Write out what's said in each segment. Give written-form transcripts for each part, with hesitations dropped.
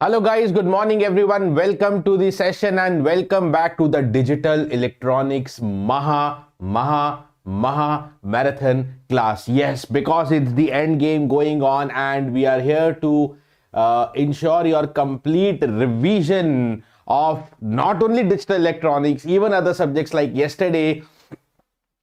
Hello guys, good morning everyone. Welcome to the session and welcome back to the Digital Electronics Maha Marathon class. Yes, because it's the end game going on and we are here to ensure your complete revision of not only digital electronics, even other subjects. Like yesterday,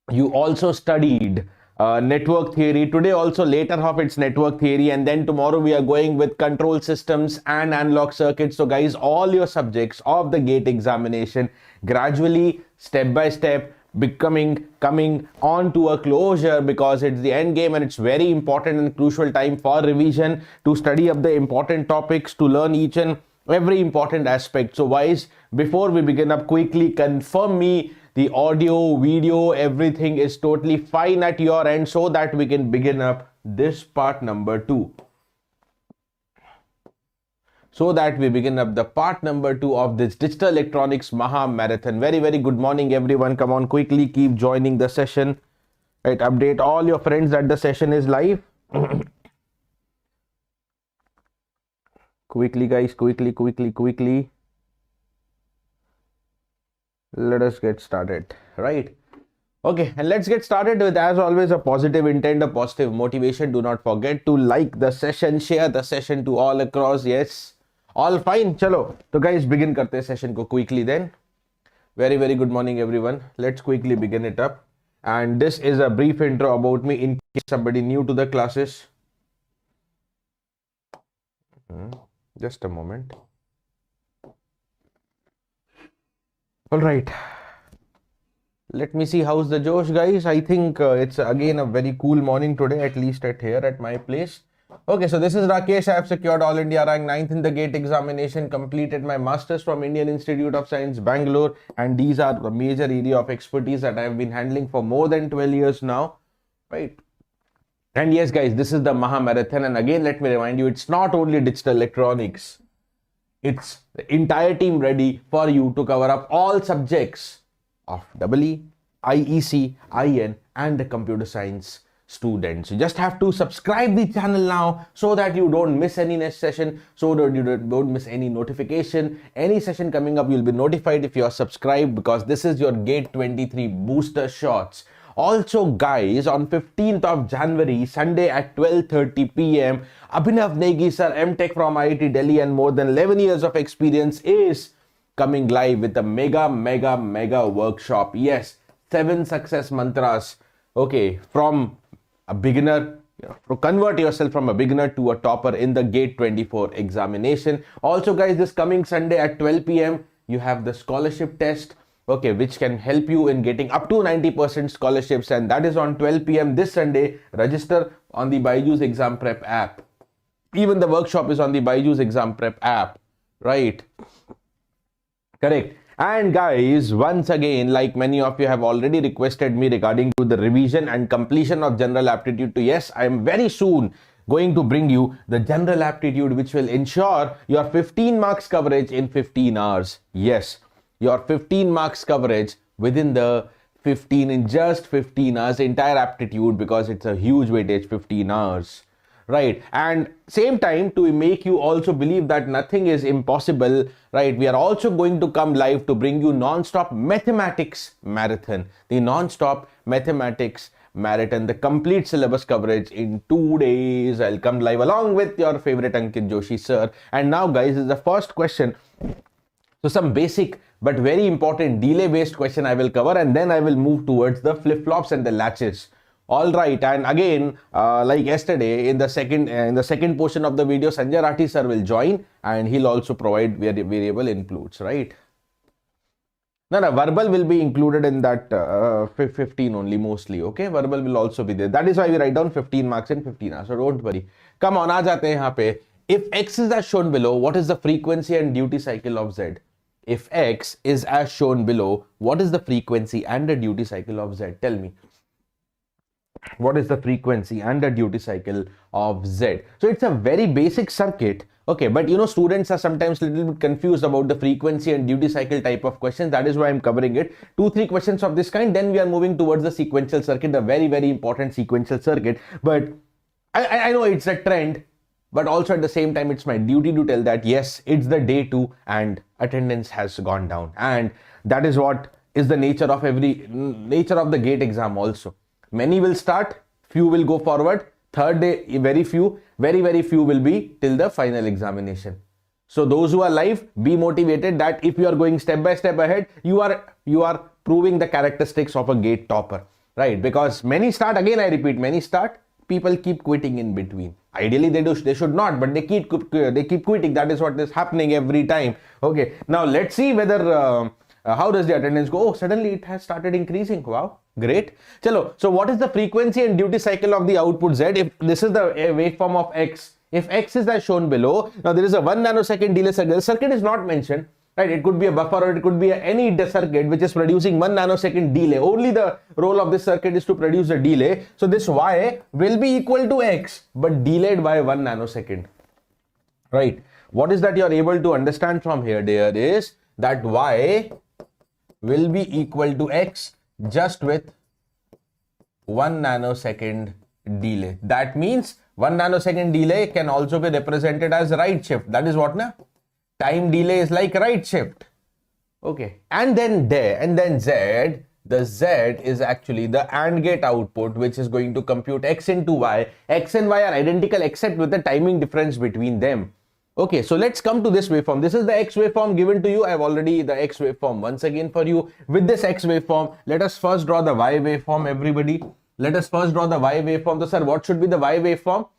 you also studied network theory. Today also later half it's network theory, and then tomorrow we are going with control systems and analog circuits. So guys, all your subjects of the gate examination gradually, step by step, coming on to a closure, because it's the end game and it's very important and crucial time for revision to study up the important topics, to learn each and every important aspect. So guys, before we begin up, quickly confirm me the audio, video, everything is totally fine at your end, so that we can begin up this part number 2. So that we begin up the part number 2 of this Digital Electronics Maha Marathon. Very good morning everyone. Come on, quickly keep joining the session. Right, update all your friends that the session is live. Quickly guys, quickly. Let us get started, right? Okay, and let's get started with, as always, a positive intent, a positive motivation. Do not forget to like the session, share the session to all across. Yes, all fine. Chalo, so guys, begin karte session ko quickly then. Very good morning everyone. Let's quickly begin it up. And this is a brief intro about me in case somebody new to the classes. Just a moment. All right, let me see how's the Josh, guys. I think it's again a very cool morning today, at least here at my place. Okay, so this is Rakesh. I have secured All India rank 9th in the GATE examination, completed my masters from Indian Institute of Science, Bangalore, and these are the major area of expertise that I have been handling for more than 12 years now, right? And yes, guys, this is the Maha Marathon, and again, let me remind you, it's not only digital electronics. It's the entire team ready for you to cover up all subjects of EE, IEC, IN and the computer science students. You just have to subscribe the channel now so that you don't miss any next session, so that you don't miss any notification. Any session coming up, you'll be notified if you are subscribed, because this is your GATE 23 booster shots. Also guys, on 15th of January, Sunday at 12:30 p.m, Abhinav Negi sir, MTech from IIT Delhi and more than 11 years of experience, is coming live with a mega workshop. Yes, 7 success mantras. Okay, from a beginner, to convert yourself from a beginner to a topper in the GATE 24 examination. Also guys, this coming Sunday at 12 p.m, you have the scholarship test. Okay, which can help you in getting up to 90% scholarships, and that is on 12 p.m. this Sunday. Register on the BYJU'S exam prep app. Even the workshop is on the BYJU'S exam prep app, right? Correct. And guys, once again, like many of you have already requested me regarding to the revision and completion of general aptitude to, yes, I am very soon going to bring you the general aptitude, which will ensure your 15 marks coverage in 15 hours. Yes, your 15 marks coverage within the in just 15 hours, entire aptitude, because it's a huge weightage, 15 hours, right? And same time, to make you also believe that nothing is impossible, right? We are also going to come live to bring you non-stop mathematics marathon, the non-stop mathematics marathon, the complete syllabus coverage in 2 days. I'll come live along with your favorite Ankit Joshi sir. And now guys, is the first question. So some basic but very important delay based question I will cover, and then I will move towards the flip-flops and the latches. All right, and again, like yesterday, in the second portion of the video, Sanjay Rathi sir will join, and he'll also provide variable includes, right? No, verbal will be included in that 15 only mostly, okay? Verbal will also be there. That is why we write down 15 marks in 15 hours, so don't worry. Come on, aa jate hain yahan pe. If X is as shown below, what is the frequency and duty cycle of Z? If X is as shown below, what is the frequency and the duty cycle of Z? Tell me. What is the frequency and the duty cycle of Z? So it's a very basic circuit. Okay, but you know, students are sometimes a little bit confused about the frequency and duty cycle type of questions. That is why I'm covering it. 2-3 questions of this kind. Then we are moving towards the sequential circuit, a very important sequential circuit. But I know it's a trend. but also at the same time, it's my duty to tell that yes, it's the day 2 and attendance has gone down. And that is what is the nature of the gate exam also. Many will start, few will go forward. Third day, very few will be till the final examination. So those who are live, be motivated that if you are going step by step ahead, you are proving the characteristics of a gate topper, right? Because many start, again I repeat, many start, people keep quitting in between. Ideally they should not, but they keep quitting. That is what is happening every time. Okay, now let's see whether how does the attendance go? Oh, suddenly it has started increasing. Wow, great. Chalo. So what is the frequency and duty cycle of the output Z? If this is the waveform of X, if X is as shown below, now there is a 1 nanosecond delay circuit. The circuit is not mentioned, right? It could be a buffer or it could be any circuit which is producing 1 nanosecond delay. Only the role of this circuit is to produce a delay. So this Y will be equal to X, but delayed by 1 nanosecond, right? What is that you are able to understand from here, dear, is that Y will be equal to X just with 1 nanosecond delay. That means 1 nanosecond delay can also be represented as right shift. That is what na? Time delay is like right shift. Okay. And then Z, the Z is actually the AND gate output, which is going to compute X into Y. X and Y are identical except with the timing difference between them. Okay, so let's come to this waveform. This is the X waveform given to you. I have already the X waveform once again for you. With this X waveform, let us first draw the Y waveform, everybody. Let us first draw the Y waveform. So, sir, what should be the Y waveform?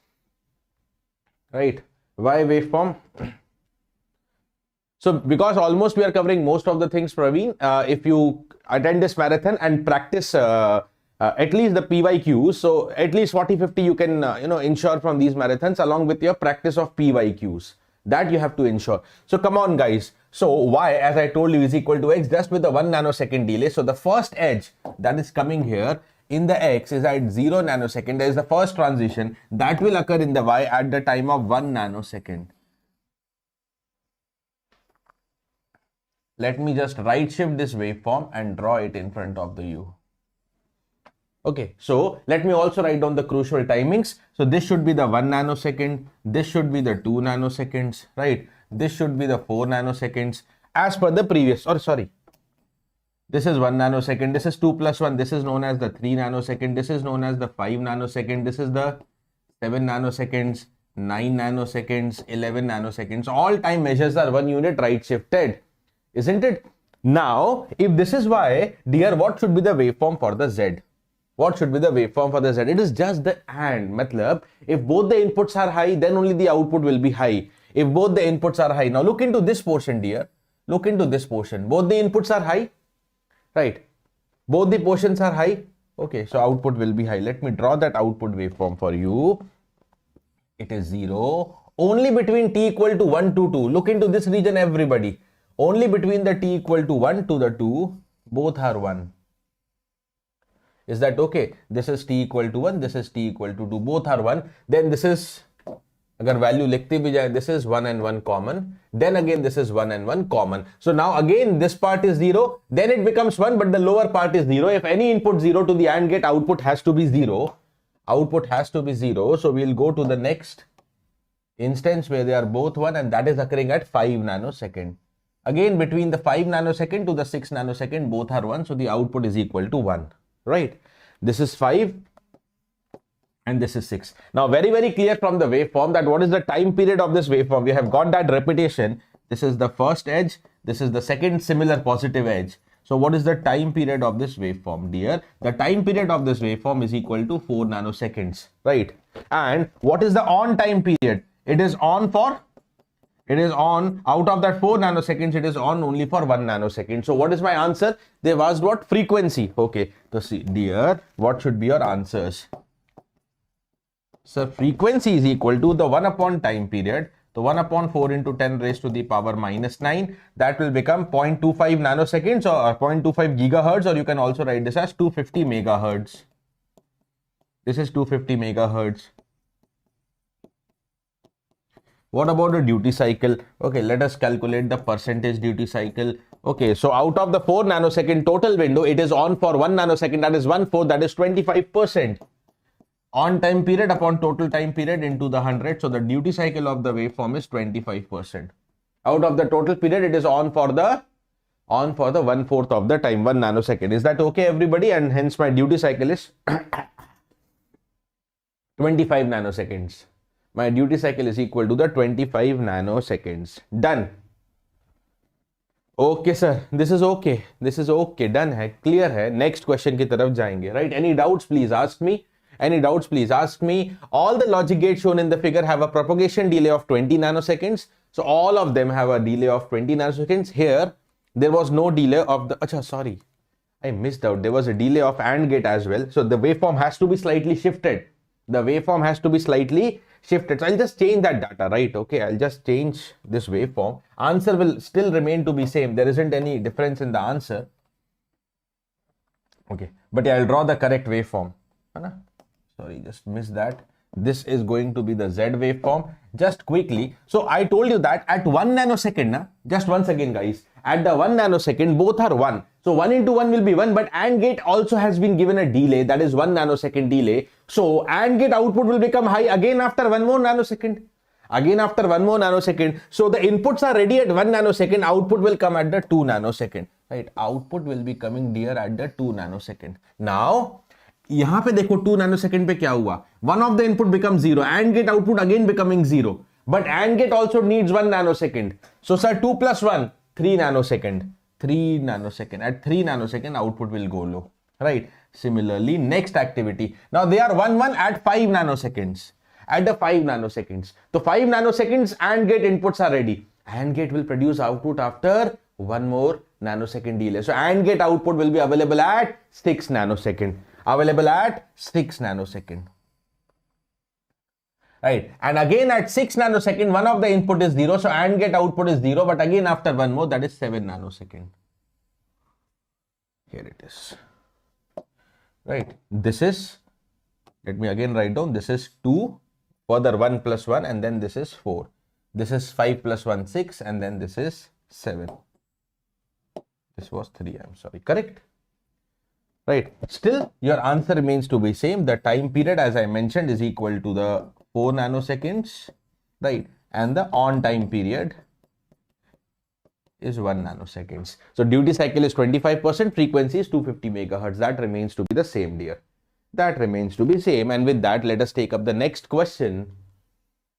Right, Y waveform. So, because almost we are covering most of the things, Praveen, if you attend this marathon and practice at least the PYQs, so at least 40-50 you can ensure from these marathons along with your practice of PYQs. That you have to ensure. So come on guys. So Y, as I told you, is equal to X just with the 1 nanosecond delay. So the first edge that is coming here in the X is at 0 nanosecond. There is the first transition that will occur in the Y at the time of 1 nanosecond. Let me just right shift this waveform and draw it in front of the U. Okay, so let me also write down the crucial timings. So this should be the 1 nanosecond, this should be the 2 nanoseconds, right? This should be the 4 nanoseconds as per the previous, or sorry, this is 1 nanosecond, this is 2 plus 1, this is known as the 3 nanosecond, this is known as the 5 nanosecond, this is the 7 nanoseconds, 9 nanoseconds, 11 nanoseconds. All time measures are 1 unit right shifted, isn't it? Now, if this is Y, dear, what should be the waveform for the Z? What should be the waveform for the Z? It is just the AND. Matlab, if both the inputs are high, then only the output will be high. If both the inputs are high. Now look into this portion, dear. Look into this portion. Both the inputs are high. Right. Both the portions are high. Okay, so output will be high. Let me draw that output waveform for you. It is 0. Only between t equal to 1 to 2. Look into this region, everybody. Only between the t equal to 1 to the 2, both are 1. Is that okay? This is t equal to 1, this is t equal to 2, both are 1. Then this is, agar value likhte bhi jaye, this is 1 and 1 common. Then again this is 1 and 1 common. So now again this part is 0, then it becomes 1, but the lower part is 0. If any input 0 to the AND gate, output has to be 0. Output has to be 0. So we'll go to the next instance where they are both 1, and that is occurring at 5 nanosecond. Again, between the 5 nanosecond to the 6 nanosecond, both are 1. So the output is equal to 1. Right, this is 5 and this is 6. Now very, very clear from the waveform that what is the time period of this waveform. We have got that repetition. This is the first edge, this is the second similar positive edge. So what is the time period of this waveform, dear? The time period of this waveform is equal to 4 nanoseconds, right? And what is the on time period? It is on for, it is on, out of that 4 nanoseconds, it is on only for 1 nanosecond. So what is my answer? They've asked what? Frequency. Okay, so see, dear, what should be your answers? So frequency is equal to the 1 upon time period. So 1 upon 4 into 10 raised to the power minus 9. That will become 0.25 nanoseconds or 0.25 gigahertz, or you can also write this as 250 megahertz. This is 250 megahertz. What about the duty cycle? Okay, let us calculate the percentage duty cycle. Okay, so out of the 4 nanosecond total window, it is on for 1 nanosecond, that is 1/4, that is 25%. on time period upon total time period into the 100. So the duty cycle of the waveform is 25%. Out of the total period, it is on for the 1/4 of the time, 1 nanosecond. Is that okay, everybody? And hence my duty cycle is 25 nanoseconds. My duty cycle is equal to the 25 nanoseconds. Done. Okay, sir. This is okay. This is okay. Done hai. Clear hai. Next question की तरफ जाएंगे. Right? Any doubts? Please ask me. Any doubts? Please ask me. All the logic gates shown in the figure have a propagation delay of 20 nanoseconds. So all of them have a delay of 20 nanoseconds. Here, there was no delay of the... Achha, sorry. I missed out. There was a delay of AND gate as well. So the waveform has to be slightly shifted. The waveform has to be slightly shifted. So I'll just change that data, right? Okay, I'll just change this waveform. Answer will still remain to be same. There isn't any difference in the answer. Okay, but yeah, I'll draw the correct waveform. Sorry, just missed that. This is going to be the Z waveform. Just quickly. So I told you that at 1 nanosecond, just once again, guys, at the 1 nanosecond, both are 1. So 1 into 1 will be 1, but AND gate also has been given a delay, that is 1 nanosecond delay. So AND gate output will become high again after 1 more nanosecond. Again after 1 more nanosecond. So the inputs are ready at 1 nanosecond, output will come at the 2 nanosecond. Right? Output will be coming dear at the 2 nanosecond. Now, यहाँ पे देखो 2 nanosecond पे क्या हुआ? One of the input becomes 0. AND gate output again becoming 0. But AND gate also needs 1 nanosecond. So sir, 2 plus 1, 3 nanosecond. 3 nanosecond. At 3 nanosecond, output will go low. Right? Similarly, next activity. Now they are 1, 1 at 5 nanoseconds. At the 5 nanoseconds. So 5 nanoseconds, AND gate inputs are ready. AND gate will produce output after 1 more nanosecond delay. So AND gate output will be available at 6 nanosecond. Available at 6 nanosecond. Right. And again at 6 nanosecond, one of the input is 0. So AND gate output is 0. But again after 1 more, that is 7 nanosecond. Here it is. Right. This is, let me again write down, this is 2, further 1 plus 1, and then this is 4. This is 5 plus 1, 6, and then this is 7. This was 3, I'm sorry. Correct? Right. Still, your answer remains to be same. The time period, as I mentioned, is equal to the 4 nanoseconds, right? And the on time period is 1 nanoseconds. So duty cycle is 25%, frequency is 250 megahertz. That remains to be the same, dear. That remains to be same. And with that, let us take up the next question.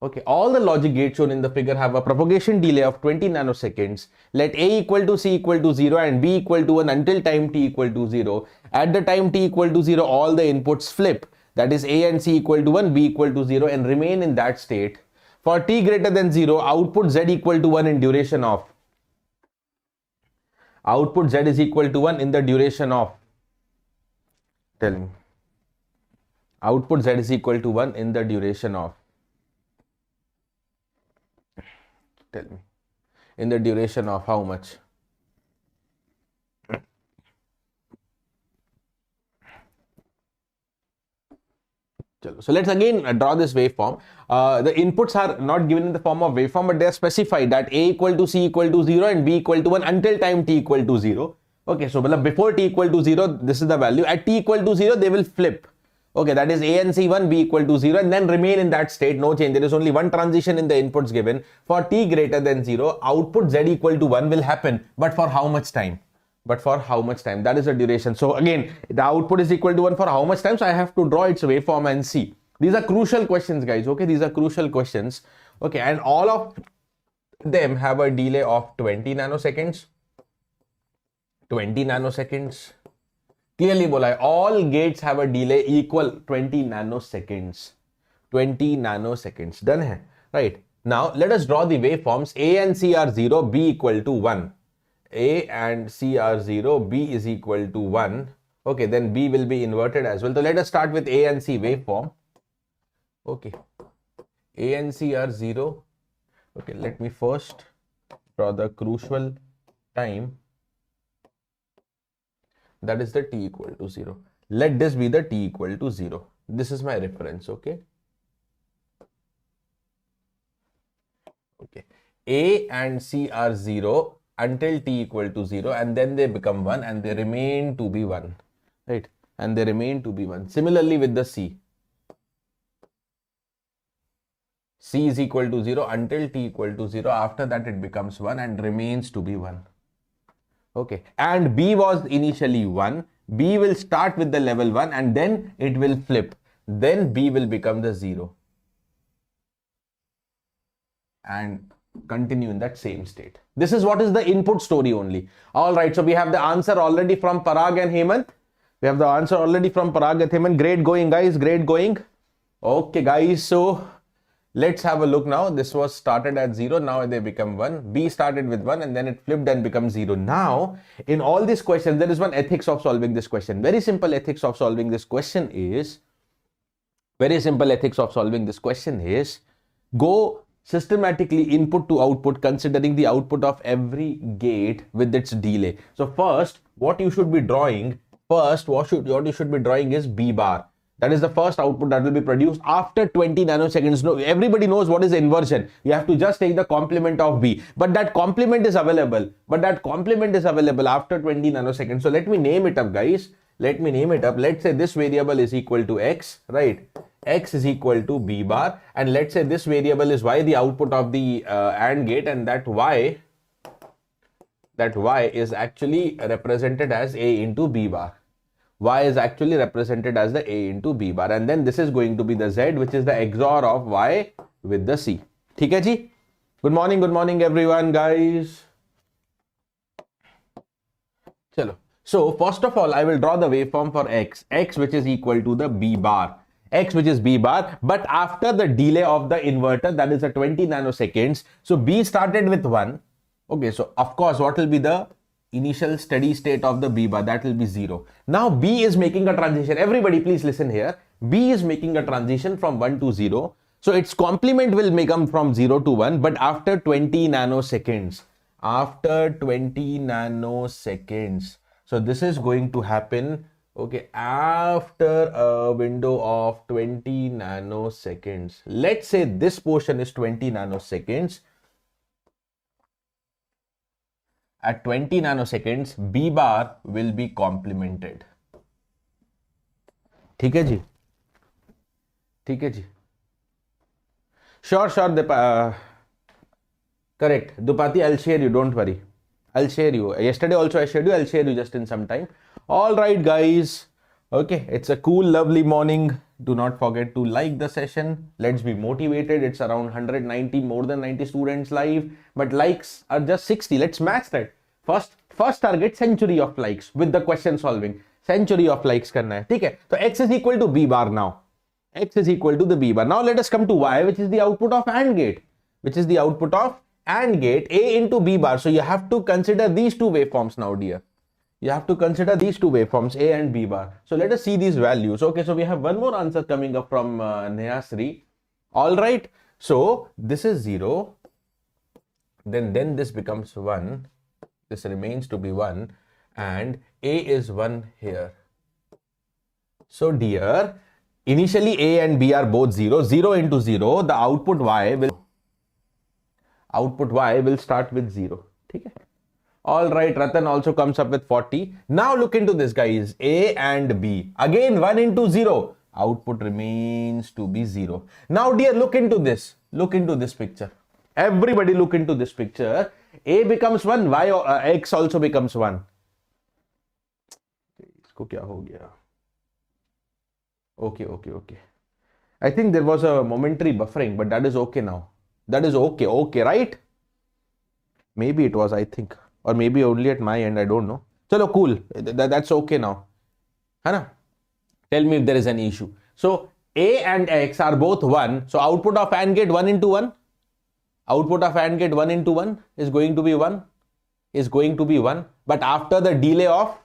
Okay, all the logic gates shown in the figure have a propagation delay of 20 nanoseconds. Let A equal to C equal to 0 and B equal to 1 until time t equal to 0. At the time t equal to 0, all the inputs flip. That is A and C equal to 1, B equal to 0 and remain in that state. For t greater than 0, output Z equal to 1 in duration of. Output Z is equal to 1 in the duration of. Tell me. Output Z is equal to 1 in the duration of. Tell me. In the duration of how much? So let's again draw this waveform. The inputs are not given in the form of waveform, but they are specified that A equal to C equal to 0 and B equal to 1 until time t equal to 0. Okay, so before t equal to 0, this is the value. At t equal to 0, they will flip. Okay, that is A and C 1, B equal to 0 and then remain in that state, no change. There is only one transition in the inputs given. For t greater than 0, output Z equal to 1 will happen. But for how much time? But for how much time? That is the duration. So again, the output is equal to 1 for how much time? So I have to draw its waveform and see. These are crucial questions, guys. Okay, these are crucial questions. Okay, and all of them have a delay of 20 nanoseconds. 20 nanoseconds. Clearly bola hai, all gates have a delay equal 20 nanoseconds. 20 nanoseconds. Done hai? Right. Now, let us draw the waveforms. A and C are 0, B equal to 1. A and C are 0, B is equal to 1. Okay, then B will be inverted as well. So let us start with A and C waveform. Okay, A and C are 0. Okay, let me first draw the crucial time. That is the t equal to 0. Let this be the t equal to 0. This is my reference, okay? Okay, A and C are 0 until t equal to 0 and then they become 1 and they remain to be 1, right? And they remain to be 1. Similarly with the C. C is equal to 0 until t equal to 0. After that it becomes 1 and remains to be 1. Okay, and B was initially 1. B will start with the level 1 and then it will flip. Then B will become the 0 and continue in that same state. This is what is the input story only. All right, so we have the answer already from Parag and Hemant. We have the answer already from Parag and Hemant. Great going, guys. Great going. Okay, guys. So let's have a look now. This was started at 0. Now they become 1. B started with 1 and then it flipped and becomes 0. Now, in all these questions, there is one ethics of solving this question. Very simple ethics of solving this question is, go systematically input to output considering the output of every gate with its delay. So first, what you should be drawing is B bar. That is the first output that will be produced after 20 nanoseconds. No, everybody knows what is inversion. You have to just take the complement of B. But that complement is available. After 20 nanoseconds. So let me name it up, guys. Let's say this variable is equal to X, right? X is equal to B bar. And let's say this variable is Y, the output of the AND gate, and that Y is actually represented as A into B bar. Y is actually represented as the A into B bar, and then this is going to be the Z, which is the XOR of Y with the C. ठीक है जी? Good morning everyone, guys. Chalo. So first of all, I will draw the waveform for X which is equal to the B bar. X which is B bar, but after the delay of the inverter, that is a 20 nanoseconds. So B started with 1. Okay, so of course, what will be the initial steady state of the B bar? That will be 0. Now B is making a transition. Everybody please listen here. B is making a transition from 1 to 0. So its complement will become from 0 to 1, but after 20 nanoseconds. So this is going to happen, okay, after a window of 20 nanoseconds. Let's say this portion is 20 nanoseconds. At 20 nanoseconds, B bar will be complemented. ठीक है जी? Sure, correct. Dupati, I'll share you, don't worry. I'll share you. Yesterday also I shared you. I'll share you just in some time. All right, guys. Okay, it's a cool, lovely morning. Do not forget to like the session. Let's be motivated. It's around 190, more than 90 students live, but likes are just 60. Let's match that. First target, century of likes with the question solving. Century of likes करना है, ठीक है? So X is equal to B bar now. X is equal to the B bar. Now let us come to Y, which is the output of AND gate. A into B bar. So you have to consider these two waveforms now, dear. You have to consider these two waveforms, A and B bar. So let us see these values. Okay, so we have one more answer coming up from Nehasri. All right. So this is 0. Then this becomes 1. This remains to be 1. And A is 1 here. So dear, initially A and B are both 0. 0 into 0, the output Y will start with 0. Okay. All right, Ratan also comes up with 40. Now look into this, guys. A and B. Again, 1 into 0. Output remains to be 0. Now, dear, look into this. Look into this picture. Everybody look into this picture. A becomes 1. X also becomes 1. इसको क्या हो गया? Okay. I think there was a momentary buffering, but that is okay now. That is okay, right? Maybe it was, I think. Or maybe only at my end, I don't know. Chalo, cool. That's okay now. Hana? Tell me if there is an issue. So, A and X are both 1. So, output of AND gate 1 into 1. Output of AND gate 1 into 1 is going to be 1. But after the delay of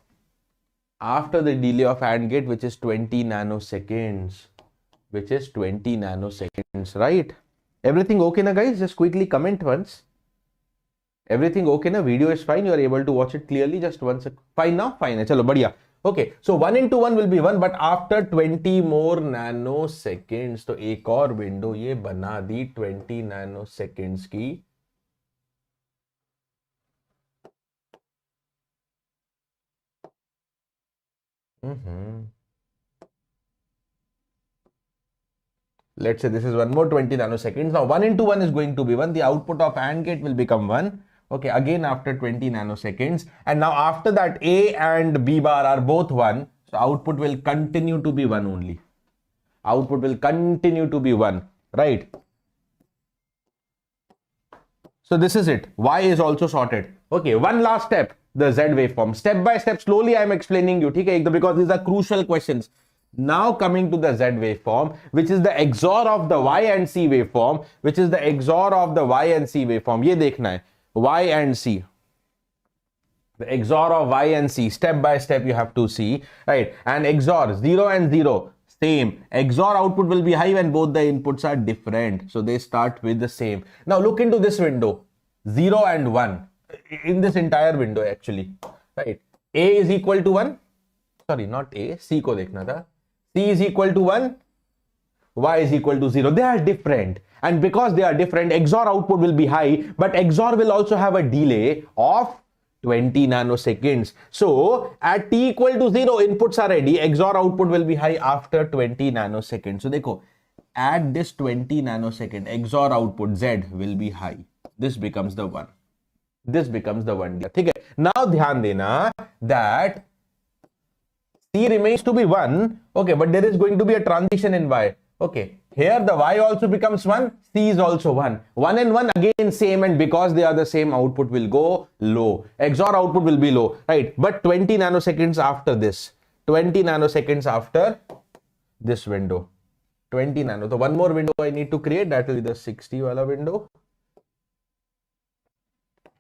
AND gate, which is 20 nanoseconds. Right? Everything okay na, guys? Just quickly comment once. Everything okay na? Video is fine. You are able to watch it clearly. Just one sec. Fine now? Fine. Chalo, badhiya. Okay. So 1 into 1 will be 1, but after 20 more nanoseconds, तो एक और window ये बना दी 20 nanoseconds की. Let's say this is one more 20 nanoseconds. Now 1 into 1 is going to be 1. The output of AND gate will become 1. Okay, again after 20 nanoseconds. And now after that, A and B bar are both 1. So output will continue to be 1 only. Output will continue to be 1, right? So this is it. Y is also sorted. Okay, one last step, the Z waveform. Step by step, slowly I am explaining you, okay? Because these are crucial questions. Now coming to the Z waveform, which is the XOR of the Y and C waveform, which is the XOR of the Y and C waveform. ये देखना है, Y and C. The XOR of Y and C, step by step you have to see, right? And XOR 0 and 0, same. XOR output will be high when both the inputs are different. So they start with the same. Now look into this window, 0 and 1. In this entire window actually, right? A is equal to 1. Sorry, not A, C को देखना था. C is equal to 1, Y is equal to 0. They are different. And because they are different, XOR output will be high, but XOR will also have a delay of 20 nanoseconds. So at t equal to 0, inputs are ready. XOR output will be high after 20 nanoseconds. So देखो, at this 20 nanosecond, XOR output Z will be high. This becomes the 1. This becomes the 1. ठीक है? Now ध्यान देना that C remains to be 1. Okay, but there is going to be a transition in Y. Okay, here the Y also becomes 1, C is also 1. 1 and 1 again same, and because they are the same, output will go low. XOR output will be low, right? But 20 nanoseconds after this, 20 nanoseconds after this window, 20 nano. So one more window I need to create, that will be the 60 wala window.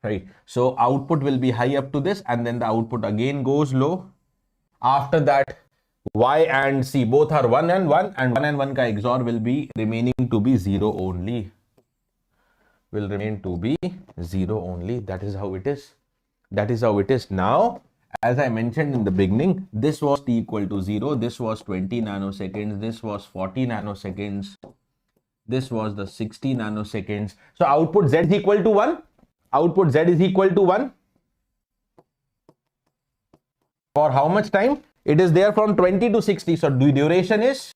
Right, so output will be high up to this, and then the output again goes low. After that, Y and C both are 1 and 1, and 1 and 1 ka XOR will be remaining to be 0 only. Will remain to be 0 only. That is how it is. That is how it is. Now, as I mentioned in the beginning, this was t equal to 0. This was 20 nanoseconds. This was 40 nanoseconds. This was the 60 nanoseconds. So output Z is equal to 1. Output Z is equal to 1. For how much time? It is there from 20 to 60. So the duration is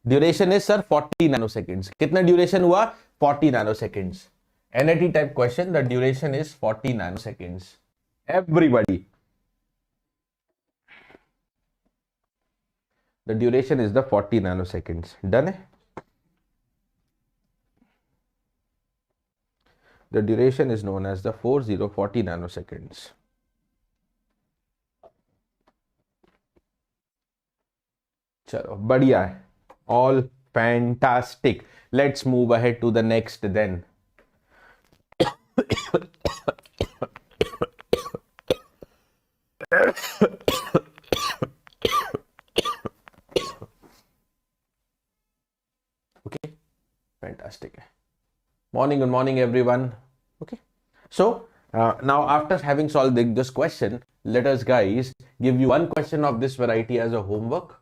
sir 40 nanoseconds. Kitna duration hua? 40 nanoseconds. NAT type question, the duration is 40 nanoseconds. Everybody. The duration is the 40 nanoseconds. Done? Hai? The duration is known as the 40 nanoseconds. Chalo, badhiya hai. All fantastic. Let's move ahead to the next then. Okay, fantastic. Morning, good morning everyone. Okay, so now after having solved this question, let us guys give you one question of this variety as a homework.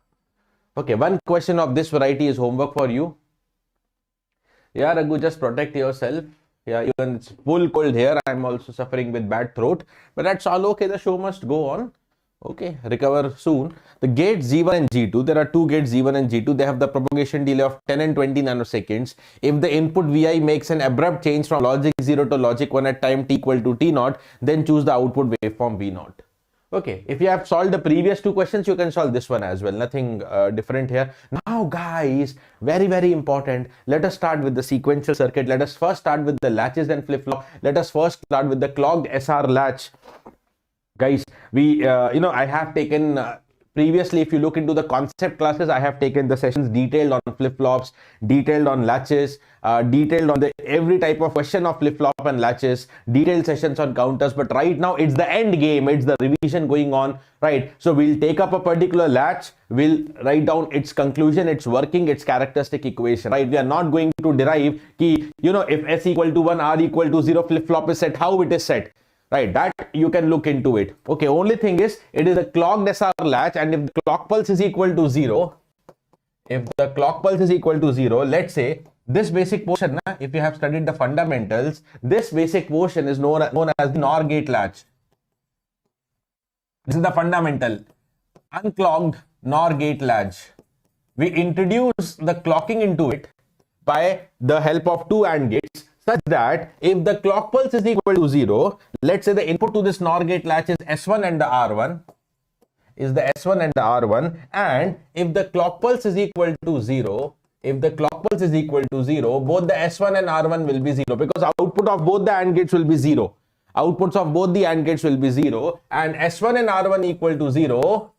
Okay, one question of this variety is homework for you. Yeah, Raghu, just protect yourself. Yeah, even it's full cold here. I'm also suffering with bad throat, but that's all okay. The show must go on. Okay, recover soon. The gates G1 and G2, there are two gates G1 and G2. They have the propagation delay of 10 and 20 nanoseconds. If the input Vi makes an abrupt change from logic 0 to logic 1 at time t equal to t0, then choose the output waveform V0. Okay, if you have solved the previous two questions, you can solve this one as well. Nothing different here. Now guys, very, very important. Let us start with the sequential circuit. Let us first start with the latches and flip-flop. Let us first start with the clogged SR latch. Guys, I have taken previously, if you look into the concept classes, I have taken the sessions detailed on flip-flops, detailed on latches, detailed on every type of question of flip-flop and latches, detailed sessions on counters. But right now, it's the end game. It's the revision going on, right? So we'll take up a particular latch. We'll write down its conclusion, its working, its characteristic equation, right? We are not going to derive, if S equal to 1, R equal to 0, flip-flop is set, how it is set. Right, that you can look into it. Okay, only thing is, it is a clogged SR latch, and if the clock pulse is equal to 0, let's say this basic portion, if you have studied the fundamentals, this basic portion is known as the NOR gate latch. This is the fundamental. Unclogged NOR gate latch. we introduce the clocking into it by the help of two AND gates, such that if the clock pulse is equal to 0, let's say the input to this NOR gate latch is S1 and the R1, and if the clock pulse is equal to 0, both the S1 and R1 will be 0, because output of both the AND gates will be 0. Outputs of both the AND gates will be 0, and S1 and R1 equal to 0,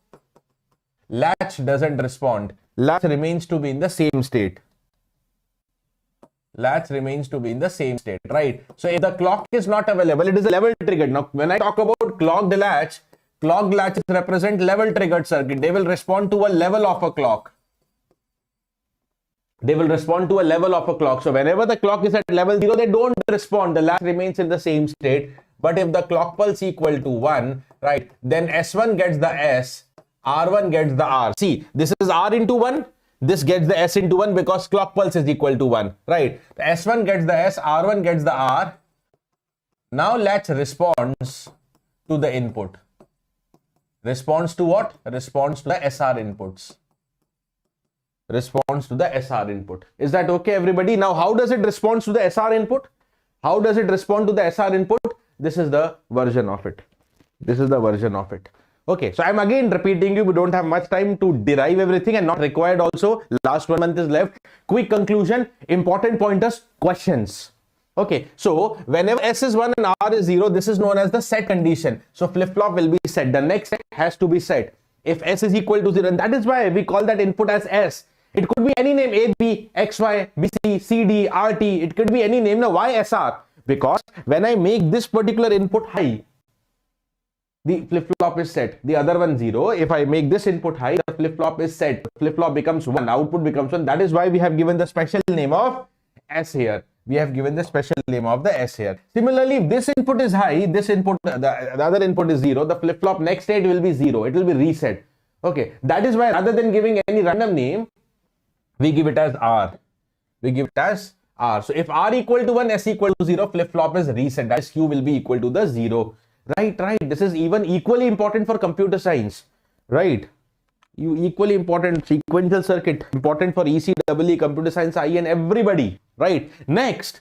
latch doesn't respond. Latch remains to be in the same state. Right? So if the clock is not available, it is a level triggered. Now, when I talk about clocked latches represent level triggered circuit. They will respond to a level of a clock. So whenever the clock is at level 0, they don't respond. The latch remains in the same state. But if the clock pulse equal to 1, right, then S1 gets the S, R1 gets the R. See, this is R into 1. This gets the S into 1 because clock pulse is equal to 1, right? The S1 gets the S, R1 gets the R. Now latch responds to the input. Responds to what? Responds to the SR inputs. Is that okay, everybody? Now, how does it respond to the SR input? This is the version of it. Okay, so I'm again repeating you. We don't have much time to derive everything, and not required also. Last 1 month is left. Quick conclusion, important pointers, questions. Okay, so whenever S is 1 and R is 0, this is known as the set condition. So flip-flop will be set. The next set has to be set. If S is equal to 0, and that is why we call that input as S. It could be any name, A, B, X, Y, B, C, C, D, R, T. It could be any name. Now, why SR? Because when I make this particular input high, the flip-flop is set. The other one 0. If I make this input high, the flip-flop is set. Flip-flop becomes 1. Output becomes 1. That is why we have given the special name of S here. Similarly, if this input is high, the other input is 0. The flip-flop next state will be 0. It will be reset. Okay. That is why rather than giving any random name, we give it as R. So if R equal to 1, S equal to 0, flip-flop is reset. That is Q will be equal to the 0. Right. This is even equally important for computer science. Right. Equally important. Sequential circuit. Important for ECEE, computer science, IE, and everybody. Right. Next.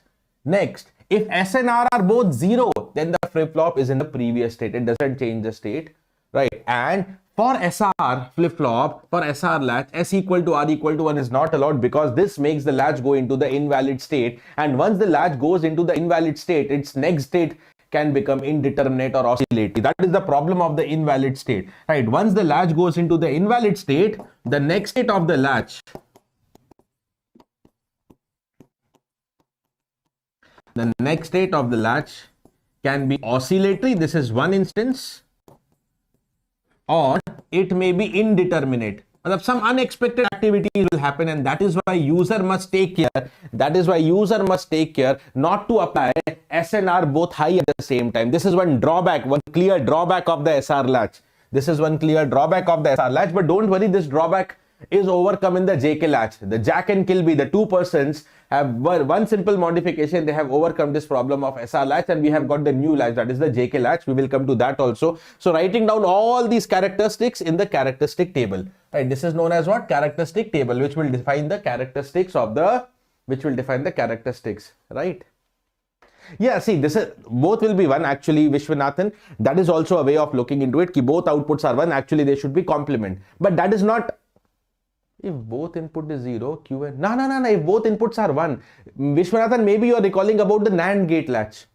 If S and R are both 0, then the flip-flop is in the previous state. It doesn't change the state. Right. And for SR flip-flop, for SR latch, S equal to R equal to 1 is not allowed, because this makes the latch go into the invalid state. And once the latch goes into the invalid state, its next state can become indeterminate or oscillatory. That is the problem of the invalid state. Right. Once the latch goes into the invalid state, the next state of the latch can be oscillatory. This is one instance. Or it may be indeterminate. Some unexpected activities will happen, and that is why user must take care. Not to apply S and R both high at the same time. This is one clear drawback of the SR latch. But don't worry, this drawback is overcome in the JK latch. The Jack and Kilby, the two persons, have one simple modification. They have overcome this problem of SR latch, and we have got the new latch, that is the JK latch. We will come to that also. So writing down all these characteristics in the characteristic table. Right, this is known as what? Characteristic table, which will define the characteristics right? Yeah, see, this is both will be 1 actually, Vishwanathan. That is also a way of looking into it. Ki both outputs are 1. Actually, they should be complement. But that is not. If both input is 0, Q and no. If both inputs are 1, Vishwanathan, maybe you are recalling about the NAND gate latch.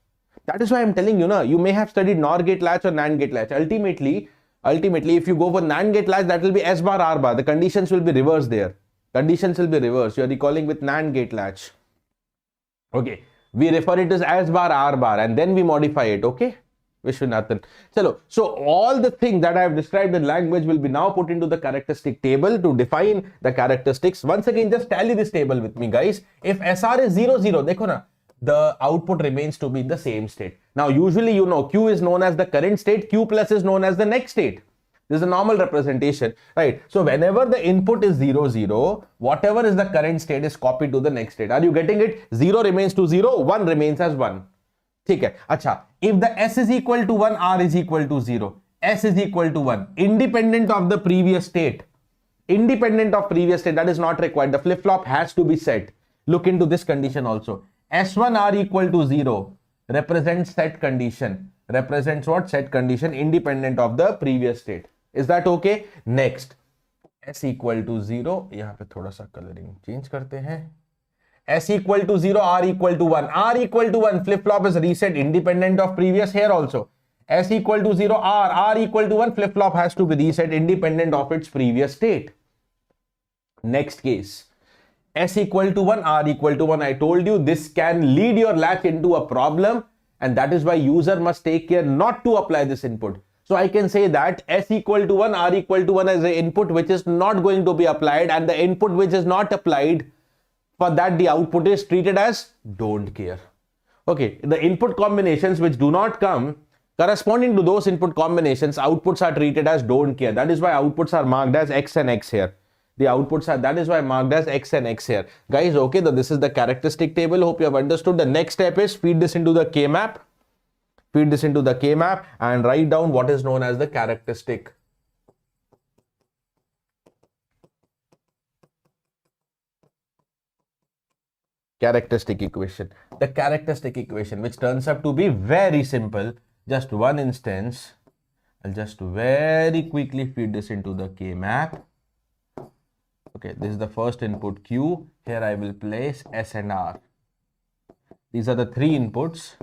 That is why I am telling you, you may have studied NOR gate latch or NAND gate latch. Ultimately, if you go for NAND gate latch, that will be S bar R bar. The conditions will be reversed there. You are recalling with NAND gate latch. Okay. We refer it as S bar R bar, and then we modify it. Okay. Vishwanathan. So all the things that I have described in language will be now put into the characteristic table to define the characteristics. Once again, just tally this table with me, guys. If SR is 0, 0, dekho na, the output remains to be in the same state. Now, usually, Q is known as the current state, Q plus is known as the next state. This is a normal representation, right? So whenever the input is 0, 0, whatever is the current state is copied to the next state. Are you getting it? 0 remains to 0, 1 remains as 1. Okay. Acha, if the S is equal to 1, R is equal to 0, S is equal to 1, independent of the previous state. independent of previous state, that is not required. The flip-flop has to be set. Look into this condition also. S1R equal to 0 represents set condition. Represents what? Set condition independent of the previous state. Is that okay? Next, S equal to 0. यहाँ पे थोड़ा सा coloring change करते हैं. S equal to 0, R equal to 1. R equal to 1, flip-flop is reset independent of previous here also. S equal to 0, R equal to 1, flip-flop has to be reset independent of its previous state. Next case, S equal to 1, R equal to 1. I told you this can lead your latch into a problem, and that is why user must take care not to apply this input. So I can say that S equal to 1, R equal to 1 is the input which is not going to be applied, and the input which is not applied, for that the output is treated as don't care. Okay, the input combinations which do not come corresponding to those input combinations, outputs are treated as don't care. That is why outputs are marked as X and X here. The outputs are, that is why marked as X and X here. Guys, okay, so this is the characteristic table. Hope you have understood. The next step is feed this into the K-map. Feed this into the K-map and write down what is known as the characteristic. Characteristic equation. The characteristic equation, which turns up to be very simple. Just one instance. I'll just very quickly feed this into the K-map. Okay, this is the first input Q. Here I will place S and R. These are the three inputs.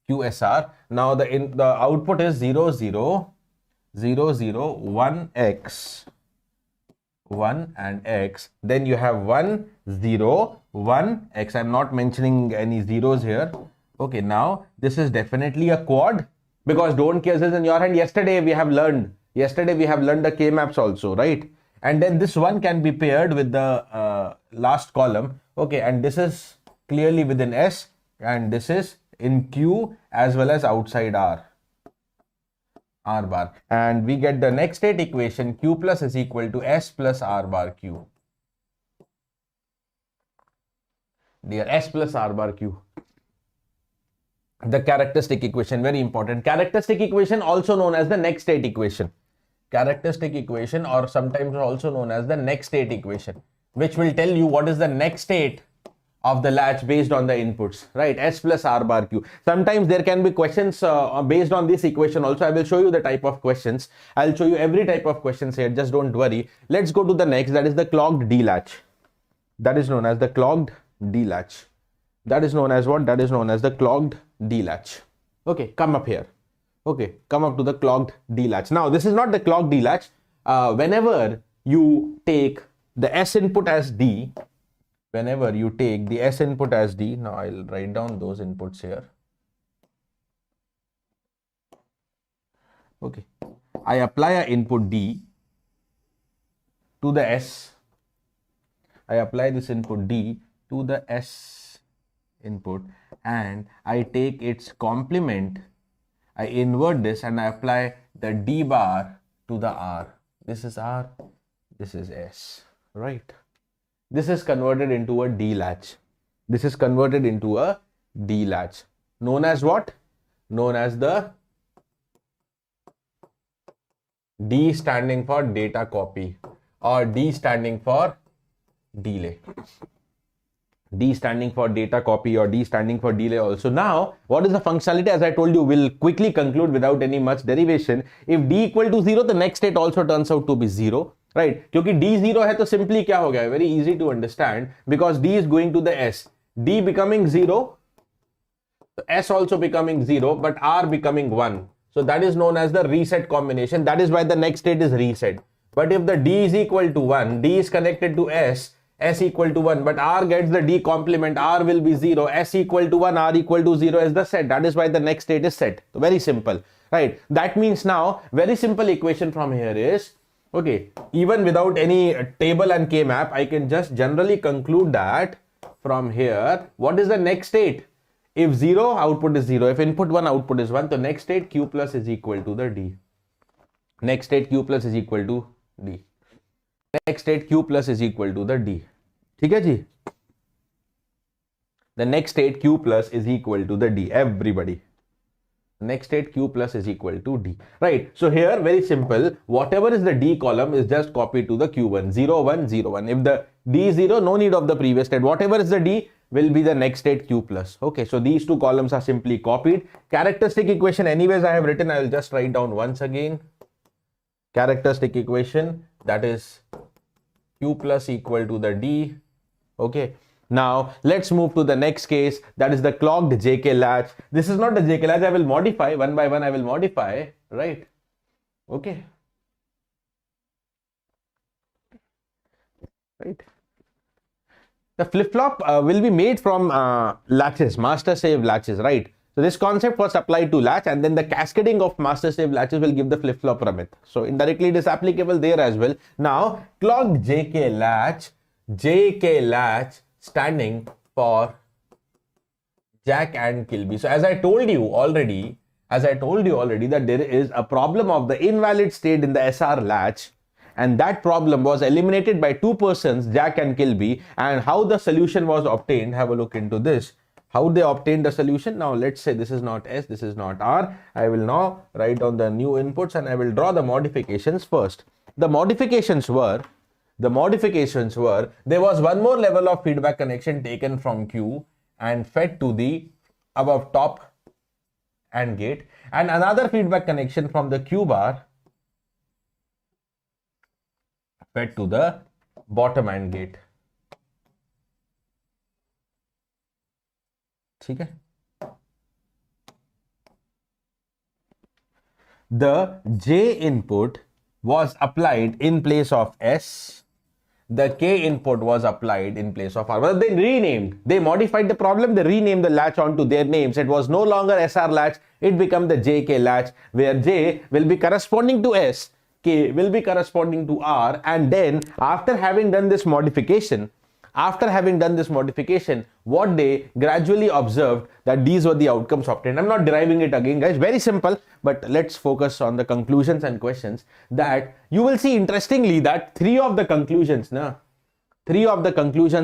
QSR. Now the output is 0, 0, 0, 0, 1, X. 1 and X. Then you have 1, 0, 1, X. I'm not mentioning any zeros here. Okay, now this is definitely a quad because don't care is in your hand. Yesterday we have learned the K-maps also, right? And then this one can be paired with the last column. Okay, and this is clearly within S and this is in Q as well as outside R bar. And we get the next state equation Q plus is equal to S plus R bar Q. Dear, S plus R bar Q. The characteristic equation, very important. Characteristic equation also known as the next state equation. Characteristic equation, or sometimes also known as the next state equation, which will tell you what is the next state of the latch based on the inputs, right? S plus R bar Q. Sometimes there can be questions based on this equation also. I will show you the type of questions. I'll show you every type of questions here. Just don't worry. Let's go to the next. That is the clogged D latch. That is known as the clogged D latch. That is known as what? That is known as the clogged D latch. Okay, come up here. Okay, come up to the clogged D latch. Now, this is not the clogged D latch. Whenever you take the S input as D, whenever you take the S input as D, now I'll write down those inputs here. Okay, I apply a input D to the S. I apply this input D to the S input and I take its complement. I invert this and I apply the D bar to the R. This is R, this is S, right? This is converted into a D latch. This is converted into a D latch. Known as what? Known as the D standing for data copy or D standing for delay. D standing for data copy or D standing for delay also. Now, what is the functionality? As I told you, we'll quickly conclude without any much derivation. If D equal to 0, the next state also turns out to be 0. Right? Because D 0 है तो simply क्या हो गया? Very easy to understand because D is going to the S. D becoming 0, S also becoming 0, but R becoming 1. So that is known as the reset combination. That is why the next state is reset. But if the D is equal to 1, D is connected to S, S equal to 1, but R gets the D complement, R will be 0, S equal to 1, R equal to 0 is the set. That is why the next state is set. So very simple, right? That means now, very simple equation from here is, okay, even without any table and K-map, I can just generally conclude that from here, what is the next state? If 0, output is 0. If input 1, output is 1. The next state Q plus is equal to the D. Next state Q plus is equal to D. Next state Q plus is equal to the D. ठीक है जी? The next state Q plus is equal to the D. Everybody. next state Q plus is equal to D, right? So here, very simple, whatever is the D column is just copied to the Q1, 0, 1, 0, 1. If the D is 0, no need of the previous state. Whatever is the D will be the next state Q plus. Okay, so these two columns are simply copied. Characteristic equation, anyways, I have written, I will just write down once again. Characteristic equation, that is Q plus equal to the D. Okay. Now, let's move to the next case, that is the clogged JK latch. This is not the JK latch, I will modify, one by one I will modify, right? Okay. Right. The flip-flop will be made from latches, master-slave latches, right? So, this concept was applied to latch, and then the cascading of master-slave latches will give the flip-flop Ramit. So, indirectly it is applicable there as well. Now, clogged JK latch standing for Jack and Kilby. So as I told you already that there is a problem of the invalid state in the SR latch, and that problem was eliminated by two persons, Jack and Kilby, and how the solution was obtained. Have a look into this. How they obtained the solution. Now let's say this is not S, this is not R. I will now write down the new inputs and I will draw the modifications first. The modifications were, there was one more level of feedback connection taken from Q and fed to the above top AND gate, and another feedback connection from the Q bar fed to the bottom AND gate. Okay. The J input was applied in place of S. The K input was applied in place of R. Well, they renamed. They modified the problem. They renamed the latch onto their names. It was no longer SR latch. It became the JK latch, where J will be corresponding to S, K will be corresponding to R. And then after having done this modification, what they gradually observed that these were the outcomes obtained. I'm not deriving it again, guys. Very simple, but let's focus on the conclusions and questions. That you will see interestingly that three of the conclusions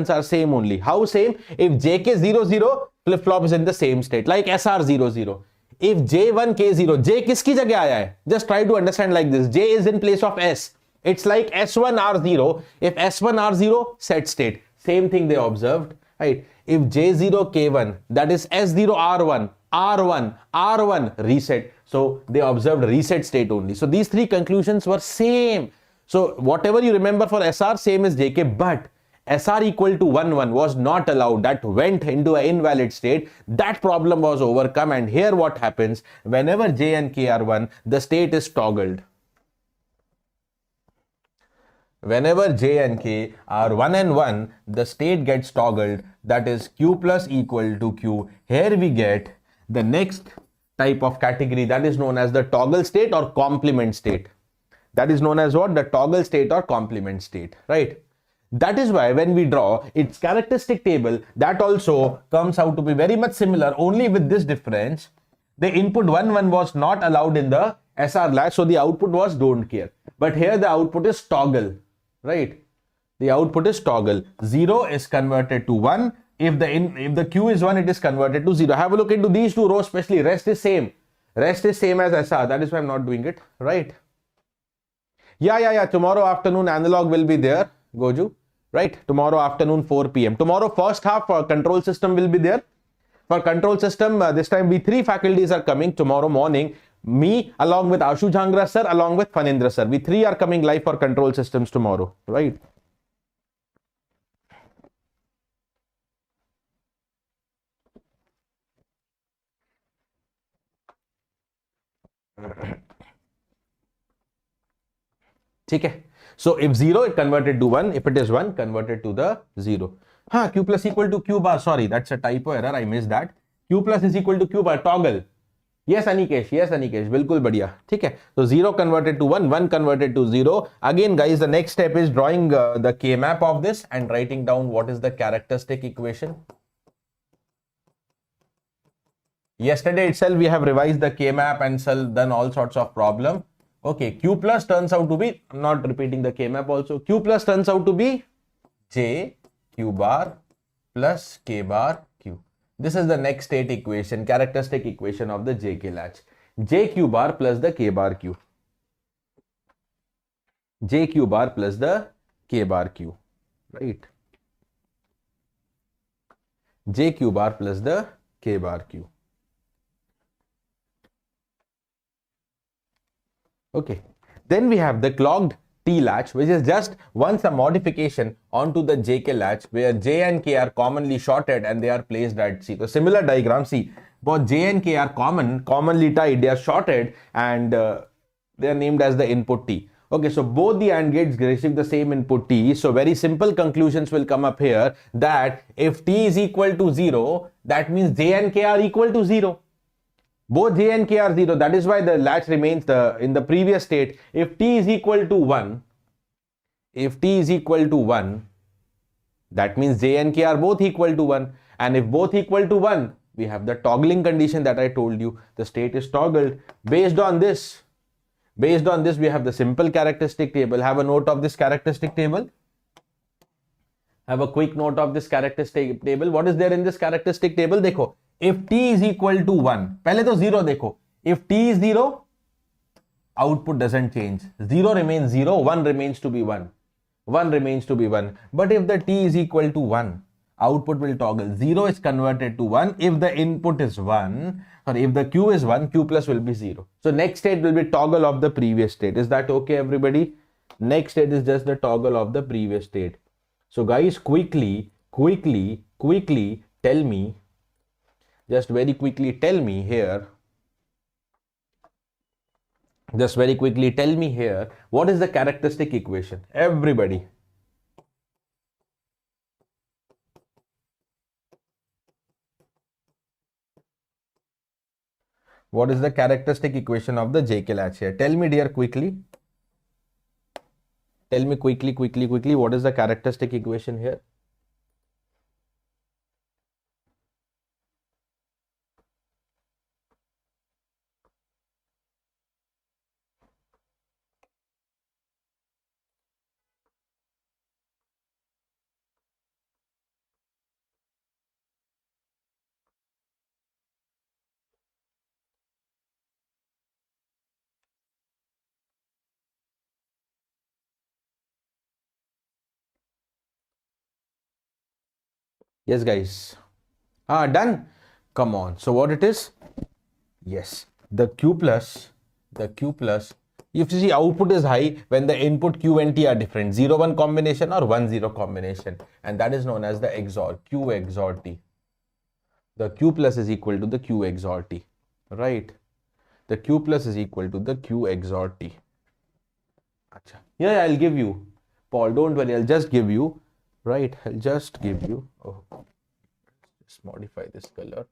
are same only. How same? If JK00, flip-flop is in the same state, like SR00. If J1, K0, J kiski jagah aaya hai? Just try to understand like this. J is in place of S. It's like S1, R0. If S1, R0, set state. Same thing they observed, right? If J0, K1, that is S0, R1, R1, reset. So they observed reset state only. So these three conclusions were same. So whatever you remember for SR, same as JK, but SR equal to 1, 1 was not allowed. That went into an invalid state. That problem was overcome. And here what happens, whenever J and K are 1, the state is toggled. Whenever J and K are 1 and 1, the state gets toggled. That is Q plus equal to Q. Here we get the next type of category, that is known as the toggle state or complement state. That is known as what? The toggle state or complement state, right? That is why when we draw its characteristic table, that also comes out to be very much similar, only with this difference. The input 1, 1 was not allowed in the SR latch, so the output was don't care. But here the output is toggle. Right, the output is toggle. 0 is converted to 1. If the Q is 1, it is converted to 0. Have a look into these two rows, especially rest is same. Rest is same as SR. That is why I'm not doing it. Right. Yeah. Tomorrow afternoon analog will be there, Goju. Right. Tomorrow afternoon 4 p.m. Tomorrow first half control system will be there. For control system, this time we 3 faculties are coming tomorrow morning. Me along with Ashu Jhangra sir, along with Fanendra sir. We 3 are coming live for control systems tomorrow, right? Okay. So if 0, it converted to 1. If it is 1, converted to the 0. Q plus equal to Q bar. Sorry, that's a typo error. I missed that. Q plus is equal to Q bar. Toggle. Yes, Anikesh. Bilkul badhiya. Okay. So 0 converted to 1, 1 converted to 0. Again, guys, the next step is drawing the K map of this and writing down what is the characteristic equation. Yesterday itself, we have revised the K map and done all sorts of problem. Okay. Q plus turns out to be, I'm not repeating the K map also. Q plus turns out to be J Q bar plus K bar Q. This is the next state equation, characteristic equation of the JK latch. JQ bar plus the K bar Q. JQ bar plus the K bar Q, right? JQ bar plus the K bar Q. Okay. Then we have the clogged T latch, which is just once a modification onto the JK latch where J and K are commonly shorted and they are placed at C. So similar diagram, see, both J and K are commonly tied, they are shorted and they are named as the input T. Okay, so both the AND gates receive the same input T. So very simple conclusions will come up here that if T is equal to 0, that means J and K are equal to 0. Both J and K are 0. That is why the latch remains in the previous state. If T is equal to 1, that means J and K are both equal to 1. And if both equal to 1, we have the toggling condition that I told you. The state is toggled. Based on this, we have the simple characteristic table. Have a note of this characteristic table. Have a quick note of this characteristic table. What is there in this characteristic table? Dekho. If T is equal to 1, पहले तो 0 देखो. If T is 0, output doesn't change. 0 remains 0, 1 remains to be 1. 1 remains to be 1. But if the T is equal to 1, output will toggle. 0 is converted to 1. If the input is 1, or if the Q is 1, Q plus will be 0. So next state will be toggle of the previous state. Is that okay, everybody? Next state is just the toggle of the previous state. So guys, quickly tell me, just very quickly tell me here, what is the characteristic equation? Everybody. What is the characteristic equation of the JK latch here? Tell me, dear, quickly. Tell me quickly, what is the characteristic equation here? Yes, guys. Done. Come on. So what it is? Yes. The Q plus, if you see output is high when the input Q and T are different. 0-1 combination or 1-0 combination. And that is known as the XOR, Q XOR T. The Q plus is equal to the Q XOR T. Right? The Q plus is equal to the Q XOR T. Achha. Yeah, I'll give you. Paul, don't worry. I'll just give you. Right? I'll just give you. Oh, just modify this color.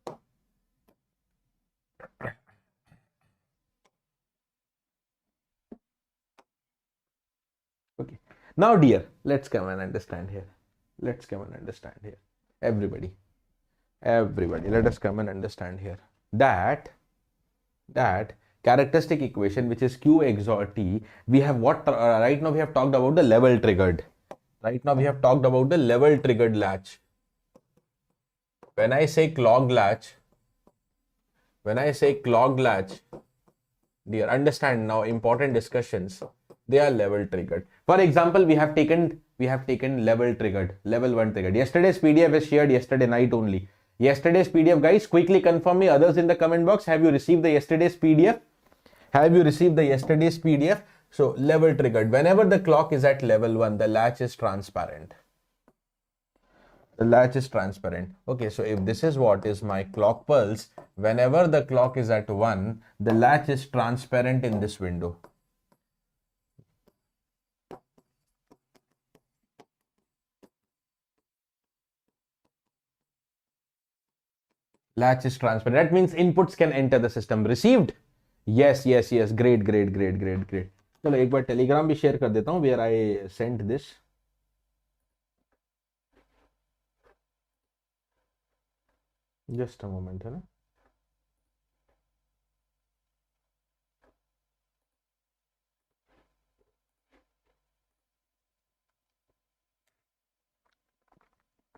Okay. Now, dear, let's come and understand here. Everybody, let us come and understand here that characteristic equation, which is Q XOR T, we have what right now we have talked about the level triggered. Latch. When I say clogged latch, dear, understand now important discussions. They are level triggered. For example, we have taken level triggered, level 1 triggered. Yesterday's PDF is shared yesterday night only. Yesterday's PDF, guys, quickly confirm me, others in the comment box, have you received the yesterday's PDF? So level triggered. Whenever the clock is at level 1, the latch is transparent. Okay, so if this is what is my clock pulse, whenever the clock is at 1, the latch is transparent in this window. Latch is transparent. That means inputs can enter the system. Received? Yes. Great. चलो एक बार Telegram भी share कर देता हूँ where I sent this. Just a moment, है ना?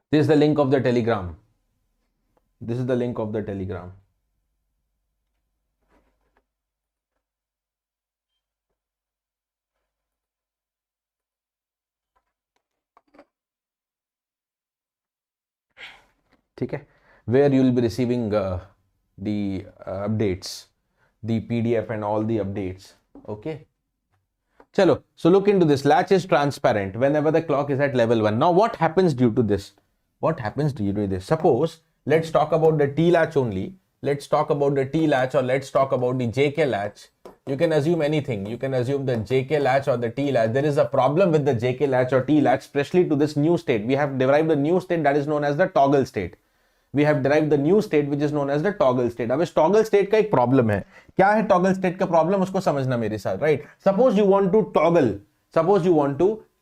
This is the link of the Telegram. This is the link of the Telegram. Okay, where you will be receiving the updates, the PDF and all the updates. Okay. Chalo, so look into this. Latch is transparent whenever the clock is at level 1. Now what happens due to this? What happens due to this? Suppose, let's talk about the T latch only. Let's talk about the T latch, or let's talk about the JK latch. You can assume anything. You can assume the JK latch or the T latch. There is a problem with the JK latch or T latch, especially to this new state. We have derived a new state that is known as the toggle state. We have derived the new state which is known as the toggle state. अब इस toggle state का एक problem है. क्या है toggle state का problem? उसको समझना मेरे साथ, right? Suppose you want to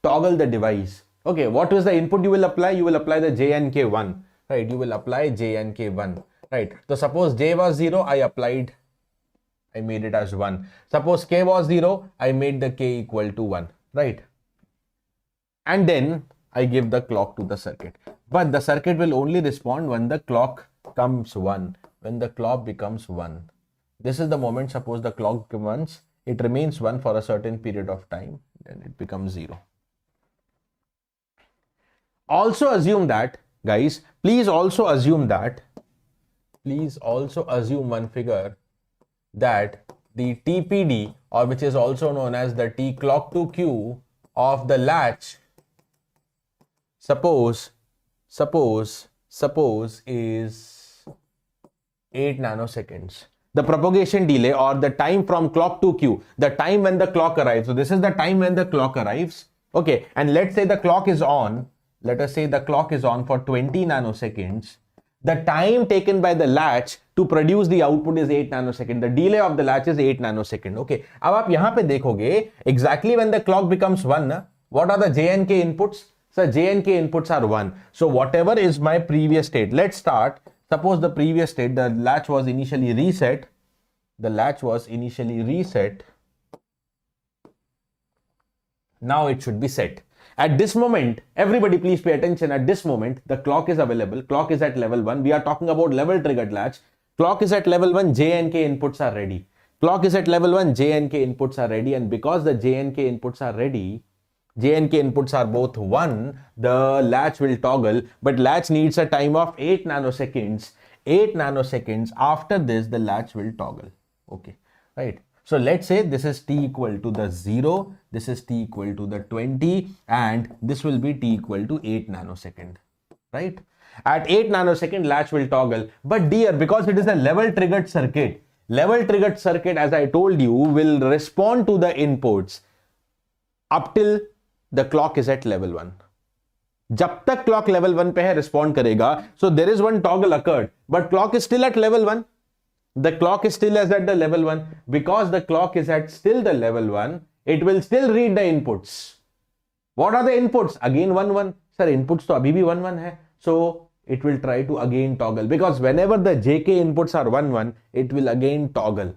toggle the device. Okay, what is the input you will apply? You will apply the J and K1, right? You will apply J and K1, right? So suppose J was 0, I made it as 1. Suppose K was 0, I made the K equal to 1, right? And then I give the clock to the circuit. But the circuit will only respond when the clock comes 1. When the clock becomes 1. This is the moment, suppose the clock comes, it remains 1 for a certain period of time, then it becomes 0. Also assume that, guys, please also assume one figure, that the TPD, or which is also known as the T clock to Q of the latch, suppose is 8 nanoseconds. The propagation delay, or the time from clock to Q, the time when the clock arrives. So this is the time when the clock arrives. Okay, and let's say the clock is on. Let us say the clock is on for 20 nanoseconds. The time taken by the latch to produce the output is 8 nanoseconds. The delay of the latch is 8 nanoseconds. Okay, अब आप यहाँ पे देखोगे, exactly when the clock becomes 1, what are the J and K inputs? So J and K inputs are 1. So whatever is my previous state, let's start. Suppose the previous state, the latch was initially reset. Now it should be set. At this moment, everybody please pay attention. At this moment, the clock is available. Clock is at level 1. We are talking about level triggered latch. Clock is at level 1. J and K inputs are ready. Clock is at level 1. J and K inputs are ready. And because the J and K inputs are ready, J and K inputs are both 1, the latch will toggle. But latch needs a time of 8 nanoseconds. 8 nanoseconds. After this, the latch will toggle. Okay, right. So let's say this is T equal to the 0, this is T equal to the 20, and this will be T equal to 8 nanosecond, right? At 8 nanosecond, latch will toggle. But dear, because it is a level triggered circuit, as I told you, will respond to the inputs up till the clock is at level 1. जब तक clock level 1 पे है, respond करेगा. So there is one toggle occurred, but clock is still at level 1. The clock is still as at the level 1. Because the clock is at still the level 1, it will still read the inputs. What are the inputs? Again 1 1. Sir, inputs to abhi bhi 1 1 hai. So it will try to again toggle, because whenever the JK inputs are 1 1, it will again toggle.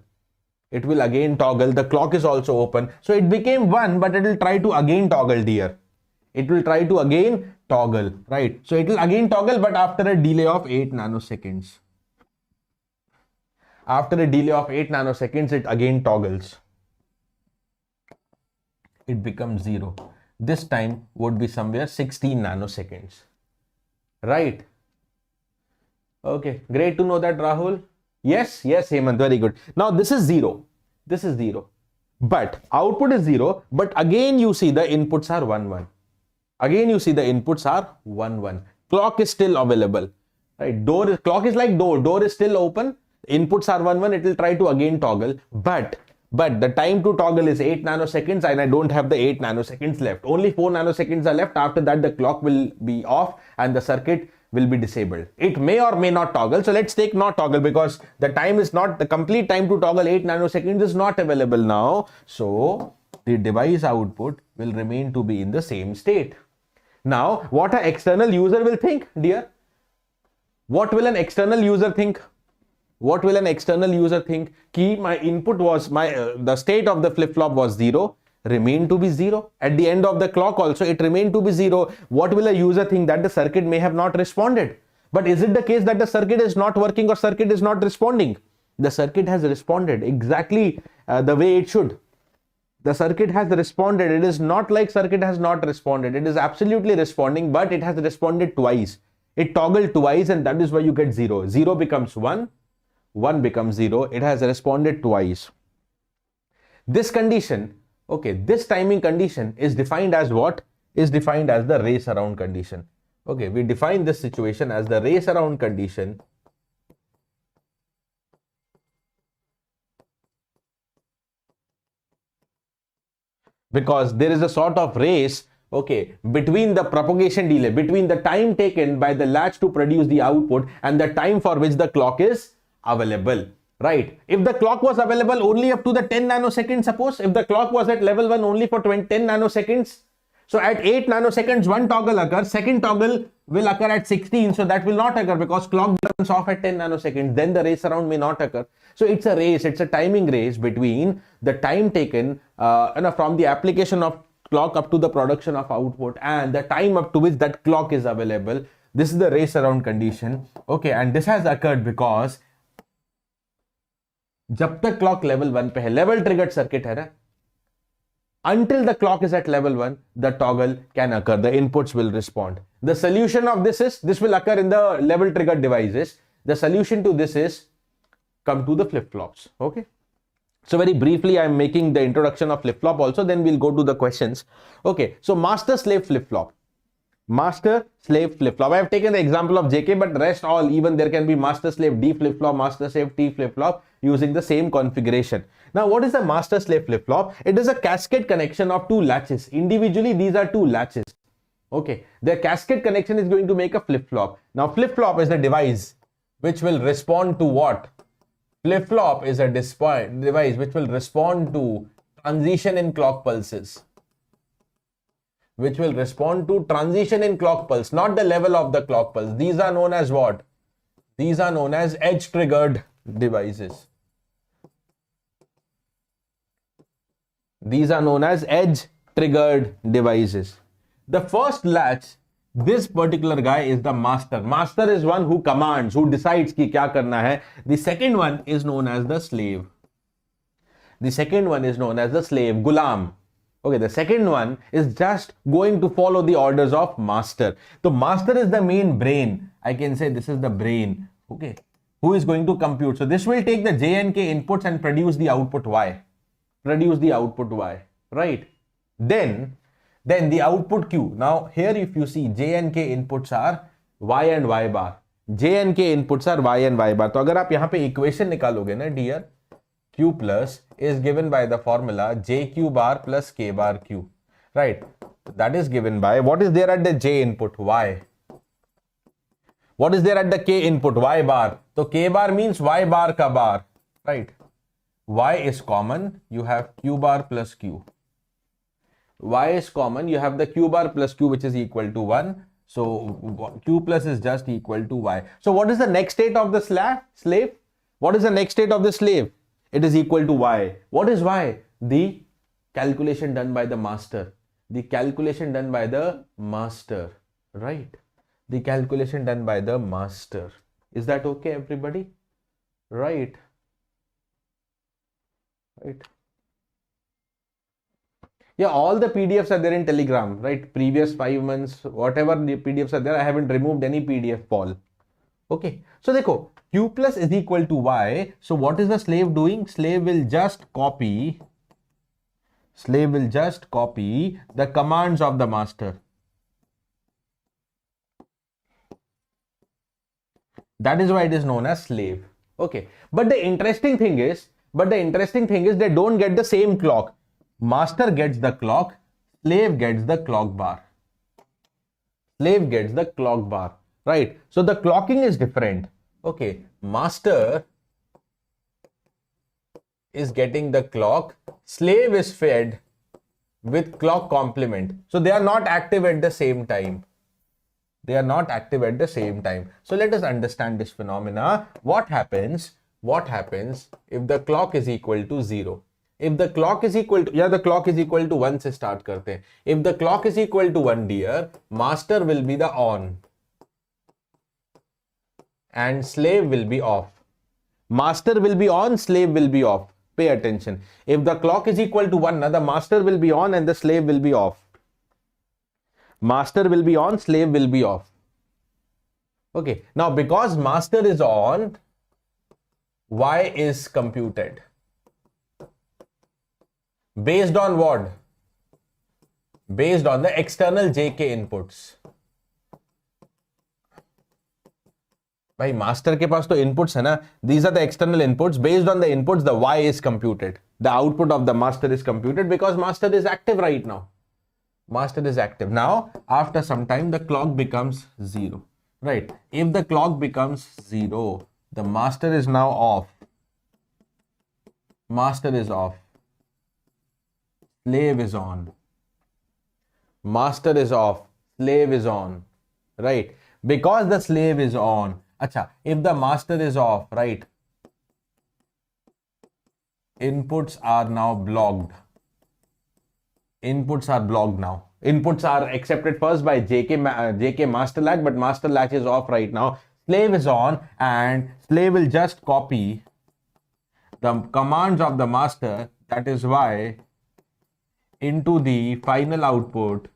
The clock is also open. So it became 1, but it will try to again toggle, dear. It will try to again toggle, right? So it will again toggle, but after a delay of 8 nanoseconds. After a delay of 8 nanoseconds, it again toggles. It becomes 0. This time would be somewhere 16 nanoseconds. Right? Okay, great to know that, Rahul. Yes, Hemant, very good. Now this is 0. But output is 0. But again you see the inputs are 1 1. Clock is still available. Right? Clock is like door. Door is still open. Inputs are 1 1. It will try to again toggle. But the time to toggle is 8 nanoseconds, and I don't have the 8 nanoseconds left. Only 4 nanoseconds are left. After that, the clock will be off and the circuit will be disabled. It may or may not toggle. So let's take not toggle, because the time is not, the complete time to toggle 8 nanoseconds is not available now. So the device output will remain to be in the same state. Now, what an external user will think, dear? What will an external user think? Ki my input was, the state of the flip-flop was 0, remain to be 0. At the end of the clock also, it remained to be 0. What will a user think? That the circuit may have not responded. But is it the case that the circuit is not working or circuit is not responding? The circuit has responded exactly the way it should. The circuit has responded. It is not like circuit has not responded. It is absolutely responding, but it has responded twice. It toggled twice, and that is why you get 0. 0 becomes 1, 1 becomes 0. It has responded twice. This condition, okay, this timing condition is defined as what? Is defined as the race around condition. Okay, we define this situation as the race around condition because there is a sort of race, okay, between the propagation delay, between the time taken by the latch to produce the output and the time for which the clock is available, right? If the clock was available only up to the 10 nanoseconds, suppose if the clock was at level 1 only for 10 nanoseconds, so at 8 nanoseconds one toggle occurs, second toggle will occur at 16, so that will not occur because clock turns off at 10 nanoseconds, then the race around may not occur. So it's a race, it's a timing race between the time taken from the application of clock up to the production of output and the time up to which that clock is available. This is the race around condition, okay, and this has occurred because जब तक clock level 1 पे है, level triggered circuit है ना, until the clock is at level 1, the toggle can occur, the inputs will respond. The solution of this is, this will occur in the level triggered devices. The solution to this is come to the flip-flops, okay. So very briefly, I am making the introduction of flip-flop also, then we'll go to the questions. Okay, so master-slave flip-flop. Master-slave flip-flop. I have taken the example of JK, but rest all, even there can be master-slave D flip-flop, master-slave T flip-flop using the same configuration. Now, what is a master-slave flip-flop? It is a cascade connection of two latches. Individually, these are two latches. Okay, the cascade connection is going to make a flip-flop. Now, flip-flop is a device which will respond to what? Flip-flop is a device which will respond to transition in clock pulses. Which will respond to transition in clock pulse, not the level of the clock pulse. These are known as what? These are known as edge-triggered devices. These are known as edge-triggered devices. The first latch, this particular guy is the master. Master is one who commands, who decides ki kya karna hai. The second one is known as the slave. The second one is known as the slave, gulam. Okay, the second one is just going to follow the orders of master. So master is the main brain. I can say this is the brain. Okay, who is going to compute. So this will take the J and K inputs and produce the output Y. Produce the output Y, right? Then the output Q. Now here if you see J and K inputs are Y and Y bar. J and K inputs are Y and Y bar. तो अगर आप यहाँ पे equation निकालोगे ना dear, Q plus is given by the formula JQ bar plus K bar Q, right? That is given by, what is there at the J input? Y. What is there at the K input? Y bar. So K bar means Y bar ka bar, right? Y is common, you have Q bar plus Q. Y is common, you have the Q bar plus Q, which is equal to 1. So Q plus is just equal to Y. So what is the next state of the slave? What is the next state of the slave? It is equal to Y. What is Y? The calculation done by the master. The calculation done by the master, right? The calculation done by the master. Is that okay, everybody? Right. Right. Yeah, all the PDFs are there in Telegram, right? Previous 5 months, whatever the PDFs are there, I haven't removed any PDF, Paul. Okay. So, देखो, Q plus is equal to Y. So, what is the slave doing? Slave will just copy the commands of the master. That is why it is known as slave. Okay. But the interesting thing is they don't get the same clock. Master gets the clock, slave gets the clock bar. Slave gets the clock bar, right? So the clocking is different. Okay, master is getting the clock, slave is fed with clock complement. So they are not active at the same time. They are not active at the same time. So let us understand this phenomena. What happens if the clock is equal to 0? If the clock is equal to, the clock is equal to 1 से start करते हैं. If the clock is equal to 1, dear, master will be the on. and slave will be off. Master will be on, slave will be off. Pay attention. If the clock is equal to 1, now the master will be on and the slave will be off. Master will be on, slave will be off. Okay, now because master is on, Y is computed. Based on what? Based on the external JK inputs. भाई master के पास तो inputs है ना, these are the external inputs. Based on the inputs, the Y is computed. The output of the master is computed because master is active right now. Master is active. Now, after some time, the clock becomes 0. Right? If the clock becomes 0, the master is now off. Master is off. Slave is on. Master is off. Slave is on. Right? Because the slave is on. Acha, if the master is off, right? Inputs are now blocked. Inputs are blocked now. Inputs are accepted first by JK master latch, but master latch is off right now. Slave is on and slave will just copy the commands of the master, that is Y, into the final output,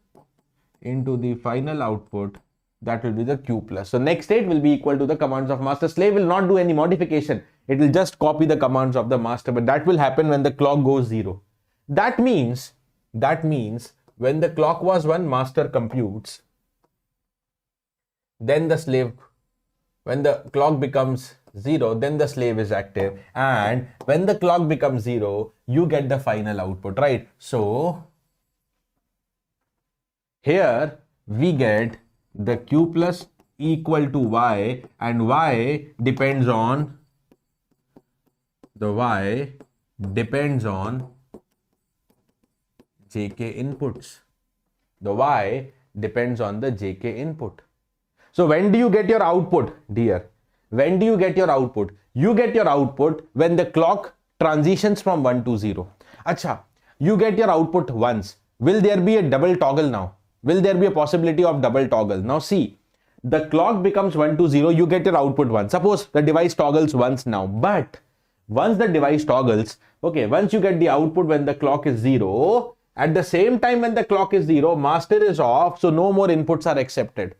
that will be the Q plus. So next state will be equal to the commands of master. Slave will not do any modification. It will just copy the commands of the master, but that will happen when the clock goes 0. That means when the clock was 1, master computes. Then the slave, when the clock becomes 0, then the slave is active. And when the clock becomes 0, you get the final output, right? So here we get the Q plus equal to Y, and Y depends on JK inputs. The Y depends on the JK input. So when do you get your output, dear? When do you get your output? You get your output when the clock transitions from 1 to 0. Acha, you get your output once. Will there be a double toggle now? Will there be a possibility of double toggle? Now see, the clock becomes 1 to 0, you get your output once. Suppose the device toggles once now, but once the device toggles, okay, once you get the output when the clock is 0, at the same time when the clock is 0, master is off, so no more inputs are accepted.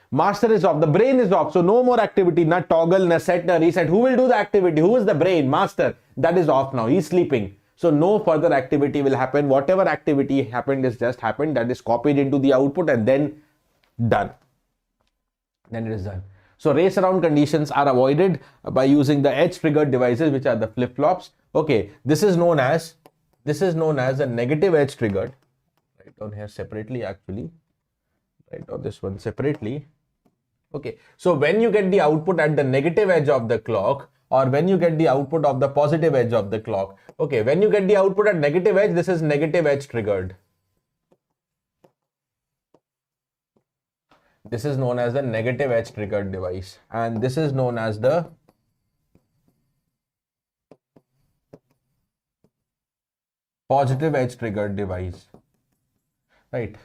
Master is off, the brain is off, so no more activity, not toggle, not set, not reset. Who will do the activity? Who is the brain? Master. That is off now, he's sleeping. So no further activity will happen. Whatever activity happened is just happened, that is copied into the output and then done. Then it is done. So race around conditions are avoided by using the edge triggered devices, which are the flip-flops. Okay, this is known as a negative edge triggered. Write down here separately actually. Write down this one separately. Okay, so when you get the output at the negative edge of the clock, or when you get the output of the positive edge of the clock. Okay, when you get the output at negative edge, this is negative edge triggered. This is known as the negative edge triggered device, and this is known as the positive edge triggered device, right?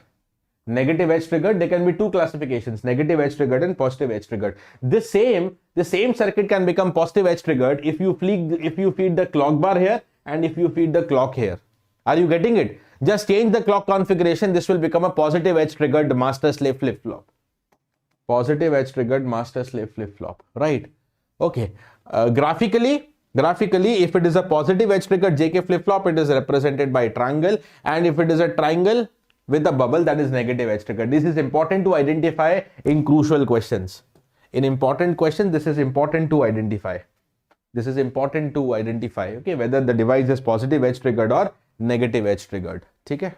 Negative edge triggered, there can be two classifications, negative edge triggered and positive edge triggered. The same circuit can become positive edge triggered if you feed the clock bar here and if you feed the clock here. Are you getting it? Just change the clock configuration, this will become a positive edge triggered master slave flip-flop. Positive edge triggered master slave flip-flop, right? Okay, graphically, if it is a positive edge triggered JK flip-flop, it is represented by a triangle, and if it is a triangle with a bubble, that is negative edge triggered. This is important to identify in crucial questions. In important questions, this is important to identify. This is important to identify, okay, whether the device is positive edge triggered or negative edge triggered. Okay?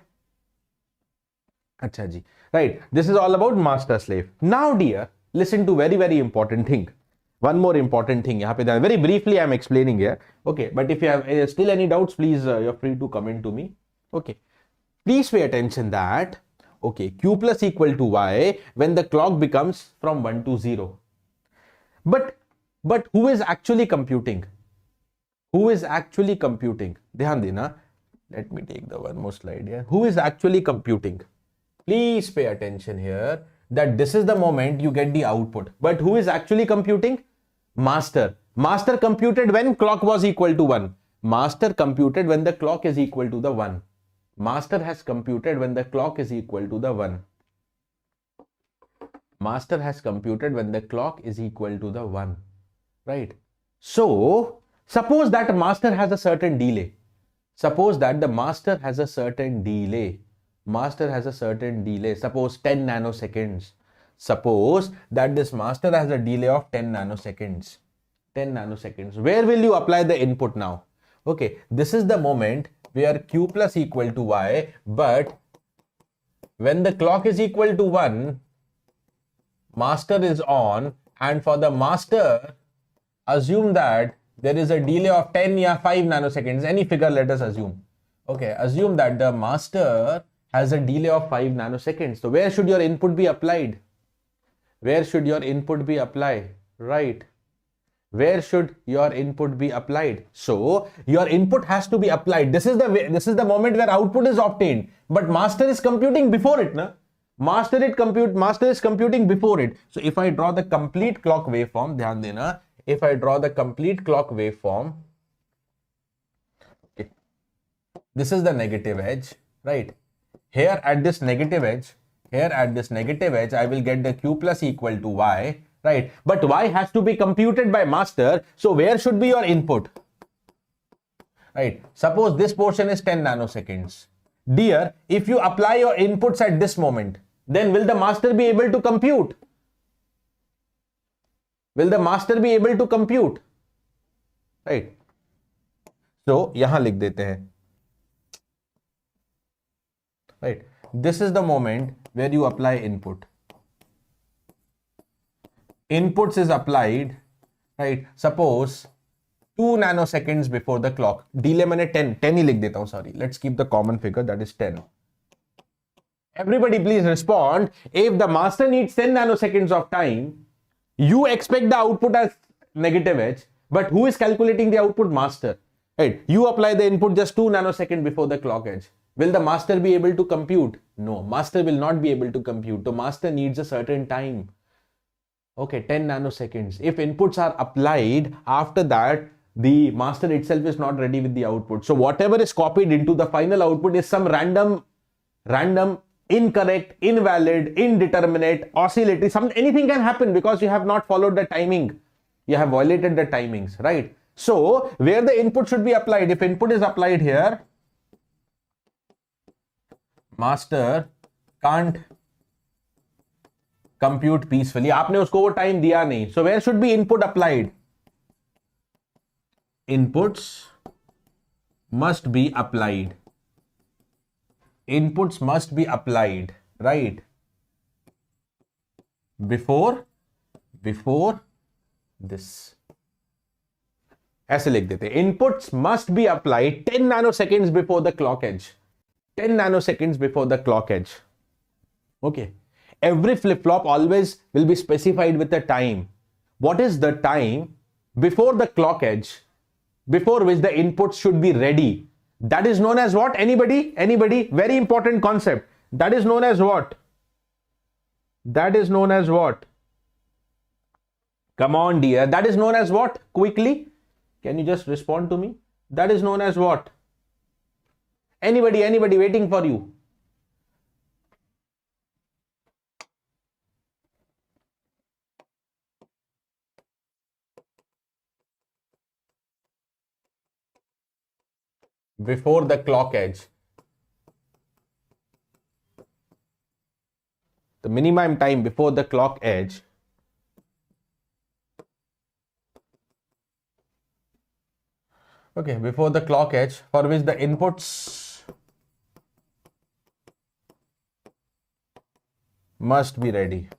Acha ji. Right. This is all about master slave. Now, dear, listen to very, very important thing. One more important thing. Very briefly, I am explaining here. Okay. But if you have still any doubts, please, you're free to comment to me. Okay. Please pay attention that, okay, Q plus equal to Y when the clock becomes from 1 to 0. But who is actually computing? Who is actually computing? Dhyan dena. Let me take the one more slide here. Who is actually computing? Please pay attention here that this is the moment you get the output. But who is actually computing? Master computed when clock was equal to 1. Master computed when the clock is equal to the 1. Master has computed when the clock is equal to the 1. Master has computed when the clock is equal to the 1. Right? So, suppose that master has a certain delay. Suppose that the master has a certain delay. Master has a certain delay. Suppose 10 nanoseconds. Suppose that this master has a delay of 10 nanoseconds. 10 nanoseconds. Where will you apply the input now? Okay, this is the moment where Q plus equal to Y, but when the clock is equal to 1, master is on, and for the master, assume that there is a delay of 10 or 5 nanoseconds, any figure let us assume. Okay, assume that the master has a delay of 5 nanoseconds. So where should your input be applied? Where should your input be applied? Right. Where should your input be applied? So your input has to be applied. This is the moment where output is obtained, but master is computing before it, na? Master is computing before it. So if I draw the complete clock waveform, dhyan dena, if I draw the complete clock waveform, okay, this is the negative edge, right? Here at this negative edge, I will get the Q plus equal to Y, right? But Y has to be computed by master. So where should be your input? Right? Suppose this portion is 10 nanoseconds. Dear, if you apply your inputs at this moment, then will the master be able to compute? Will the master be able to compute? Right? So, यहाँ लिख देते हैं. Right? This is the moment where you apply input. Inputs is applied, right? Suppose 2 nanoseconds before the clock. Delay मैंने 10 ही लिख देता हूँ, sorry. Let's keep the common figure, that is 10. Everybody please respond. If the master needs 10 nanoseconds of time, you expect the output as negative edge, but who is calculating the output? Master. Right? You apply the input just 2 nanoseconds before the clock edge. Will the master be able to compute? No, master will not be able to compute. The master needs a certain time. Okay, 10 nanoseconds. If inputs are applied, after that, the master itself is not ready with the output. So whatever is copied into the final output is some random, incorrect, invalid, indeterminate, oscillatory, anything can happen because you have not followed the timing. You have violated the timings, right? So where the input should be applied? If input is applied here, master can't compute peacefully. आपने उसको वो time दिया नहीं. So where should be input applied? Inputs must be applied. Inputs must be applied, right? Before this. ऐसे लिख देते. Inputs must be applied 10 nanoseconds before the clock edge. 10 nanoseconds before the clock edge. Okay. Every flip-flop always will be specified with a time. What is the time before the clock edge, before which the inputs should be ready? That is known as what? Anybody? Very important concept. That is known as what? That is known as what? Come on, dear. That is known as what? Quickly. Can you just respond to me? That is known as what? Anybody waiting for you. Before the clock edge. The minimum time before the clock edge before the clock edge for which the inputs must be ready.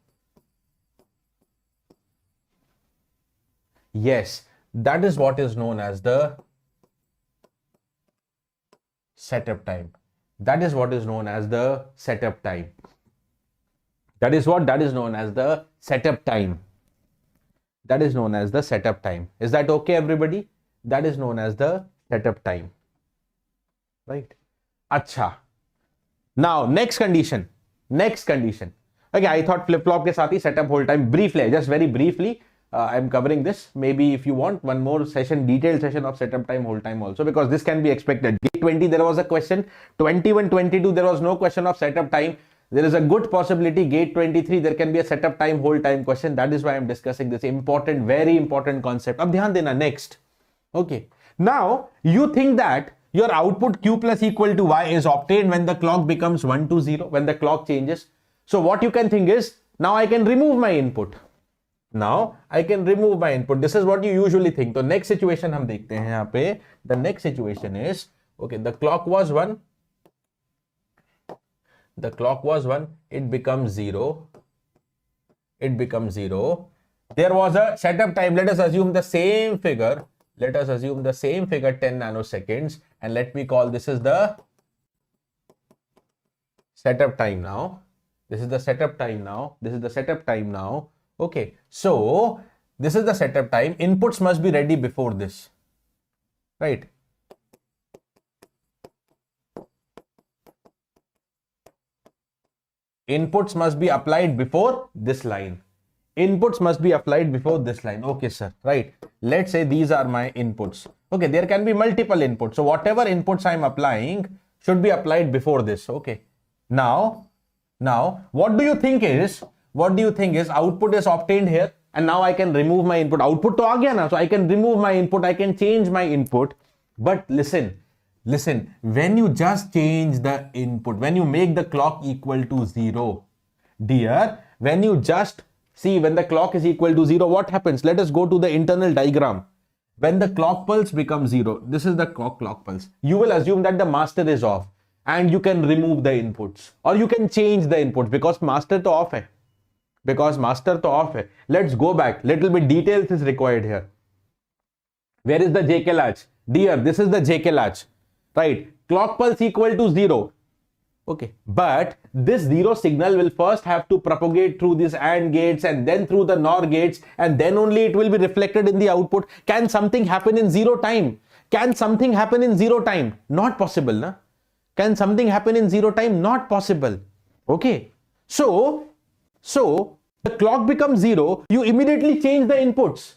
Yes, that is what is known as the setup time. That is what is known as the setup time. That is what? That is known as the setup time. That is known as the setup time. Is that okay, everybody? That is known as the setup time. Right? Acha. Now, next condition. Okay, I thought flip-flop ke saath hi setup hold time. Briefly, just very briefly. I'm covering this. Maybe if you want one more session, detailed session of setup time, hold time also, because this can be expected. Gate 20, there was a question. 21, 22, there was no question of setup time. There is a good possibility gate 23, there can be a setup time, hold time question. That is why I'm discussing this important, very important concept. Ab dhyan dena, next. Okay. Now, you think that your output Q plus equal to Y is obtained when the clock becomes 1 to 0, when the clock changes. So what you can think is, now I can remove my input. Now I can remove my input. This is what you usually think. So next situation हम देखते हैं यहाँ पे. The next situation is, okay, the clock was 1. The clock was 1. It becomes 0. It becomes 0. There was a setup time. Let us assume the same figure. Let us assume the same figure, 10 nanoseconds, and let me call this is the setup time now. This is the setup time now. This is the setup time now. Okay, so this is the setup time. Inputs must be ready before this, right? Inputs must be applied before this line. Inputs must be applied before this line. Okay, sir, right? Let's say these are my inputs. Okay, there can be multiple inputs. So whatever inputs I'm applying should be applied before this. Okay. Now, what do you think is output is obtained here, and now I can remove my input. Output to aa gaya na, so I can remove my input. I can change my input. But listen, when you just change the input, when you make the clock equal to 0, dear, when you just see when the clock is equal to 0, what happens? Let us go to the internal diagram. When the clock pulse becomes 0, this is the clock pulse. You will assume that the master is off and you can remove the inputs, or you can change the inputs because master to off hai. Let's go back. Little bit details is required here. Where is the JK latch? Dear, this is the JK latch, right? Clock pulse equal to 0. Okay, but this 0 signal will first have to propagate through these AND gates and then through the NOR gates, and then only it will be reflected in the output. Can something happen in 0 time? Not possible, na? Can something happen in 0 time? Not possible. Okay, so the clock becomes 0, you immediately change the inputs.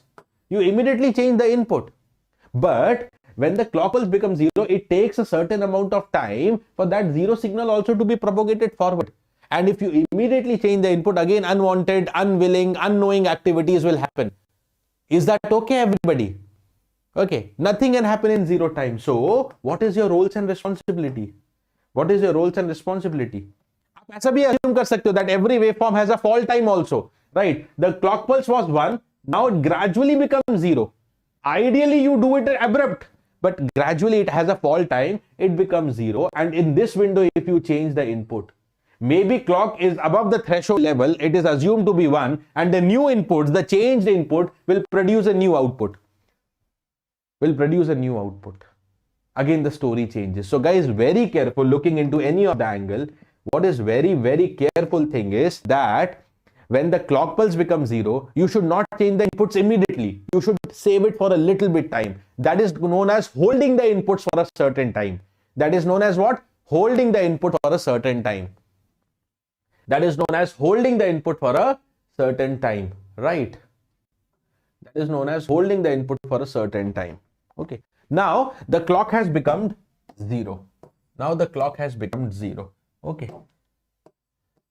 But when the clock pulse becomes 0, it takes a certain amount of time for that 0 signal also to be propagated forward. And if you immediately change the input, again unwanted, unwilling, unknowing activities will happen. Is that okay, everybody? Okay, nothing can happen in 0 time. So what is your roles and responsibility? What is your roles and responsibility? आप ऐसा भी assume कर सकते हो that every waveform has a fall time also, right? The clock pulse was 1, now it gradually becomes 0. Ideally, you do it abrupt, but gradually it has a fall time, it becomes 0, and in this window, if you change the input, maybe clock is above the threshold level, it is assumed to be 1, and the new inputs, the changed input will produce a new output. Again, the story changes. So guys, very careful looking into any of the angle. What is very, very careful thing is that when the clock pulse becomes 0, you should not change the inputs immediately. You should save it for a little bit time. That is known as holding the inputs for a certain time. That is known as what? Holding the input for a certain time. That is known as holding the input for a certain time, right? That is known as holding the input for a certain time. Okay. Now the clock has become 0. Okay.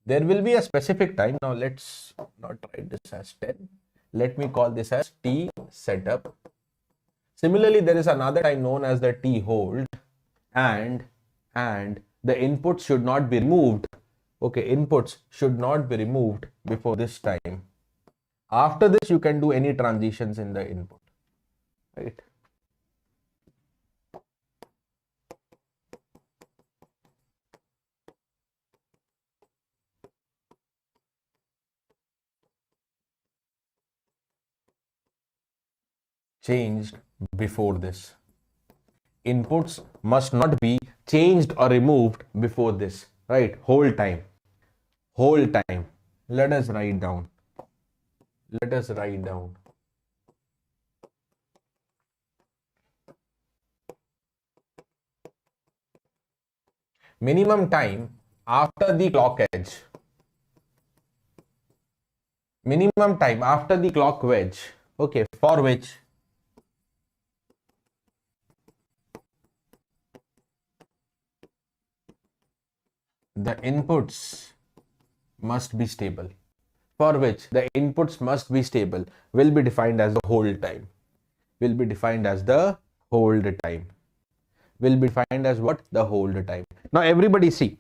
There will be a specific time. Now let's not write this as 10. Let me call this as T setup. Similarly, there is another time known as the T hold, and the inputs should not be removed. Okay, inputs should not be removed before this time. After this, you can do any transitions in the input, right? Changed before this. Inputs must not be changed or removed before this, right? Whole time. Let us write down. Minimum time after the clock edge. Minimum time after the clock wedge Okay, for which the inputs must be stable. For which the inputs must be stable will be defined as the hold time. Will be defined as the hold time. Will be defined as what? The hold time. Now everybody see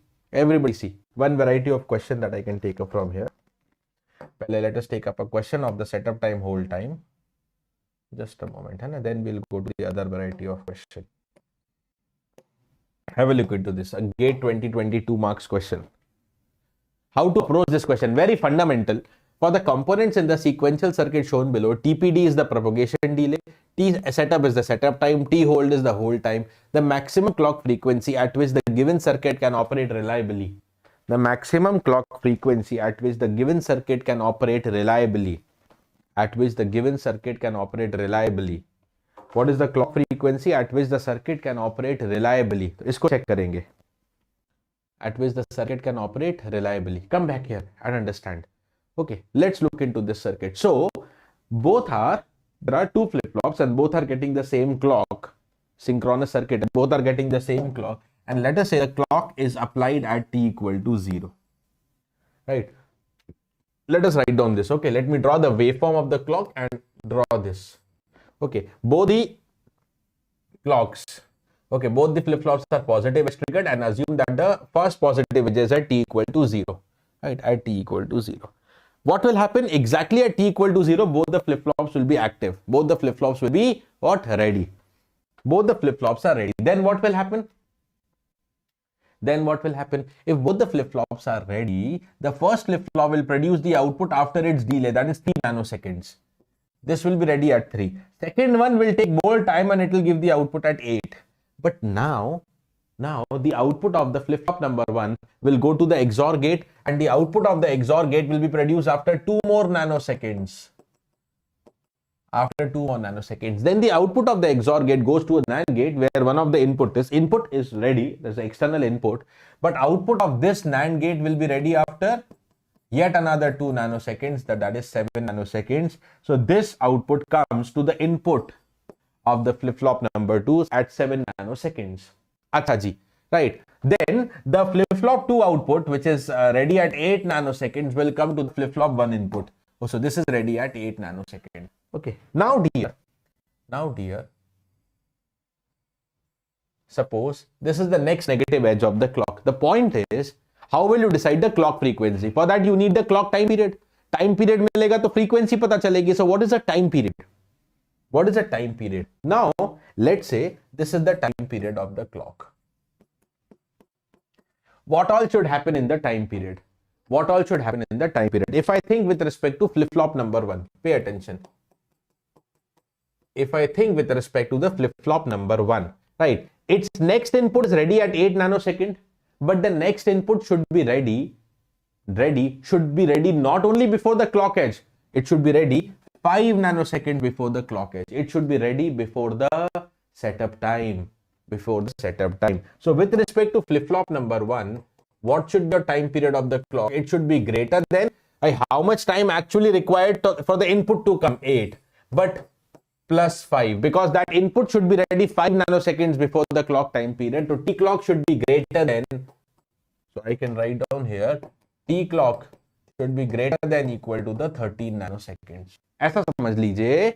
one variety of question that I can take up from here. Let us take up a question of the setup time, hold time. Just a moment, and then we'll go to the other variety of question. Have a look into this. A GATE 2022 marks question. How to approach this question? Very fundamental. For the components in the sequential circuit shown below, TPD is the propagation delay, T setup is the setup time, T hold is the hold time. The maximum clock frequency at which the given circuit can operate reliably. The maximum clock frequency at which the given circuit can operate reliably. At which the given circuit can operate reliably. What is the clock frequency at which the circuit can operate reliably? इसको check करेंगे. At which the circuit can operate reliably. Come back here and understand. Okay, let's look into this circuit. So, there are two flip-flops and both are getting the same clock. Synchronous circuit, both are getting the same clock. And let us say the clock is applied at t equal to 0. Right? Let us write down this. Okay, let me draw the waveform of the clock and draw this. Okay, both the clocks. Okay, both the flip-flops are positive edge triggered, and assume that the first positive edge is at t equal to 0. Right, at t equal to 0. What will happen? Exactly at t equal to 0, both the flip-flops will be active. Both the flip-flops will be what? Ready. Both the flip-flops are ready. Then what will happen? Then what will happen? If both the flip-flops are ready, the first flip-flop will produce the output after its delay, that is 3 nanoseconds. This will be ready at 3. Second one will take more time and it will give the output at 8. But now the output of the flip-flop number 1 will go to the XOR gate, and the output of the XOR gate will be produced after 2 more nanoseconds. After 2 more nanoseconds. Then the output of the XOR gate goes to a NAND gate where one of the input is ready. There's an external input. But output of this NAND gate will be ready after yet another 2 nanoseconds. That is 7 nanoseconds. So this output comes to the input of the flip-flop number 2 at 7 nanoseconds. Acha ji. Right. Then the flip-flop 2 output, which is ready at 8 nanoseconds, will come to the flip-flop 1 input. Oh, so this is ready at 8 nanoseconds. Okay. Now dear, suppose this is the next negative edge of the clock. The point is, how will you decide the clock frequency? For that, you need the clock time period. Time period मिलेगा तो frequency पता चलेगी. So what is the time period? What is the time period? Now, let's say this is the time period of the clock. What all should happen in the time period? What all should happen in the time period? If I think with respect to flip-flop number 1, pay attention. If I think with respect to the flip-flop number 1, right, its next input is ready at 8 nanosecond, but the next input should be ready not only before the clock edge, it should be ready 5 nanoseconds before the clock edge. It should be ready before the setup time. So with respect to flip-flop number 1, what should the time period of the clock? It should be greater than how much time actually required for the input to come? 8. But plus 5, because that input should be ready 5 nanoseconds before the clock time period. So T clock should be greater than, so I can write down here, T clock should be greater than equal to the 13 nanoseconds. ऐसा समझ लीजिए,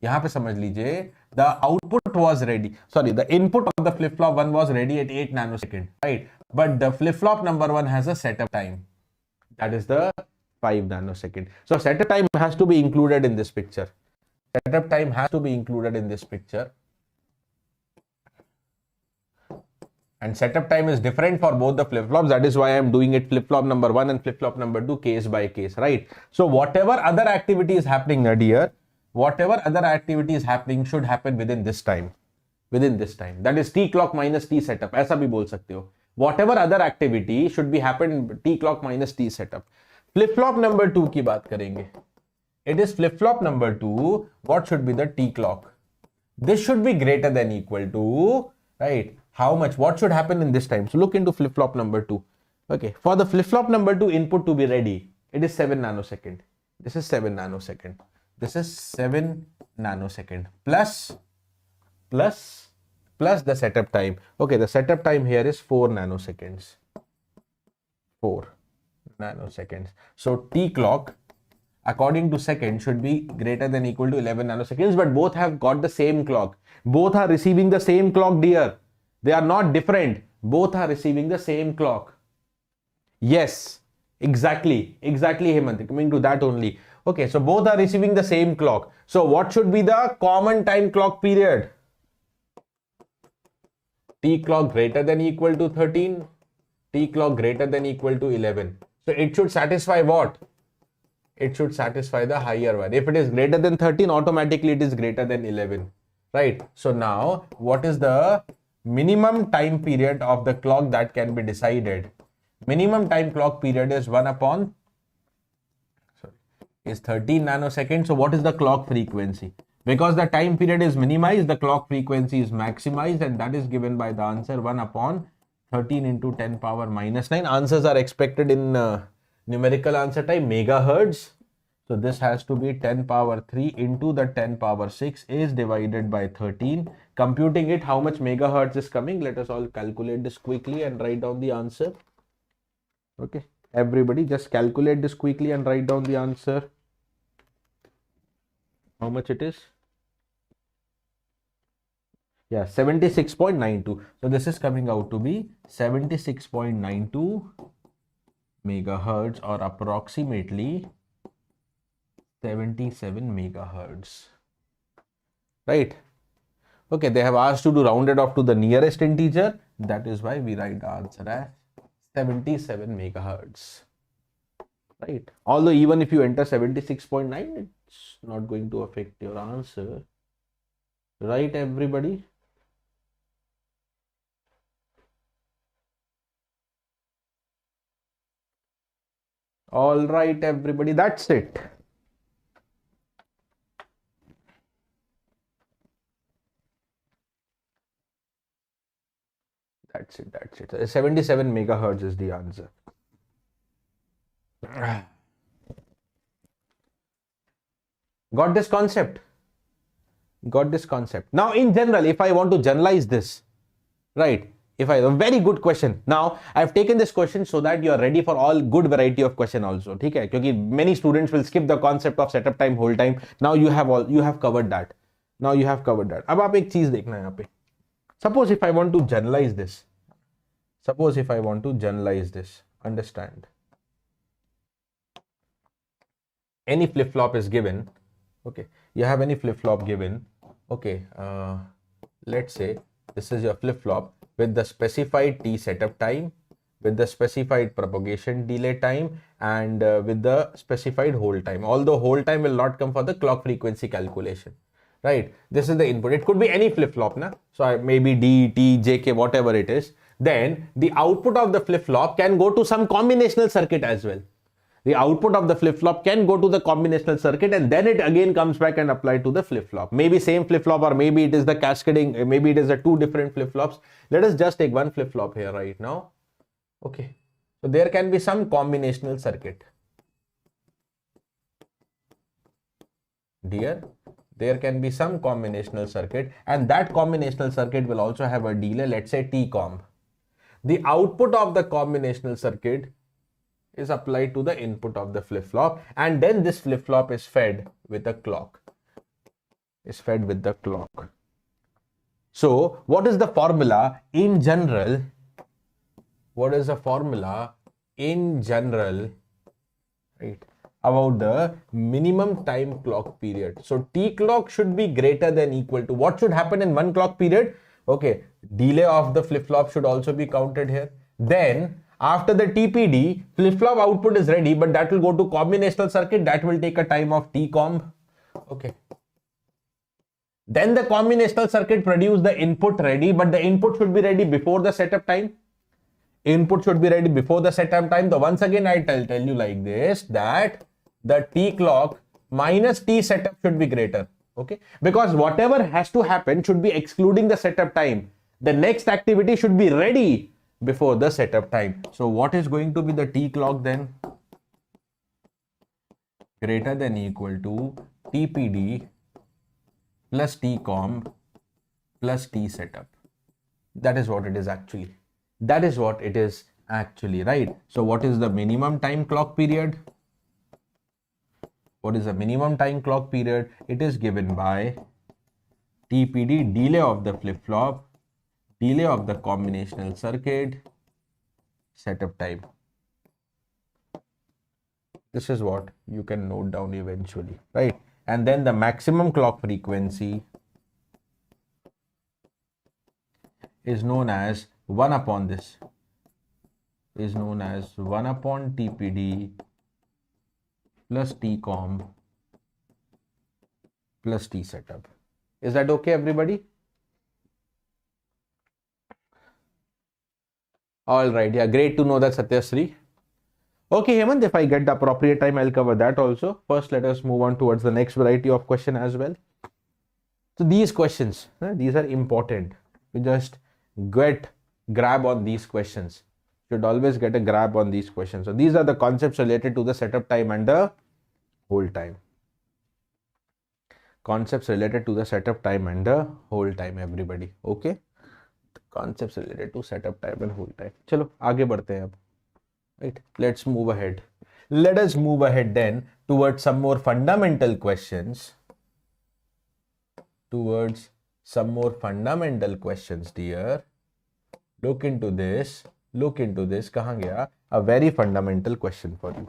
यहाँ पे समझ लीजिए, the output was ready, the input of the flip-flop 1 was ready at 8 nanosecond, right? But the flip-flop number 1 has a setup time, that is the 5 nanosecond. So setup time has to be included in this picture. Setup time has to be included in this picture. And setup time is different for both the flip-flops. That is why I am doing it flip-flop number 1 and flip-flop number 2 case by case, right? So whatever other activity is happening, dear, whatever other activity is happening should happen within this time. Within this time. That is T clock minus T setup. ऐसा भी बोल सकते हो. Whatever other activity should be happen T clock minus T setup. Flip-flop number 2 की बात करेंगे. It is flip-flop number 2. What should be the T clock? This should be greater than equal to, right? How much? What should happen in this time? So look into flip-flop number 2. Okay. For the flip-flop number 2 input to be ready, it is 7 nanosecond. This is 7 nanosecond. This is 7 nanosecond plus the setup time. Okay, the setup time here is 4 nanoseconds. 4 nanoseconds. So T clock according to second should be greater than equal to 11 nanoseconds, but both have got the same clock. Both are receiving the same clock, dear. They are not different. Both are receiving the same clock. Yes, exactly, Hemant, coming to that only. Okay, so both are receiving the same clock. So what should be the common time clock period? T clock greater than equal to 13, T clock greater than equal to 11. So it should satisfy what? It should satisfy the higher one. If it is greater than 13, automatically it is greater than 11, right? So now what is the minimum time period of the clock that can be decided? Minimum time clock period is 13 nanoseconds. So what is the clock frequency? Because the time period is minimized, the clock frequency is maximized, and that is given by the answer 1/13 into 10 power minus 9. Answers are expected in numerical answer type megahertz. So this has to be 10 power 3 into the 10 power 6 is divided by 13. Computing it, how much megahertz is coming? Let us all calculate this quickly and write down the answer. Okay, everybody just calculate this quickly and write down the answer. How much it is? Yeah, 76.92. So this is coming out to be 76.92 megahertz, or approximately 77 megahertz, right? Okay, they have asked you to round it off to the nearest integer. That is why we write the answer as 77 megahertz, right? Although even if you enter 76.9, it's not going to affect your answer, right, everybody? All right, everybody, that's it. That's it. 77 megahertz is the answer. Got this concept? Got this concept? Now, in general, if I want to generalize this, right? A very good question. Now, I've taken this question so that you are ready for all good variety of question also. Okay? Because many students will skip the concept of setup time, hold time. Now you have covered that. Now you have covered that. अब आप एक चीज देखना यहाँ पे. Suppose if I want to generalize this. Understand. Any flip-flop is given. Okay. You have any flip-flop given. Okay. Let's say this is your flip-flop with the specified T setup time, with the specified propagation delay time, and with the specified hold time. Although hold time will not come for the clock frequency calculation, right? This is the input. It could be any flip-flop, na? So maybe D, T, JK, whatever it is. Then the output of the flip-flop can go to some combinational circuit as well. The output of the flip-flop can go to the combinational circuit, and then it again comes back and applied to the flip-flop. Maybe same flip-flop, or maybe it is the cascading, maybe it is the two different flip-flops. Let us just take one flip-flop here right now. Okay. So there can be some combinational circuit. Dear, there can be some combinational circuit, and that combinational circuit will also have a delay, let's say T-comb. The output of the combinational circuit is applied to the input of the flip-flop, and then this flip-flop is fed with a clock. So what is the formula in general? Right, about the minimum time clock period? So T clock should be greater than equal to what should happen in one clock period? Okay, delay of the flip-flop should also be counted here. Then after the TPD, flip-flop output is ready, but that will go to combinational circuit. That will take a time of T-comb. Okay. Then the combinational circuit produce the input ready, but the input should be ready before the setup time. So once again, I tell you like this, that the T clock minus T setup should be greater. Okay. Because whatever has to happen should be excluding the setup time. The next activity should be ready before the setup time. So what is going to be the T clock then? greater than equal to TPD plus TCOM plus T setup. That is what it is actually. That is what it is actually, right? So what is the minimum time clock period? What is the minimum time clock period? It is given by TPD, delay of the flip-flop, delay of the combinational circuit, setup time. This is what you can note down eventually, right? And then the maximum clock frequency is known as 1 upon this, is known as 1 upon TPD plus TCOM plus T setup. Is that okay, everybody? All right, yeah, great to know that, Satyasree. Okay, Hemant, if I get the appropriate time, I'll cover that also. First, let us move on towards the next variety of question as well. So these questions, these are important. You just grab on these questions. Should always get a grab on these questions. So these are the concepts related to the setup time and the hold time. Concepts related to the setup time and the hold time, everybody. Okay? Concepts related to setup time and hold time. Chalo, आगे बढ़ते हैं अब. Right? Let's move ahead. Let us move ahead then towards some more fundamental questions. Towards some more fundamental questions, dear. Look into this. Look into this. Kahan gaya? A very fundamental question for you.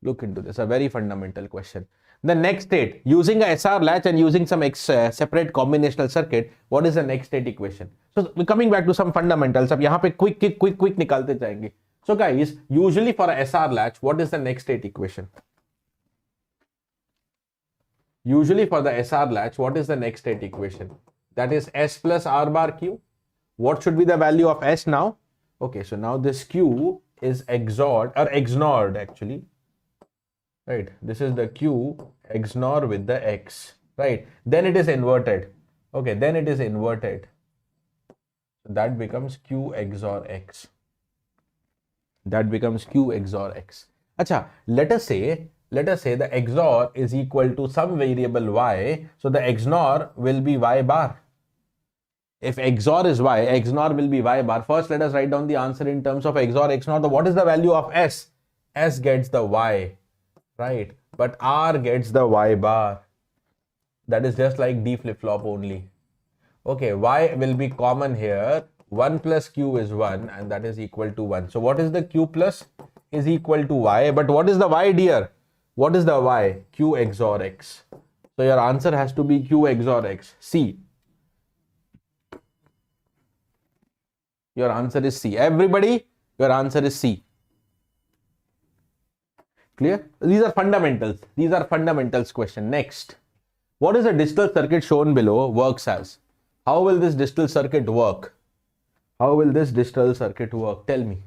Look into this. A very fundamental question. The next state, using a SR latch and using some separate combinational circuit, what is the next state equation? So we're coming back to some fundamentals. अब यहाँ पे quick निकालते जाएंगे. So guys, usually for a SR latch, what is the next state equation? Usually for the SR latch, what is the next state equation? That is S plus R bar Q. What should be the value of S now? Okay, so now this Q is XORed actually. Right, this is the Q XOR with the X, right? Then it is inverted. Okay, then it is inverted. So that becomes Q XOR X. That becomes Q XOR X. Acha, let us say the XOR is equal to some variable Y. So the XOR will be Y bar. If XOR is Y, XOR will be Y bar. First, let us write down the answer in terms of XOR, XOR. What is the value of S? S gets the Y. Right, but R gets the Y bar. That is just like D flip-flop only. Okay, Y will be common here. 1 plus Q is 1 and that is equal to 1. So what is the Q plus? Is equal to Y. But what is the Y, dear? What is the Y? Q XOR X. So your answer has to be Q XOR X. C. Your answer is C. Everybody, your answer is C. Clear? These are fundamentals. These are fundamentals question. Next, what is the digital circuit shown below works as? How will this digital circuit work? How will this digital circuit work? Tell me.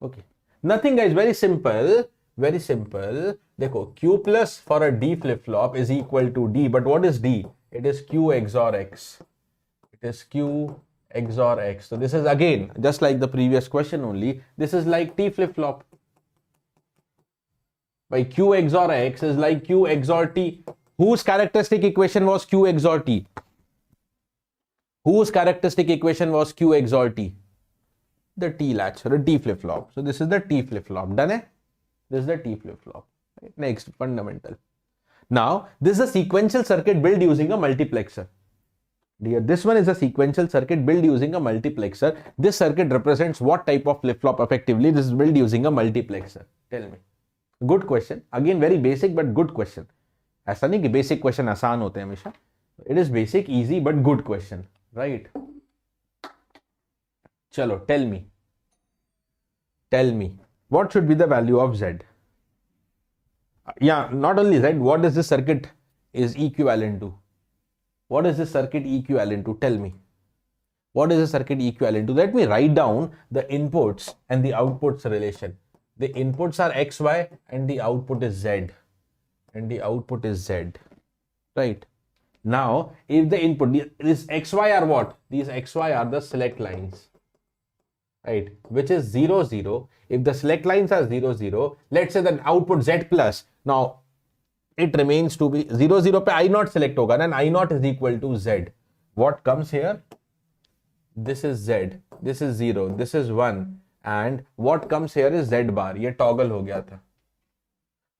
Okay. Nothing, guys. Very simple. Very simple. Dekho, Q plus for a D flip-flop is equal to D. But what is D? It is Q XOR X. It is Q XOR X. So this is again, just like the previous question only. This is like T flip-flop. By Q XOR X is like Q XOR T. Whose characteristic equation was Q XOR T? Whose characteristic equation was Q XOR T? The T latch or a T flip-flop. So this is the T flip-flop. Done? This is the T flip-flop. Right? Next, fundamental. Now, this is a sequential circuit built using a multiplexer. Dear, this one is a sequential circuit built using a multiplexer. This circuit represents what type of flip-flop effectively? This is built using a multiplexer. Tell me. Good question. Again, very basic but good question. ऐसा नहीं कि basic question आसान होते हैं हमेशा. It is basic, easy but good question, right? चलो, tell me, what should be the value of Z? Yeah, not only Z, what is this circuit is equivalent to? What is this circuit equivalent to? Tell me. What is the circuit equivalent to? Let me write down the inputs and the outputs relation. The inputs are X, Y and the output is Z. Right? Now, if the input, this XY are what? These XY are the select lines. right, which is 0, 0. If the select lines are 0, 0, let's say the output Z plus. Now, it remains to be 0, 0 pe I naught select hoga and I naught is equal to Z. What comes here? This is Z, this is 0, this is 1, and what comes here is Z bar. Ye toggle ho gaya tha.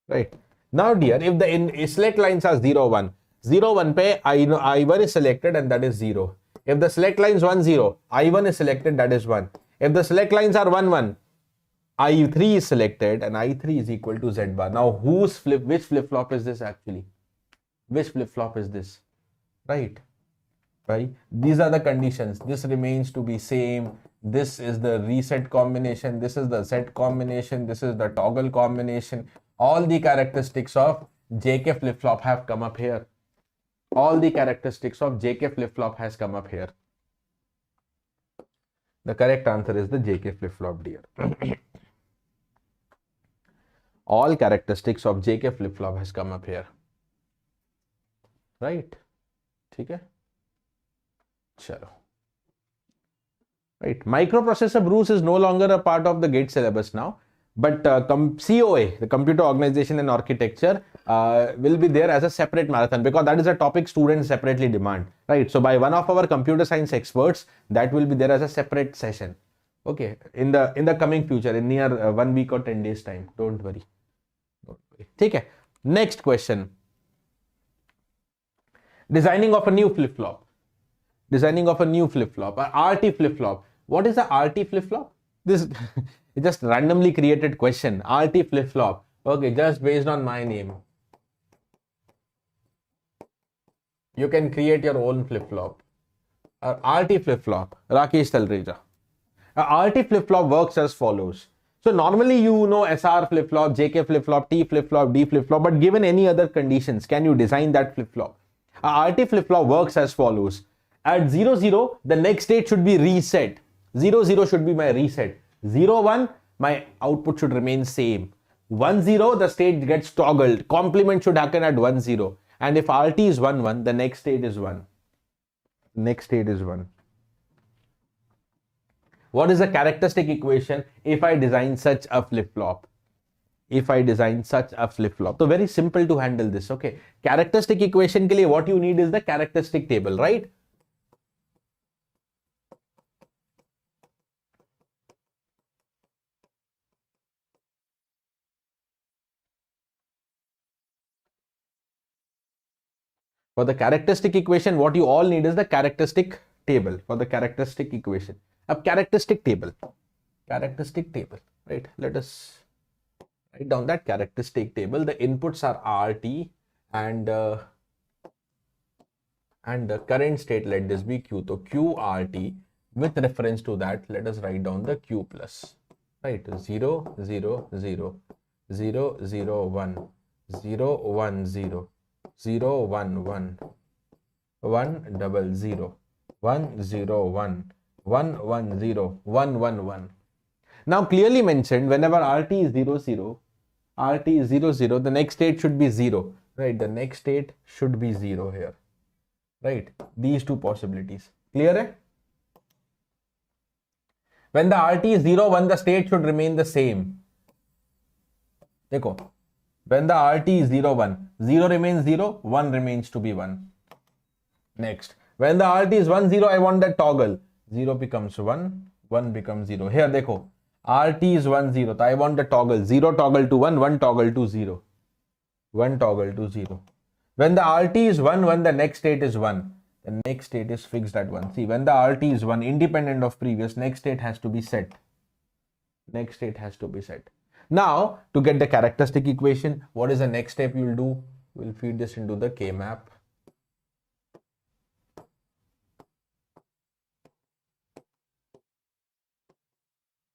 Right. Now, dear, if the select lines are 0, 1, 0, 1 pe I1 is selected and that is 0. If the select lines 1, 0, I1 is selected, that is 1. If the select lines are 1, 1, I3 is selected and I3 is equal to Z bar. Now, which flip-flop is this actually? Which flip-flop is this? Right. Right. These are the conditions. This remains to be same. This is the reset combination. This is the set combination. This is the toggle combination. All the characteristics of JK flip-flop have come up here. All the characteristics of JK flip-flop has come up here. The correct answer is the JK flip-flop, dear. All characteristics of JK flip-flop has come up here. Right. Okay. Chalo. Right. Microprocessor Bruce is no longer a part of the GATE syllabus now. But COA, the Computer Organization and Architecture, will be there as a separate marathon because that is a topic students separately demand, right? So by one of our computer science experts, that will be there as a separate session. Okay, in the coming future, in near 1 week or 10 days time. Don't worry. Okay. Next question. Designing of a new flip-flop. Designing of a new flip-flop, RT flip-flop. What is the RT flip-flop? This is just randomly created question. RT flip-flop. Okay, just based on my name. You can create your own flip-flop. RT flip-flop. Rakesh Talreja. RT flip-flop works as follows. So normally you know SR flip-flop, JK flip-flop, T flip-flop, D flip-flop, but given any other conditions, can you design that flip-flop? RT flip-flop works as follows. At 0, 0, the next state should be reset. 0, 0 should be my reset. 0, 1, my output should remain same. 1, 0, the state gets toggled. Complement should happen at 1, 0. And if RT is 1, 1, the next state is 1. Next state is 1. What is the characteristic equation if I design such a flip-flop? If I design such a flip-flop. So very simple to handle this, okay. Characteristic equation ke liye what you need is the characteristic table, right? For the characteristic equation, what you all need is the characteristic table for the characteristic equation. A characteristic table, right? Let us write down that characteristic table. The inputs are RT and the current state, let this be Q. So QRT, with reference to that, let us write down the Q plus, right? 0, 0, 0, 0, 0, 1, 0, 1, 0. 0, 1, 1, 1, 0, 0, 1, 0, 1, 1, 1, 0, 1, 1, 1. Now clearly mentioned, whenever RT is 0, 0, RT is 0, 0, the next state should be 0, right? The next state should be 0 here, right? These two possibilities. Clear? Hai? When the RT is 0, 1, the state should remain the same. Dekho. When the RT is 0, 1, 0 remains 0, 1 remains to be 1. Next, when the RT is 1, 0, I want that toggle. 0 becomes 1, 1 becomes 0. Here, dekho, RT is 1, 0. So I want the toggle. 0 toggle to 1, 1 toggle to 0. 1 toggle to 0. When the RT is 1, 1, the next state is 1. The next state is fixed at 1. See, when the RT is 1, independent of previous, next state has to be set. Next state has to be set. Now, to get the characteristic equation, what is the next step you will do? We'll feed this into the K-map.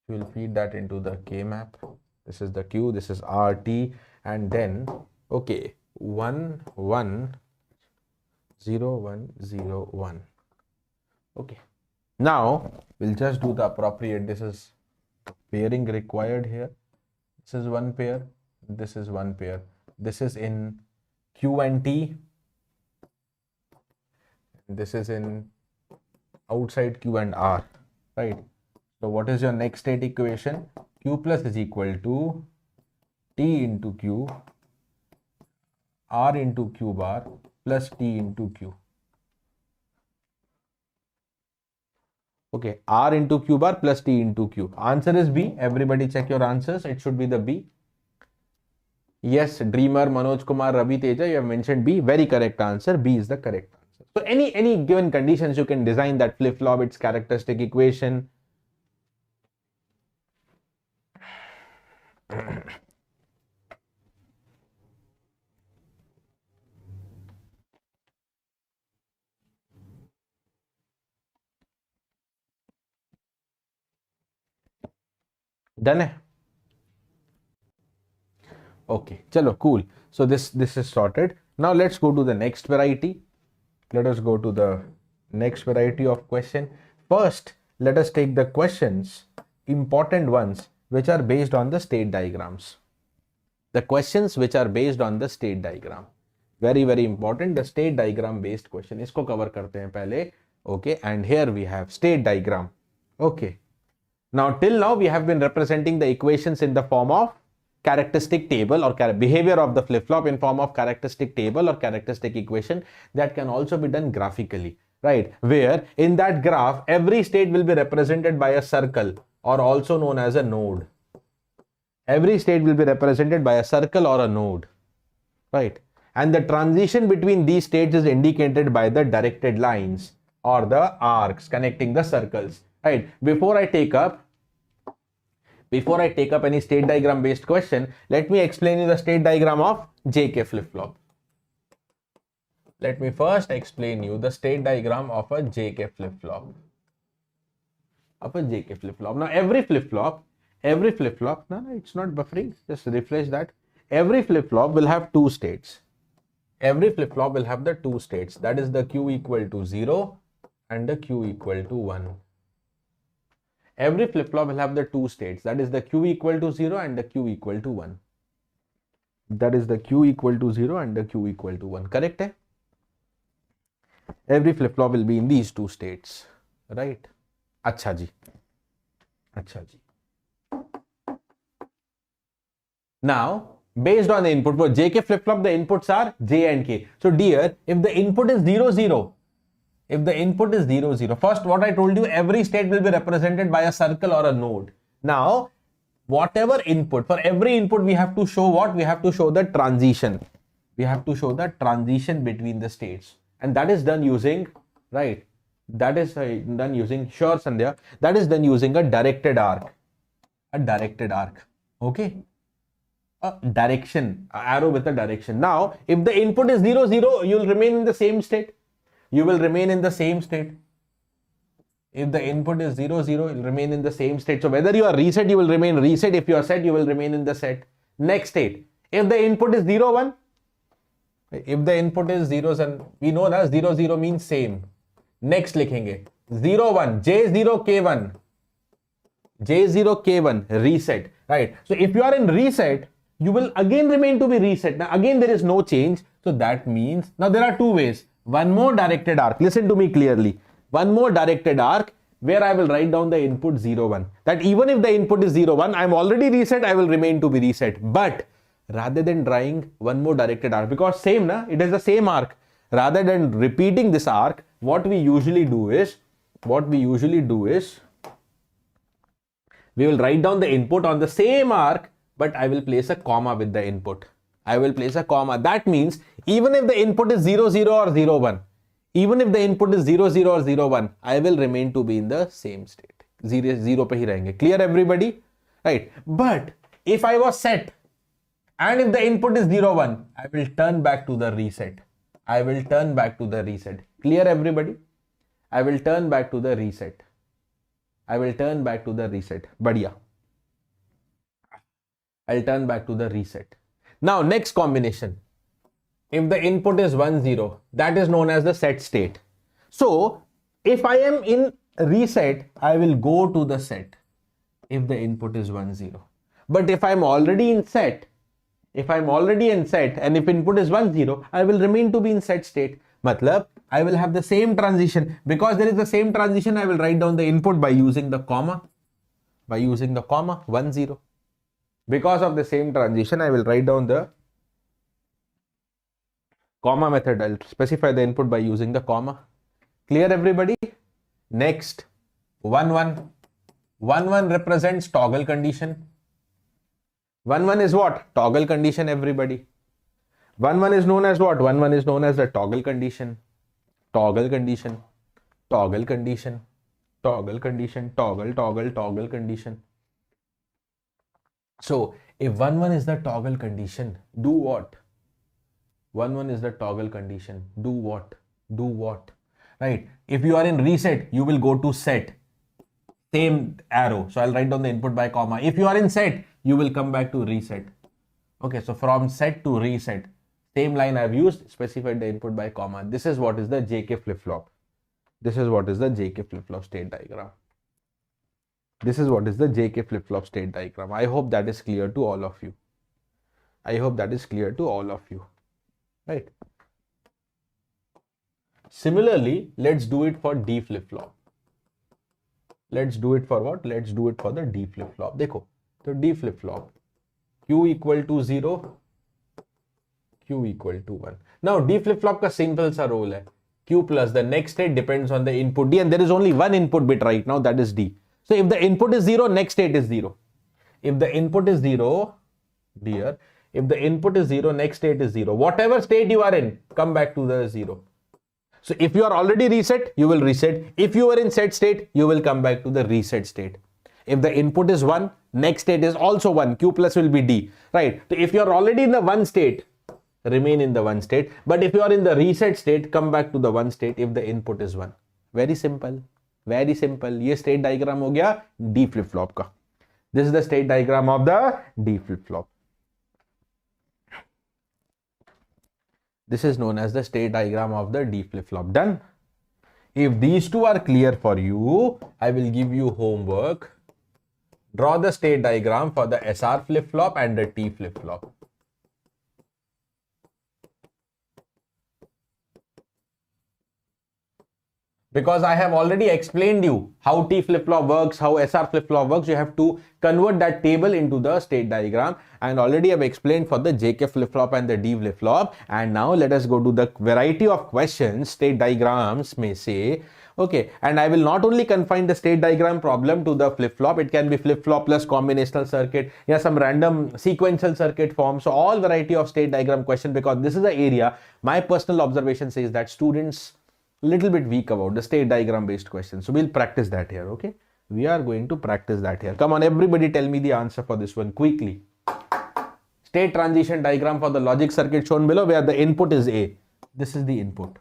We'll feed that into the K-map. This is the Q, this is RT, and then, okay, 1, 1, 0, 1, 0, 1. Okay. Now, we'll just do the appropriate, this is pairing required here. This is one pair, this is one pair. This is in Q and T. This is in outside Q and R, right? So what is your next state equation? Q plus is equal to T into Q R into Q bar plus T into Q. Okay, R into Q bar plus T into Q. Answer is B. Everybody check your answers. It should be the B. Yes, Dreamer, Manoj Kumar, Ravi Teja, you have mentioned B. Very correct answer. B is the correct answer. So any given conditions, you can design that flip-flop, its characteristic equation. Done hai? Okay, chalo, cool. So this is sorted. Now let's go to the next variety. Let us go to the next variety of question. First, let us take the questions, important ones, which are based on the state diagrams. The questions which are based on the state diagram. Very, very important. The state diagram based question. Isko cover karte hain pehle. Okay, and here we have state diagram. Okay. Now, till now, we have been representing the equations in the form of characteristic table or behavior of the flip-flop in form of characteristic table or characteristic equation that can also be done graphically, right? Where in that graph, every state will be represented by a circle or also known as a node. Every state will be represented by a circle or a node, right? And the transition between these states is indicated by the directed lines or the arcs connecting the circles, right? Before I take up any state diagram based question, let me explain you the state diagram of JK flip-flop. Let me first explain you the state diagram of a JK flip-flop. Now every flip-flop, no, it's not buffering, just refresh that. Every flip-flop will have two states. Every flip-flop will have the two states, that is the Q equal to 0 and the Q equal to 1. Every flip-flop will have the two states, that is the Q equal to 0 and the Q equal to 1. That is the Q equal to 0 and the Q equal to 1. Correct? Hai? Every flip-flop will be in these two states, right? Acha ji. Now, based on the input, for JK flip-flop, the inputs are J and K. So, dear, if the input is 0, 0, first what I told you, every state will be represented by a circle or a node. Now, whatever input, for every input we have to show what? We have to show the transition. We have to show the transition between the states. And that is done using, right? That is done using, sure Sandhya, that is done using a directed arc. Okay? A direction, an arrow with a direction. Now, if the input is 0, 0, you will remain in the same state. You will remain in the same state. If the input is 0, 0, you will remain in the same state. So whether you are reset, you will remain reset. If you are set, you will remain in the set. Next state. If the input is 0, 1, if the input is 0, and we know that 0, 0 means same. Next likhenge. 0, 1, J0, K1. J0, K1, reset. Right. So if you are in reset, you will again remain to be reset. Now again, there is no change. So that means, now there are two ways. One more directed arc. Listen to me clearly. One more directed arc where I will write down the input 0, 1. That even if the input is 0, 1, I am already reset, I will remain to be reset. But rather than drawing one more directed arc, because same, na, it is the same arc. Rather than repeating this arc, what we usually do is, we will write down the input on the same arc, but I will place a comma with the input. I will place a comma. That means even if the input is 0, 0 or 0, 1, even if the input is 0, 0 or 0, 1, I will remain to be in the same state. 0, 0 pe hi rahenge. Clear everybody? Right. But if I was set and if the input is 0, 1, I will turn back to the reset. Clear everybody? I will turn back to the reset. Badhiya. I'll turn back to the reset. Now, next combination. If the input is 1, 0, that is known as the set state. So, if I am in reset, I will go to the set if the input is 1, 0. But if I'm already in set, and if input is 1, 0, I will remain to be in set state. Matlab, I will have the same transition. Because there is the same transition, I will write down the input by using the comma. by using the comma, 1 0. Because of the same transition, I will write down the comma method. I'll specify the input by using the comma. Clear, everybody? Next, 1 1. 1 1 represents toggle condition. 1 1 is what? Toggle condition, everybody. 1 1 is known as what? 1 1 is known as the toggle condition. Toggle condition. Toggle condition. Toggle condition. Toggle, toggle, toggle condition. So, if 1 1 is the toggle condition, do what? 1 1 is the toggle condition. Do what? Do what? Right? If you are in reset, you will go to set. Same arrow. So, I'll write down the input by comma. If you are in set, you will come back to reset. Okay, so from set to reset. Same line I've used, specified the input by comma. This is what is the JK flip-flop. This is what is the JK flip-flop state diagram. This is what is the JK flip-flop state diagram. I hope that is clear to all of you. I hope that is clear to all of you. Right? Similarly, let's do it for D flip-flop. Let's do it for what? Let's do it for the D flip-flop. Dekho, so D flip-flop. Q equal to 0. Q equal to 1. Now, D flip-flop ka simple sa role hai. Q plus the next state depends on the input D, and there is only one input bit right now, that is D. So, if the input is 0, next state is 0. If the input is 0, dear, if the input is 0, next state is 0. Whatever state you are in, come back to the 0. So, if you are already reset, you will reset. If you are in set state, you will come back to the reset state. If the input is 1, next state is also 1. Q plus will be D. Right? So, if you are already in the 1 state, remain in the 1 state. But if you are in the reset state, come back to the 1 state if the input is 1. Very simple. Very simple. Ye state diagram ho gaya D flip-flop ka. This is the state diagram of the D flip-flop. This is known as the state diagram of the D flip-flop. Done. If these two are clear for you, I will give you homework. Draw the state diagram for the SR flip-flop and the T flip-flop. Because I have already explained you how T flip-flop works, how SR flip-flop works, you have to convert that table into the state diagram, and already I have explained for the JK flip-flop and the D flip-flop. And now let us go to the variety of questions state diagrams may say. Okay, and I will not only confine the state diagram problem to the flip-flop, it can be flip-flop plus combinational circuit, yeah, some random sequential circuit form. So all variety of state diagram question, because this is the area my personal observation says that students little bit weak about the state diagram based questions. So we'll practice that here. Okay, we are going to practice that here. Come on, everybody, tell me the answer for this one quickly. State transition diagram for the logic circuit shown below, where the input is A. This is the input.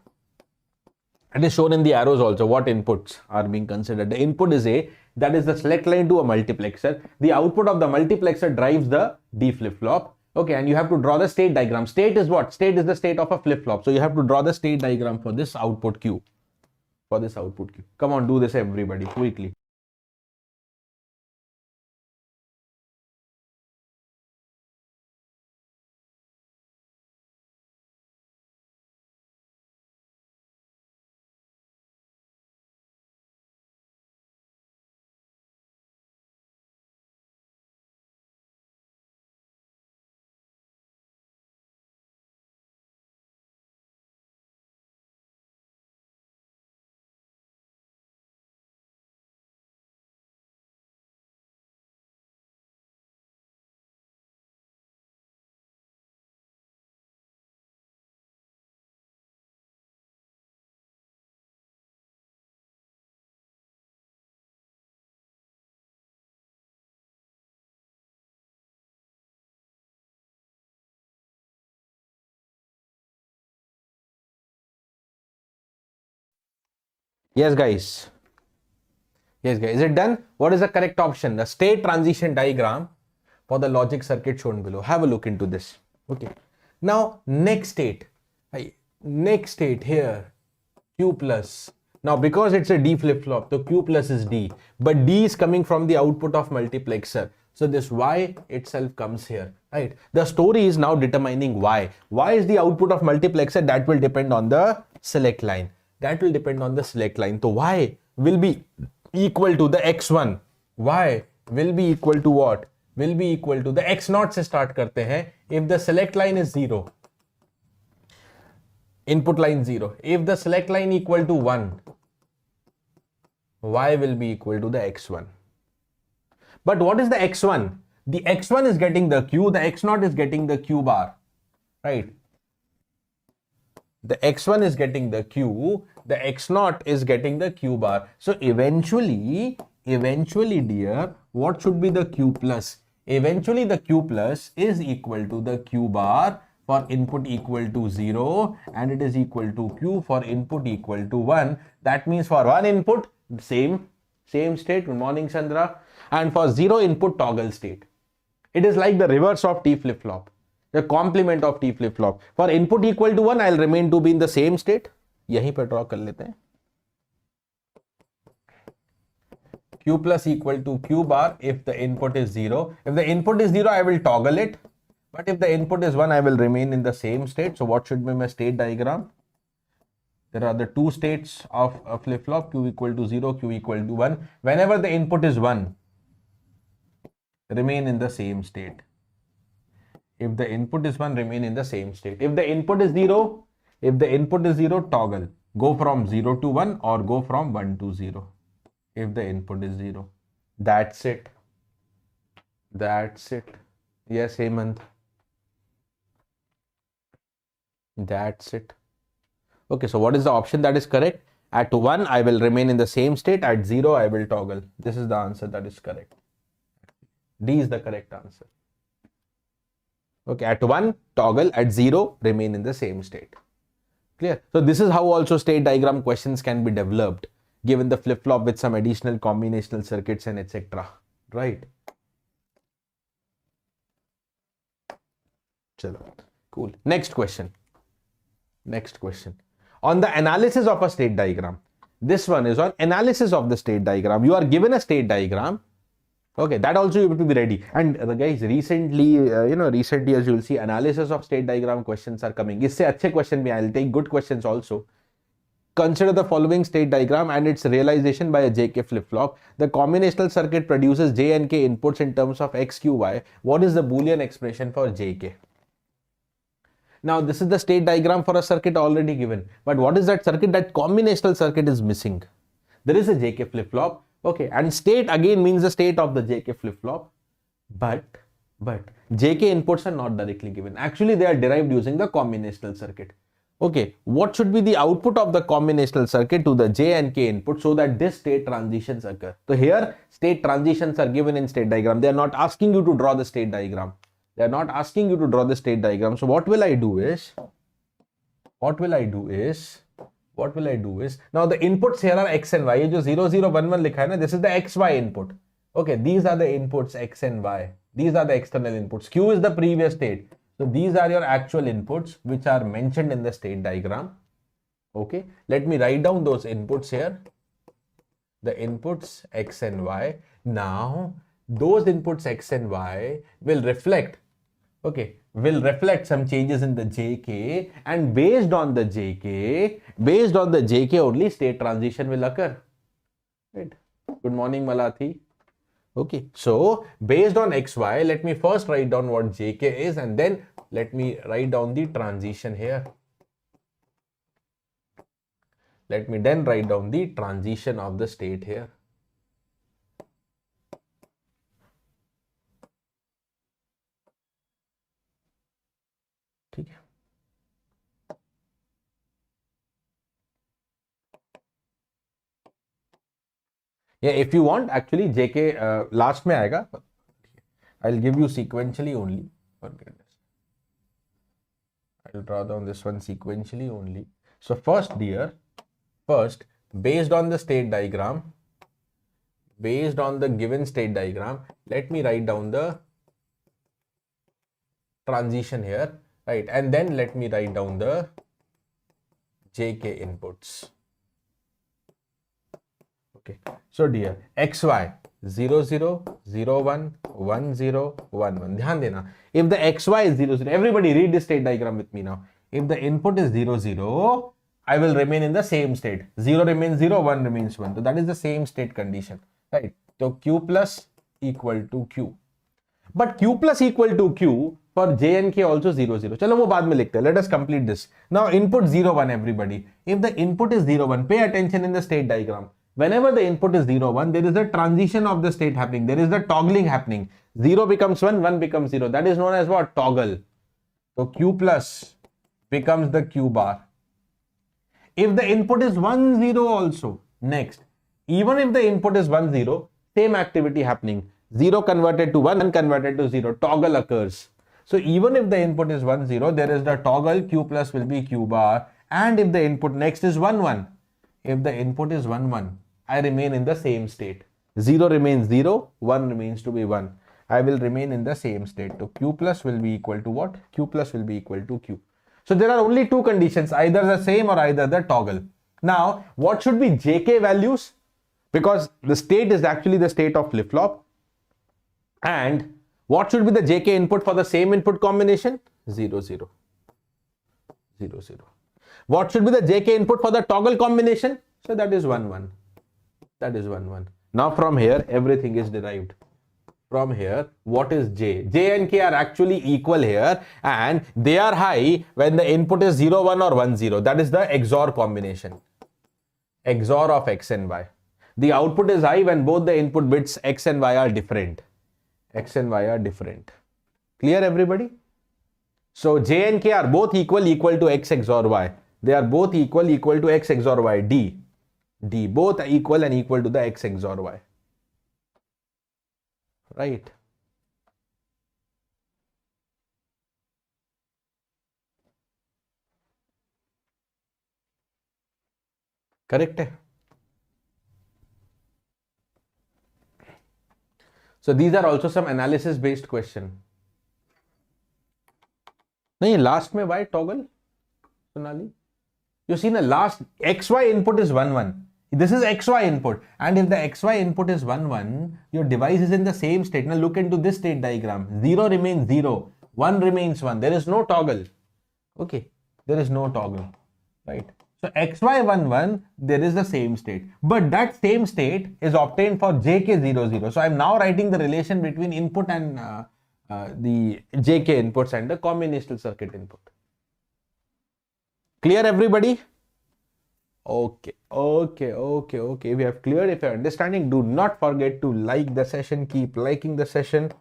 It is shown in the arrows also what inputs are being considered. The input is A, that is the select line to a multiplexer. The output of the multiplexer drives the D flip-flop. Okay, and you have to draw the state diagram. State is what? State is the state of a flip-flop. So you have to draw the state diagram for this output Q. For this output Q. Come on, do this everybody quickly. Yes, guys. Yes, guys. Is it done? What is the correct option? The state transition diagram for the logic circuit shown below. Have a look into this. Okay. Now, next state. Next state here. Q plus. Now, because it's a D flip-flop, so Q plus is D. But D is coming from the output of multiplexer. So, this Y itself comes here. Right. The story is now determining Y. Y is the output of multiplexer. That will depend on the select line. That will depend on the select line. So Y will be equal to the X1. Y will be equal to what? Will be equal to the x0 से start करते हैं. If the select line is 0, input line 0. If the select line equal to 1, y will be equal to the x1. But what is the x1? The x1 is getting the q, the x0 is getting the q bar, right? The x1 is getting the q, the x0 is getting the q bar. So eventually dear, what should be the q plus? Eventually the q plus is equal to the q bar for input equal to 0, and it is equal to q for input equal to 1. That means for one input, same state. Good morning, Chandra. And for 0 input, toggle state. It is like the reverse of T flip-flop, the complement of T flip-flop. For input equal to 1, I'll remain to be in the same state. यहीं पे draw कर लेते हैं. Q plus equal to Q bar if the input is 0. If the input is 0, I will toggle it. But if the input is 1, I will remain in the same state. So what should be my state diagram? There are the two states of a flip-flop, Q equal to 0, Q equal to 1. Whenever the input is 1, remain in the same state. If the input is 1, remain in the same state. If the input is 0, toggle. Go from 0 to 1 or go from 1 to 0. If the input is 0. That's it. Yes, Hemant. That's it. Okay, so what is the option that is correct? At 1, I will remain in the same state. At 0, I will toggle. This is the answer that is correct. D is the correct answer. Okay, at 1, toggle. At 0, remain in the same state. Clear? So this is how also state diagram questions can be developed, given the flip-flop with some additional combinational circuits and etc. Right? Chalo. Cool. Next question. On the analysis of a state diagram. This one is on analysis of the state diagram. You are given a state diagram. Okay, that also you have to be ready. And guys, recently, recent years you will see analysis of state diagram questions are coming. Isse achhe question bhi, I'll take good questions also. Consider the following state diagram and its realization by a JK flip-flop. The combinational circuit produces J and K inputs in terms of X, Q, Y. What is the Boolean expression for JK? Now, this is the state diagram for a circuit already given. But what is that circuit? That combinational circuit is missing. There is a JK flip-flop. Okay, and state again means the state of the JK flip-flop. But JK inputs are not directly given. Actually, they are derived using the combinational circuit. Okay, what should be the output of the combinational circuit to the J and K input so that this state transitions occur? So here, state transitions are given in state diagram. They are not asking you to draw the state diagram. So what will I do is, now the inputs here are X and Y. ये जो 0, 0, 1, 1 लिखा है ना, this is the XY input. Okay, these are the inputs X and Y. These are the external inputs. Q is the previous state. So these are your actual inputs which are mentioned in the state diagram. Okay, let me write down those inputs here. The inputs X and Y. Now, those inputs X and Y will reflect some changes in the JK, and based on the JK only state transition will occur. Right? Good morning, Malathi. Okay, so based on XY, let me first write down what JK is and then let me write down the transition here. Let me then write down the transition of the state here. Okay. Yeah, if you want, actually JK last में आएगा. I'll give you sequentially only. I'll draw down this one sequentially only. So first, based on the state diagram, based on the given state diagram, let me write down the transition here, right? And then let me write down the JK inputs. Okay, so dear, XY 0, 0, 0, 1, 1, 0, 1, 1. ध्यान देना. If the XY is 0, 0, everybody read this state diagram with me now. If the input is 0, 0, I will remain in the same state. 0 remains 0, 1 remains 1. So that is the same state condition, right? So Q plus equal to Q. But Q plus equal to Q for J and K also 0, 0. चलो वो बाद में लिखते हैं. Let us complete this. Now input 0, 1 everybody. If the input is 0, 1, pay attention in the state diagram. Whenever the input is 0, 1, there is a transition of the state happening. There is the toggling happening. 0 becomes 1, 1 becomes 0. That is known as what? Toggle. So Q plus becomes the Q bar. If the input is 1, 0 also, next, even if the input is 1, 0, same activity happening. 0 converted to 1 converted to 0, toggle occurs. So even if the input is 1, 0, there is the toggle, Q plus will be Q bar. And if the input next is 1, 1, if the input is 1, 1, I remain in the same state. 0 remains 0, 1 remains to be 1. I will remain in the same state. So Q plus will be equal to what? Q plus will be equal to Q. So there are only two conditions, either the same or either the toggle. Now, what should be JK values? Because the state is actually the state of flip-flop. And what should be the JK input for the same input combination? 0, 0. 0, 0. What should be the JK input for the toggle combination? So that is 1, 1. That is 1, 1. Now from here, everything is derived. From here, what is J? J and K are actually equal here and they are high when the input is 0, 1 or 1, 0. That is the XOR combination. XOR of X and Y. The output is high when both the input bits X and Y are different. X and Y are different. Clear everybody? So J and K are both equal to X XOR Y. They are both equal to X XOR Y. D. Both are equal and equal to the X XOR Y. Right. Correct. So these are also some analysis based question. No, last mein why toggle? Sonali, you see the last XY input is 1, 1. This is XY input, and if the XY input is 1, 1, your device is in the same state. Now look into this state diagram. 0 remains 0, 1 remains 1. There is no toggle. Okay, there is no toggle, right? So XY 1, 1, there is the same state, but that same state is obtained for JK 0, 0. So I am now writing the relation between input and the JK inputs and the combinational circuit input. Clear everybody? Okay. If you have cleared, if you are understanding, do not forget to like the session. Keep liking the session.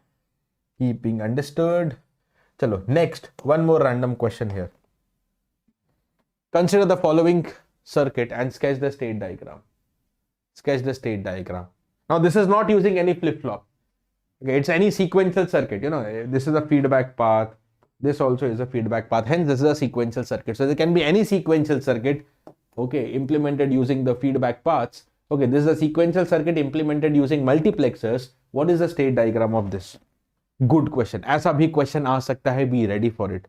Keep being understood. Chalo, next, one more random question here. Consider the following circuit and sketch the state diagram. Sketch the state diagram. Now this is not using any flip-flop. Okay, it's any sequential circuit. You know, this is a feedback path. This also is a feedback path. Hence, this is a sequential circuit. So there can be any sequential circuit, okay, implemented using the feedback paths. Okay, this is a sequential circuit implemented using multiplexers. What is the state diagram of this? Good question. ऐसा भी question आ सकता है. Be ready for it.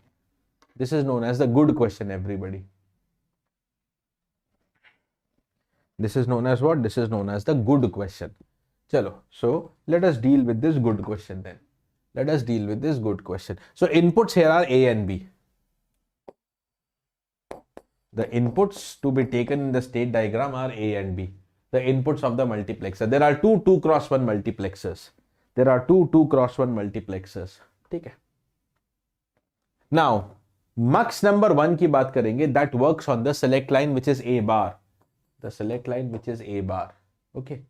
This is known as the good question, everybody. This is known as what? This is known as the good question. Chalo. So let us deal with this good question then. Let us deal with this good question. So inputs here are A and B. The inputs to be taken in the state diagram are A and B. The inputs of the multiplexer. There are two 2x1 multiplexers. There are two 2x1 multiplexers. Okay. Now, mux number 1 की बात करेंगे. That works on the select line which is A bar. The select line which is A bar. Okay.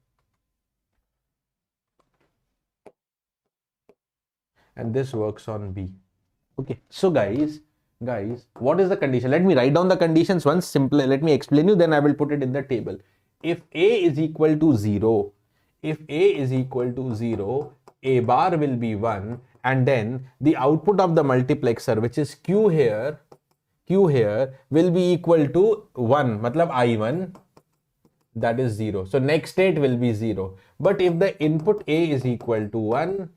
And this works on B. Okay. So guys, what is the condition? Let me write down the conditions once. Simply, let me explain you, then I will put it in the table. If A is equal to 0, if A is equal to 0, A bar will be 1, and then the output of the multiplexer, which is Q here, will be equal to 1, matlab I1, that is 0. So next state will be 0. But if the input A is equal to 1,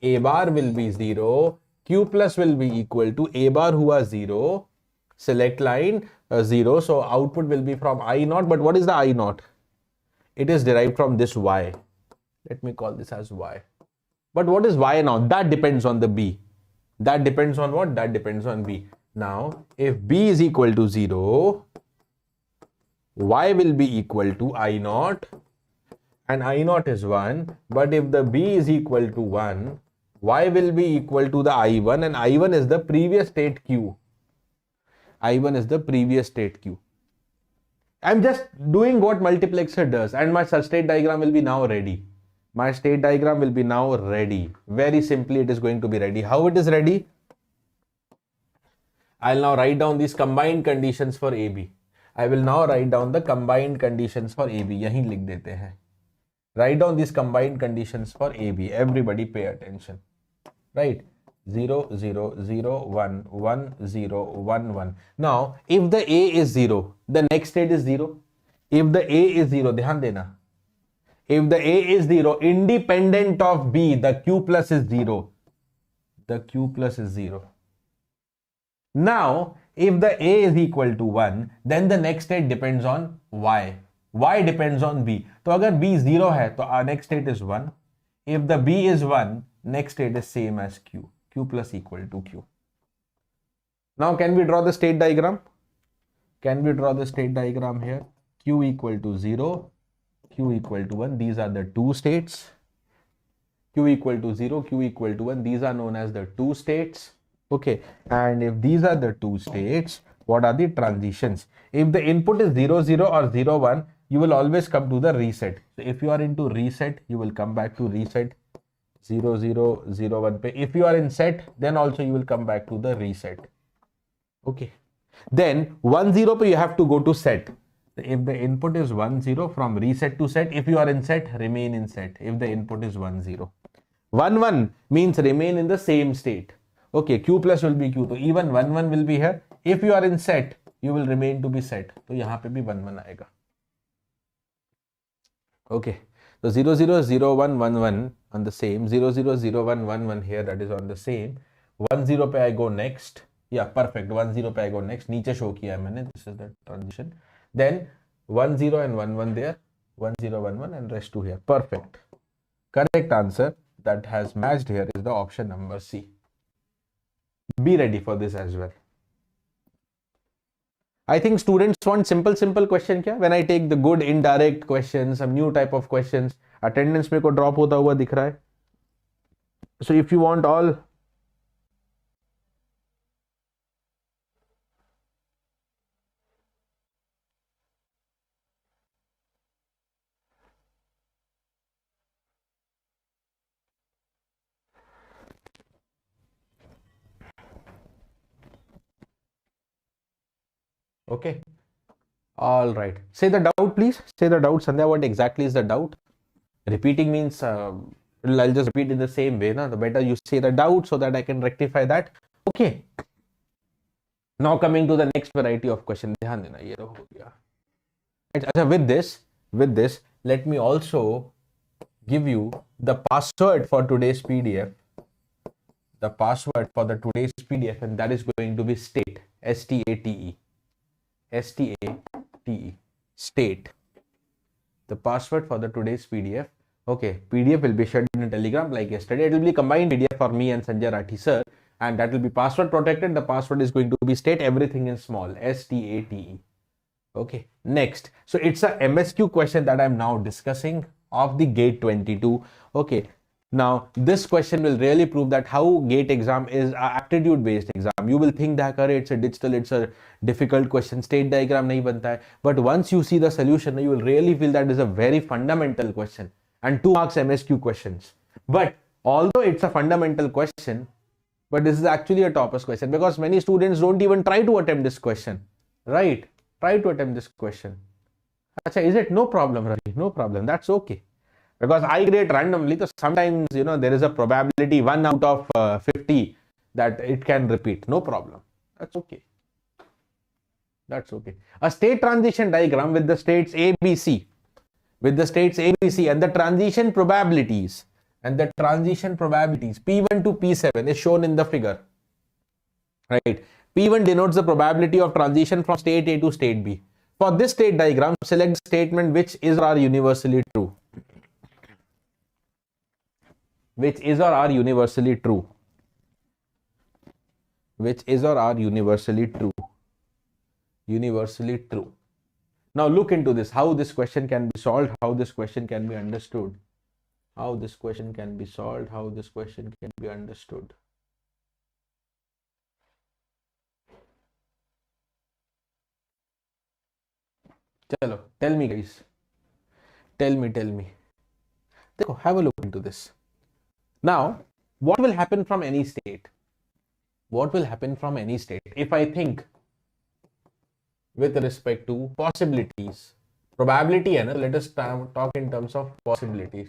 A bar will be 0, Q plus will be equal to A bar हुआ 0, select line 0, so output will be from I0, but what is the I0? It is derived from this Y. Let me call this as Y. But what is Y now? That depends on the B. That depends on what? That depends on B. Now, if B is equal to 0, Y will be equal to I0, and I naught is 1, but if the B is equal to 1, Y will be equal to the I1, and I1 is the previous state Q. I1 is the previous state Q. I'm just doing what multiplexer does, and my state diagram will be now ready. My state diagram will be now ready. Very simply, it is going to be ready. How it is ready? I'll now write down these combined conditions for AB. I will now write down the combined conditions for AB. यहीं लिख देते हैं. Write down these combined conditions for AB. Everybody pay attention. Right? 0, 0, 0, 1, 1, 0, 1, 1. Now, if the A is 0, the next state is 0. If the A is 0, ध्यान देना. If the A is 0, independent of B, the Q plus is 0. The Q plus is 0. Now, if the A is equal to 1, then the next state depends on Y. Y depends on B. तो अगर B 0 है, तो our next state is 1. If the B is 1, next state is same as Q. Q plus equal to Q. Now, can we draw the state diagram? Can we draw the state diagram here? Q equal to 0, Q equal to 1. These are the two states. Q equal to 0, Q equal to 1. These are known as the two states. Okay. And if these are the two states, what are the transitions? If the input is 0, 0 or 0, 1, you will always come to the reset. So if you are into reset, you will come back to reset 0, 0, 0, 1. If you are in set, then also you will come back to the reset. Okay. Then 1, 0, you have to go to set. If the input is 1, 0, from reset to set, if you are in set, remain in set. If the input is 1, 0. 1, 1 means remain in the same state. Okay, Q plus will be Q. So even 1, 1 will be here. If you are in set, you will remain to be set. So यहाँ पे भी 1, 1 आएगा. Okay. So 0, 0, 0, 1, 1, 1 on the same. 0, 0, 0, 1, 1, 1 here, that is on the same. 1, 0 पे I go next. Yeah, perfect. 1, 0 पे I go next. नीचे show किया है मैंने. This is the transition. Then 1, 0 and 1, 1 there. 1, 0, 1, 1 and rest 2 here. Perfect. Correct answer that has matched here is the option number C. Be ready for this as well. I think students want simple question क्या? When I take the good indirect questions, some new type of questions, attendance मेरे को drop होता हुआ दिख रहा है. So if you want all, okay. All right. Say the doubt, please. Say the doubt. Sandhya, what exactly is the doubt? Repeating means I'll just repeat in the same way. Na? The better you say the doubt so that I can rectify that. Okay. Now coming to the next variety of question. ध्यान देना ये हो गया. With this, let me also give you the password for today's PDF. The password for the today's PDF, and that is going to be state. S-T-A-T-E. S-T-A-T-E. State. The password for the today's PDF. Okay, PDF will be shared in a Telegram like yesterday. It will be combined PDF for me and Sanjay Rathi sir, and that will be password protected. The password is going to be state, everything in small. S-T-A-T-E. Okay, next. So it's a MSQ question that I'm now discussing of the GATE 22. Okay. Now, this question will really prove that how GATE exam is an aptitude based exam. You will think that it's a digital, it's a difficult question, state diagram nahi banta hai. But once you see the solution, you will really feel that is a very fundamental question and 2 marks MSQ questions. But although it's a fundamental question, but this is actually a topper's question because many students don't even try to attempt this question, right? Try to attempt this question. Achha, is it? No problem, Ravi. No problem. That's okay. Because I grade randomly, so sometimes, there is a probability 1 out of 50 that it can repeat. No problem. That's okay. That's okay. A state transition diagram with the states ABC, and the transition probabilities, P1 to P7 is shown in the figure. Right. P1 denotes the probability of transition from state A to state B. For this state diagram, select the statement which is or are universally true. Which is or are universally true. Which is or are universally true. Universally true. Now look into this, how this question can be solved, how this question can be understood. How this question can be solved, how this question can be understood. Chalo, tell me guys. Tell me. Dekho, have a look into this. Now, what will happen from any state? What will happen from any state? If I think with respect to possibilities, probability, and let us talk in terms of possibilities.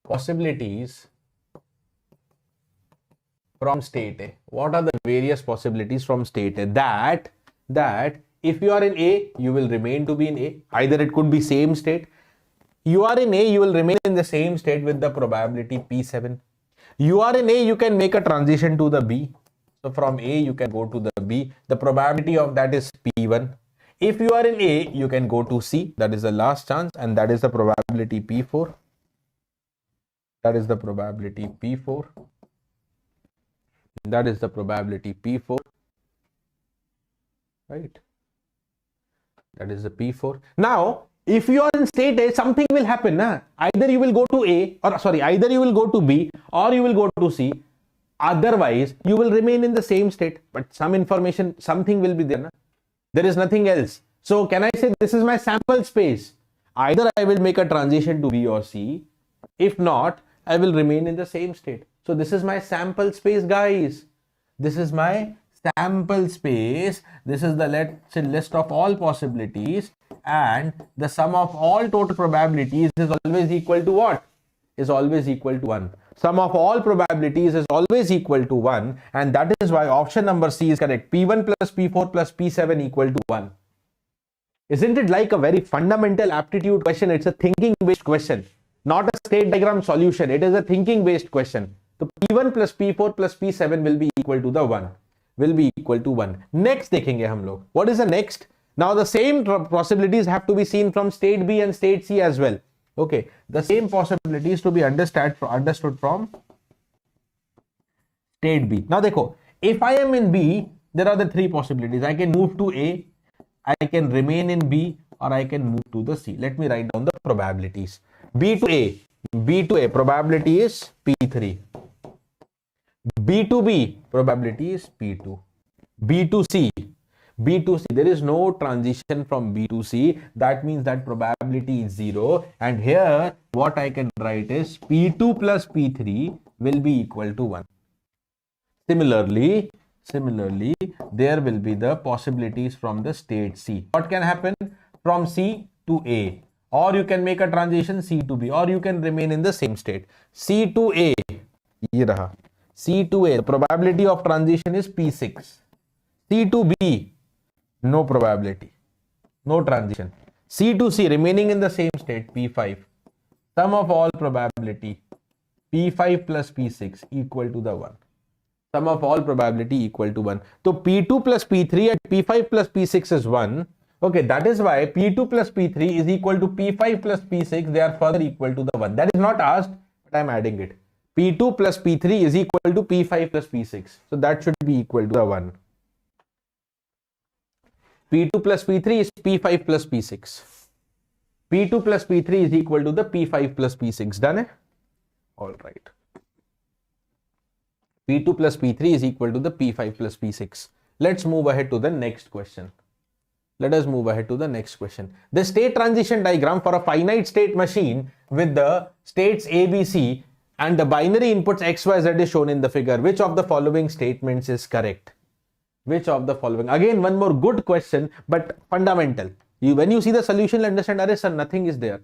Possibilities from state A. What are the various possibilities from state A? That if you are in A, you will remain to be in A. Either it could be same state. You are in A, you will remain in the same state with the probability P7. You are in A, you can make a transition to the B. So from A, you can go to the B. The probability of that is P1. If you are in A, you can go to C. That is the last chance, and that is the probability P4. That is the probability P4. That is the probability P4. Right? That is the P4. Now, if you are in state A, something will happen. Either you will go to A, or sorry, either you will go to B, or you will go to C. Otherwise, you will remain in the same state. But some information, something will be there. There is nothing else. So, can I say this is my sample space? Either I will make a transition to B or C. If not, I will remain in the same state. So, this is my sample space, guys. This is my sample space. This is the, let's say, list of all possibilities, and the sum of all total probabilities is always equal to what? Is always equal to 1. Sum of all probabilities is always equal to 1, and that is why option number C is correct. P1 plus P4 plus P7 equal to 1. Isn't it like a very fundamental aptitude question? It's a thinking based question, not a state diagram solution. It is a thinking based question. So P1 plus P4 plus P7 will be equal to the 1. Will be equal to 1. Next देखेंगे हम लोग. What is the next? Now the same possibilities have to be seen from state B and state C as well. Okay, the same possibilities to be understood from state B. Now देखो, if I am in B, there are the three possibilities. I can move to A, I can remain in B, or I can move to the C. Let me write down the probabilities. B to A, probability is P3. B to B, probability is P2. B to C, there is no transition from B to C. That means that probability is 0. And here, what I can write is P2 plus P3 will be equal to 1. Similarly, there will be the possibilities from the state C. What can happen from C to A? Or you can make a transition C to B, or you can remain in the same state. C to A, ये रहा. C to A, the probability of transition is P6. C to B, no probability, no transition. C to C, remaining in the same state, P5. Sum of all probability, P5 plus P6 equal to the 1. Sum of all probability equal to 1. So P2 plus P3 and P5 plus P6 is 1. Okay, that is why P2 plus P3 is equal to P5 plus P6. They are further equal to the 1. That is not asked, but I am adding it. P2 plus P3 is equal to P5 plus P6. So that should be equal to the 1. P2 plus P3 is P5 plus P6. P2 plus P3 is equal to the P5 plus P6. Done? All right. P2 plus P3 is equal to the P5 plus P6. Let's move ahead to the next question. Let us move ahead to the next question. The state transition diagram for a finite state machine with the states A, B, C and the binary inputs X, Y, Z is shown in the figure. Which of the following statements is correct? Which of the following? Again, one more good question, but fundamental. When you see the solution, you'll understand, arey sir, nothing is there.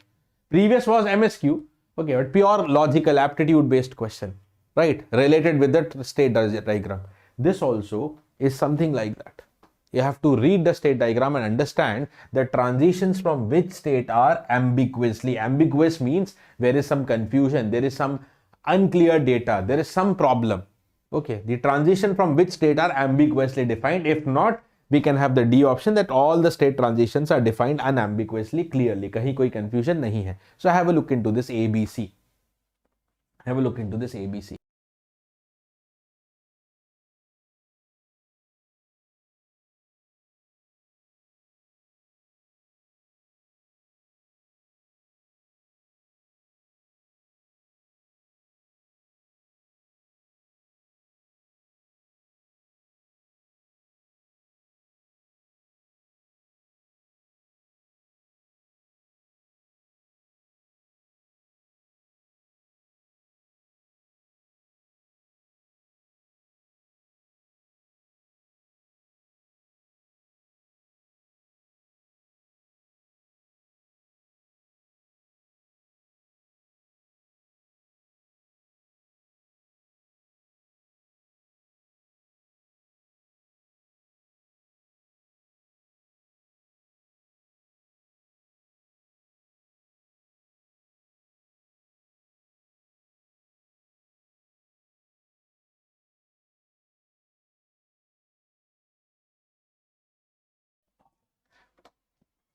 Previous was MSQ, okay, but pure logical aptitude based question, right? Related with the state diagram. This also is something like that. You have to read the state diagram and understand the transitions from which state are ambiguously. Ambiguous means there is some confusion, there is some unclear data, there is some problem. Okay, the transition from which state are ambiguously defined. If not, we can have the D option that all the state transitions are defined unambiguously, clearly. Kahin koi confusion nahi hai. So have a look into this ABC. Have a look into this ABC.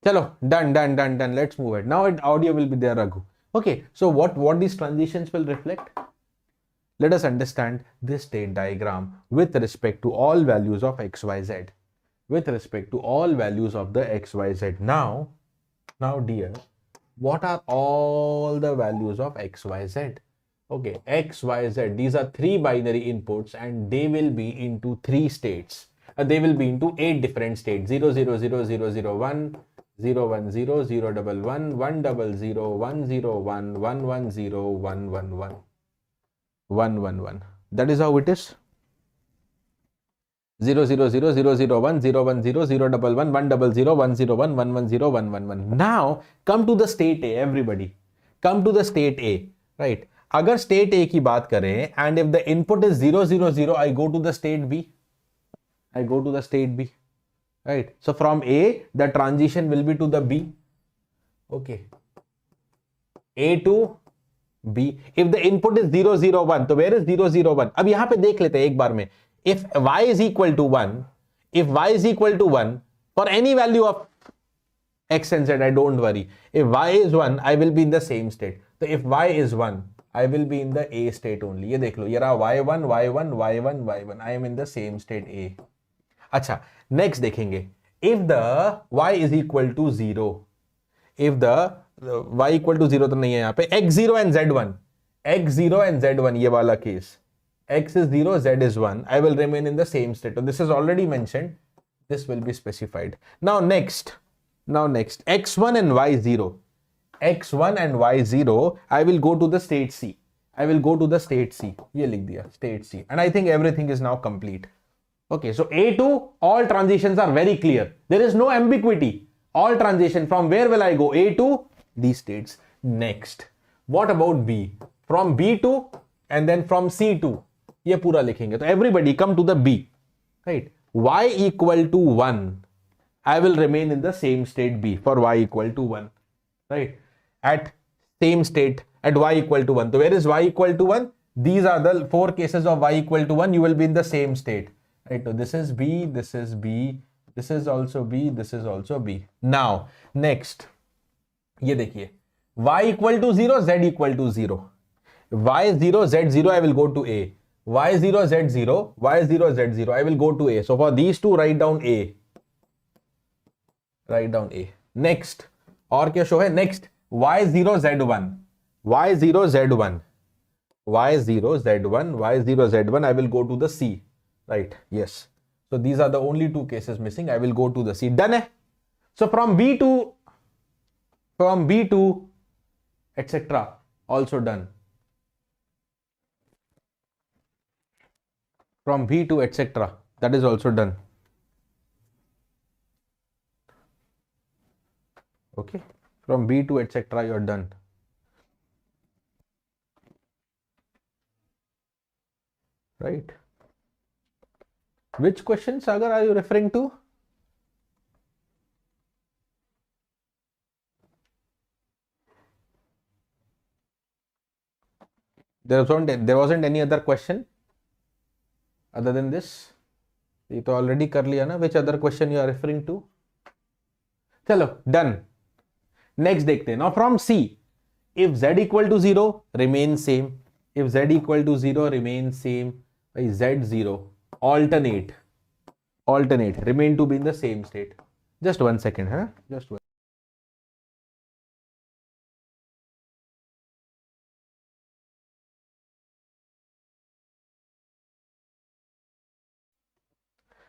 Chalo, done. Let's move it. Now audio will be there, Raghu. Okay, so what these transitions will reflect? Let us understand this state diagram with respect to all values of x, y, z. With respect to all values of the x, y, z. Now dear, what are all the values of x, y, z? Okay, x, y, z. These are 3 binary inputs and they will be into 3 states. They will be into 8 different states. 0, 0, 0, 0, 0, 1, 0, 1, 0, 0, 1, 1, 1, 0, 0, 1, 0, 1, 1, 1, 0, 1, 1, 1. 1, 1, 1. That is how it is. 0, 0, 0, 0, 0, 1, 0, 1, 0, 0, 1, 1, 1, 0, 0, 1, 0, 1, 1, 1, 0, 1, 1, 1. Now come to the state A, everybody. Come to the state A, right? अगर state A की बात करें and if the input is 0, 0, 0, I go to the state B. I go to the state B, right? So from A, the transition will be to the B. Okay. A to B. If the input is 0, 0, 1, so where is 0, 0, 1? अब यहाँ पे देख लेते हैं एक बार में. If y is equal to 1, for any value of x and z, I don't worry. If y is 1, I will be in the same state. So if y is 1, I will be in the A state only. ये देख लो, ये रहा y1, y1, y1, y1. I am in the same state A. अच्छा, next देखेंगे. If the y is equal to 0, if the y equal to 0 तो नहीं है यहाँ पे, x0 and z1, x0 and z1 ये वाला case. X is 0, Z is 1. I will remain in the same state. So this is already mentioned. This will be specified. Now next, X1 and Y0. X1 and Y0, I will go to the state C. I will go to the state C. ये लिख दिया, state C. And I think everything is now complete. Okay, so A2, all transitions are very clear. There is no ambiguity. All transition, from where will I go? A2, these states. Next, what about B? From B2 and then from C2. ये पूरा लिखेंगे. तो everybody come to the B, right? Y equal to 1, I will remain in the same state B for y equal to 1, right? At same state at y equal to 1. So where is y equal to 1? These are the 4 cases of y equal to 1. You will be in the same state, right? So this is B, this is B, this is also B, this is also B. Now next, ये देखिए, y equal to 0, z equal to 0. Y0, Z0, I will go to A. Y0, Z0, Y0, Z0, I will go to A. So for these two, write down A. Write down A. Next, और क्या show है? Next, Y0, Z1. Y0, Z1. Y0, Z1, Y0, Z1, I will go to the C. Right, yes. So these are the only 2 cases missing. I will go to the C. Done hai? So from B to etc. also done. From B to etc. that is also done. Okay, from B to etc. you are done. Right. Which question, Sagar, are you referring to? There wasn't any other question other than this. ये तो already कर लिया ना. Which other question you are referring to? चलो, done. Next देखते हैं. Now from C, if Z equal to 0, remain same. If Z equal to 0, remain same. Z0, alternate, remain to be in the same state. Just 1 second, huh? Just one.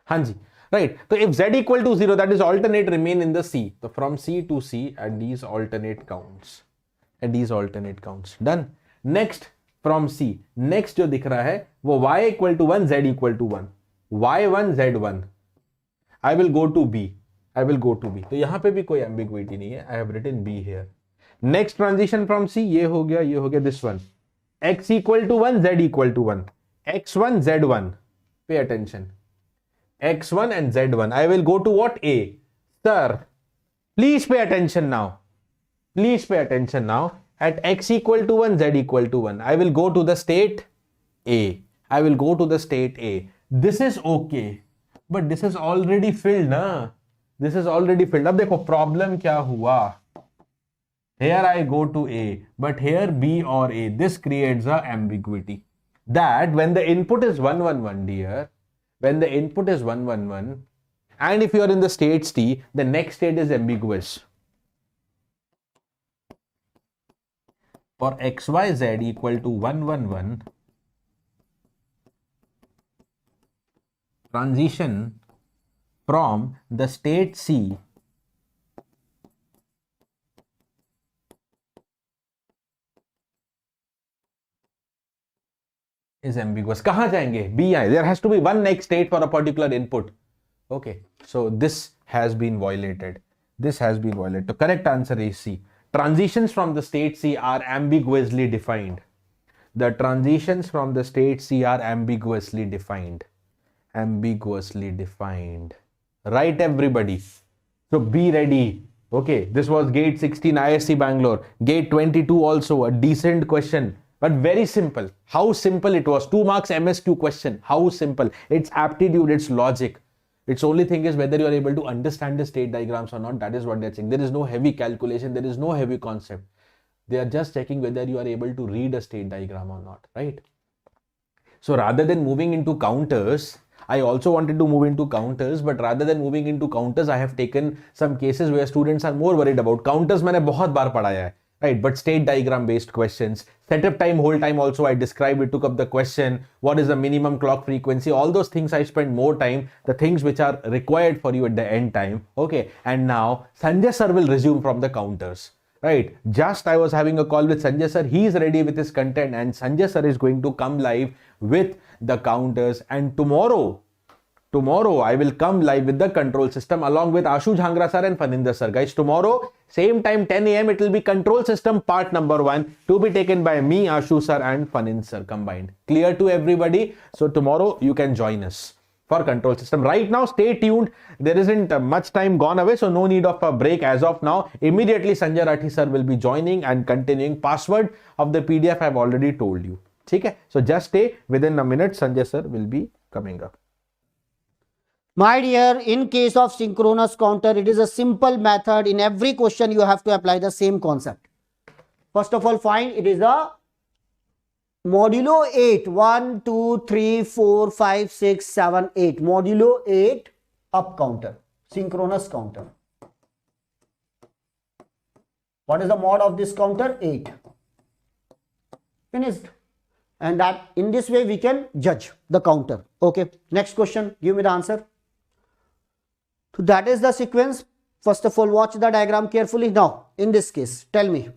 Hanji, right. So if Z equal to 0, that is alternate, remain in the C. So from C to C at these alternate counts. Done. Next, from C. Next जो दिख रहा है वो y equal to 1, z equal to 1. y1, z1. I will go to B. तो यहाँ पे भी कोई ambiguity नहीं है. I have written B here. Next transition from C, ये हो गया this one. X equal to 1, Z equal to 1. X1, Z1. Pay attention. X1 and Z1. I will go to what? A. Sir, please pay attention now. At X equal to 1, Z equal to 1. I will go to the state A. This is okay. But this is already filled, na? This is already filled. अब देखो problem क्या हुआ? Here I go to A, but here B or A. This creates a ambiguity. That when the input is 111, dear, when the input is 111, and if you are in the states T, the next state is ambiguous. For XYZ equal to 111, transition from the state C is ambiguous. कहाँ जाएंगे? B आए. There has to be one next state for a particular input. Okay, so this has been violated. This has been violated. The correct answer is C. Transitions from the state C are ambiguously defined. The transitions from the state C are ambiguously defined. Ambiguously defined. Right, everybody? So be ready. Okay, this was gate 16 ISC Bangalore. Gate 22 also a decent question, but very simple. How simple it was. 2 marks MSQ question. How simple. It's aptitude, it's logic. Its only thing is whether you are able to understand the state diagrams or not. That is what they're checking. There is no heavy calculation. There is no heavy concept. They are just checking whether you are able to read a state diagram or not, right? So rather than moving into counters, I also wanted to move into counters, but rather than moving into counters, I have taken some cases where students are more worried about counters. मैंने बहुत बार पढ़ाया है, right? But state diagram based questions, setup time, hold time also I described. It took up the question, what is the minimum clock frequency? All those things I spent more time, the things which are required for you at the end time. Okay, and now Sanjay sir will resume from the counters. Right, just I was having a call with Sanjay sir. He is ready with his content, and Sanjay sir is going to come live with the counters. And tomorrow I will come live with the control system along with Ashu Jhangra sir and Faninder sir. Guys, tomorrow same time 10 a.m. it will be control system part number 1 to be taken by me, Ashu sir and Faninder sir combined. Clear to everybody? So tomorrow you can join us for control system. Right now, stay tuned. There isn't much time gone away, so no need of a break as of now. Immediately, Sanjay Rathi sir will be joining and continuing. Password of the PDF I've already told you. Okay? So just stay. Within a minute, Sanjay sir will be coming up. My dear, in case of synchronous counter, it is a simple method. In every question, you have to apply the same concept. First of all, find it is a modulo 8, 1, 2, 3, 4, 5, 6, 7, 8. Modulo 8 up counter, synchronous counter. What is the mod of this counter? 8. Finished. And that in this way we can judge the counter. Okay. Next question. Give me the answer. So that is the sequence. First of all, watch the diagram carefully. Now, in this case, tell me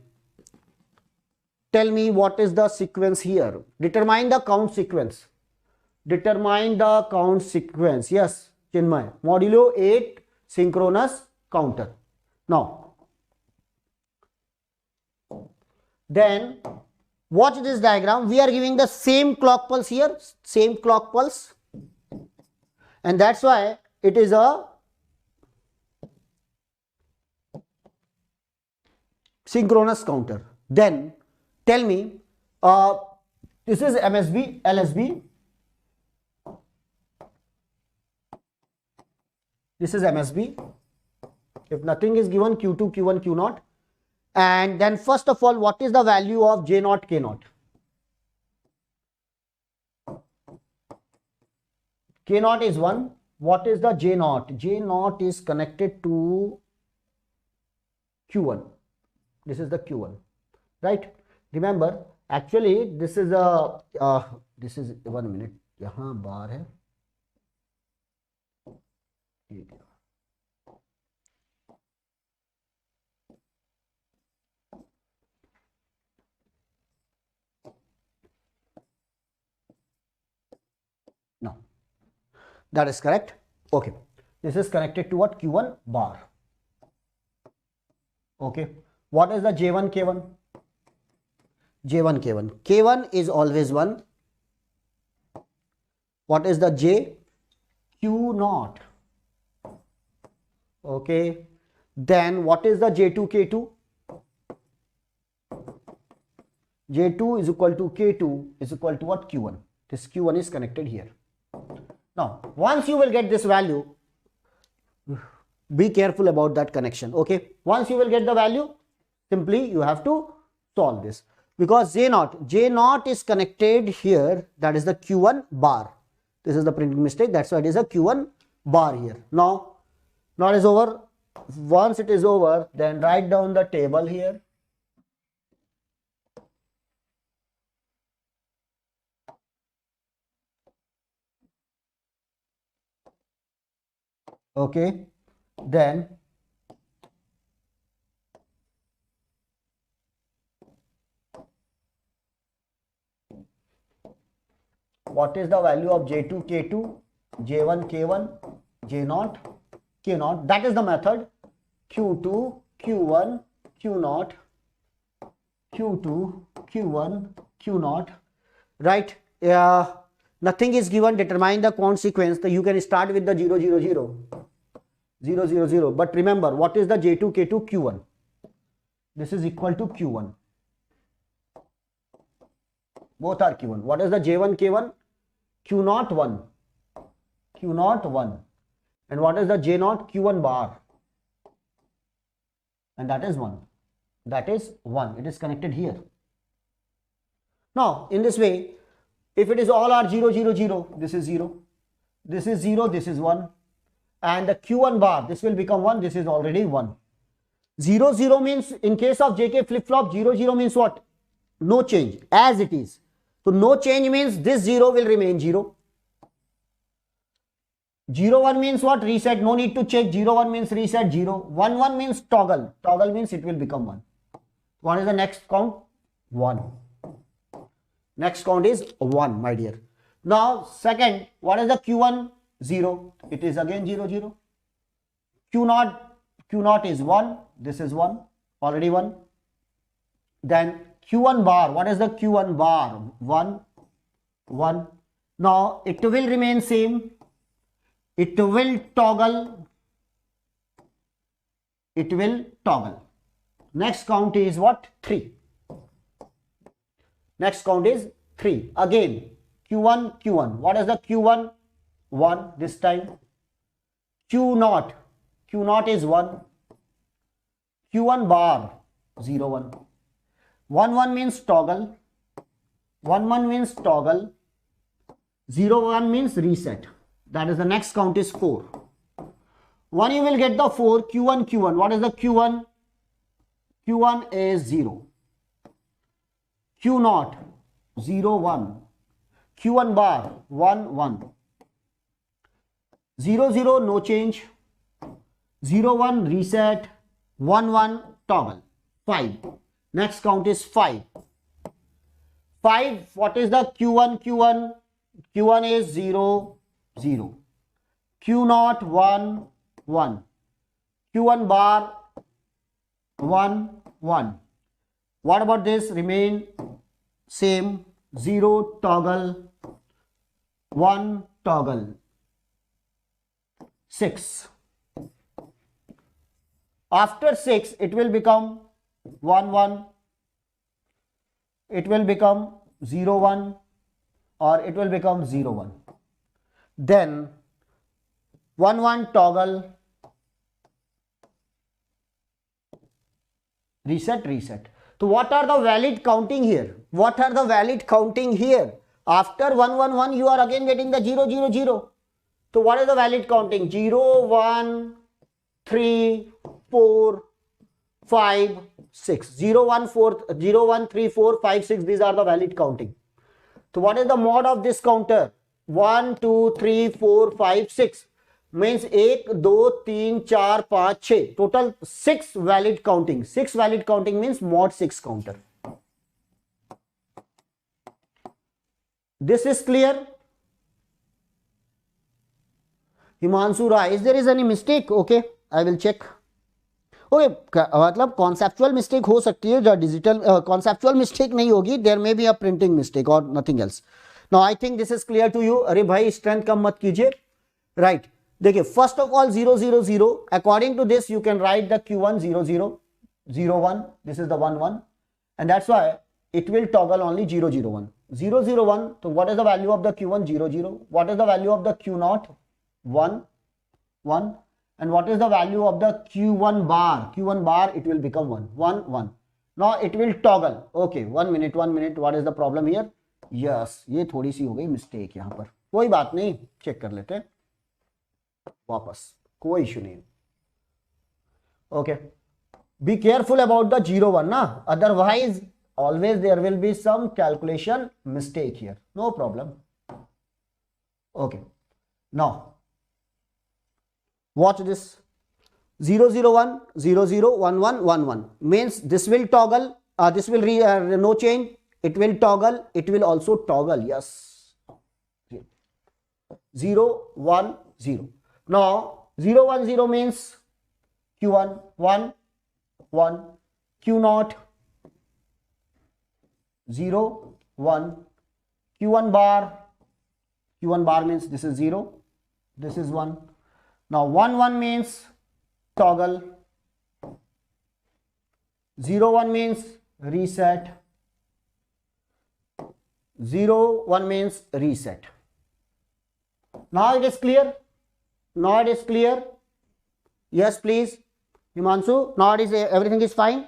what is the sequence here. Determine the count sequence. Determine the count sequence. Yes, Chinmay. Modulo 8 synchronous counter. Now, then watch this diagram. We are giving the same clock pulse here. Same clock pulse. And that's why it is a synchronous counter. Then tell me, this is MSB, LSB. This is MSB. If nothing is given, Q2, Q1, Q0. And then first of all, what is the value of J0, K0? K0 is 1. What is the J0? J0 is connected to Q1. This is the Q1, right? Remember, actually, this is a, this is 1 minute. Yahan bar hai. No, that is correct. Okay, this is connected to what? Q1 bar. Okay, what is the J1, K1? J1, K1. K1 is always 1. What is the J? Q0. Okay, then what is the J2, K2? J2 is equal to K2 is equal to what? Q1. This Q1 is connected here. Now, once you will get this value, Be careful about that connection. Okay, once you will get the value, simply you have to solve this, because J0 is connected here, that is the Q1 bar. This is the printing mistake, that's why it is a Q1 bar here. Now it is over. Once it is over, then write down the table here. Okay, then what is the value of J2 K2, J1 K1, J0 Q0? That is the method. Q2 Q1 Q0, Q2 Q1 Q0, right? Nothing is given. Determine the count sequence. So you can start with the 0 0 0 0 0 0, but remember, what is the J2 K2 Q1? This is equal to Q1. Both are Q1. What is the J1 K1? Q0 1, Q0 1, and what is the J0 Q1 bar? And that is 1. That is 1. It is connected here. Now in this way, if it is all are 0 0 0, this is 0, this is 0, this is 1, and the Q1 bar, this will become 1, this is already 1. 0 0 means, in case of JK flip flop, 0 0 means what? No change, as it is. So no change means this 0 will remain 0. 0 1 means what? Reset. No need to check. 0 1 means reset. 0 1 1 means toggle. Toggle means it will become 1. What is the next count? 1. Next count is 1, my dear. Now second, what is the Q1? 0. It is again 0 0. Q0 is 1. This is 1. Already 1. Then Q1 bar. What is the Q1 bar? 1 1. Now it will remain same. It will toggle. It will toggle. Next count is what? 3. Next count is 3. Again Q1 Q1. What is the Q1? 1 this time. Q0. Q0 is 1. Q1 bar 0 1. 1 1 means toggle. 1 1 means toggle. 0 1 means reset. That is the next count is 4. 1 you will get the 4. Q1 Q1. What is the Q1? Q1 is 0. Q0 0 1. Q1 bar 1 1. 0 0 no change. 0 1 reset. 1 1 toggle. 5. Next count is 5. 5. What is the Q1 Q1? Q1 is 0 0. Q0 1 1. Q1 bar 1 1. What about this? Remain same. 0 toggle. 1 toggle. 6. After 6 it will become 1 1. It will become 0 1, or it will become 0 1. Then 1 1 toggle. Reset reset. So what are the valid counting here? What are the valid counting here? After 1 1 1 you are again getting the 0 0 0. So what is the valid counting? 0 1 3 4 5 6. 0 1 4 0 1 3 4 5 6. These are the valid counting. So what is the mod of this counter? 1 2 3 4 5 6 means 1 2 3 4 5 6. Total 6 valid counting. 6 valid counting means mod 6 counter. This is clear? Himanshu Rai, is there is any mistake? Okay, I will check. Okay मतलब conceptual mistake हो सकती है, जो digital conceptual mistake नहीं होगी, there may be a printing mistake और nothing else. Now I think this is clear to you. अरे भाई स्ट्रेंथ कम मत कीजिए. राइट, देखिए first of all 0 0 0. According to this you can write the Q1 0 0 0 1. This is the 1 1 and that's why it will toggle only 0 0 1 0 0 1. So what is the value of the Q1? 0 0. What is the value of the Q0? 1 1. And what is the value of the Q1 bar? Q1 bar, it will become 1, 1, 1. Now it will toggle. Okay, 1 minute. What is the problem here? Yes, ये थोड़ी सी हो गई mistake यहाँ पर. कोई बात नहीं, check कर लेते हैं वापस, कोई issue नहीं. Okay, be careful about the 0, 1 na. Otherwise, always there will be some calculation mistake here. No problem. Okay, now watch this. 0, 0, 1, 0, 0, 1, 1, 1, 1 means this will toggle, this will no change, it will toggle, it will also toggle. Yes, 0, 1, 0. Now 0, 1, 0 means Q1 1, 1, Q0 0, 1, Q1 bar means this is 0, this is 1. Now 1, 1 means toggle, 0, 1 means reset, 0, 1 means reset. Now it is clear? Now it is clear? Yes, please. Himanshu, now it is, everything is fine.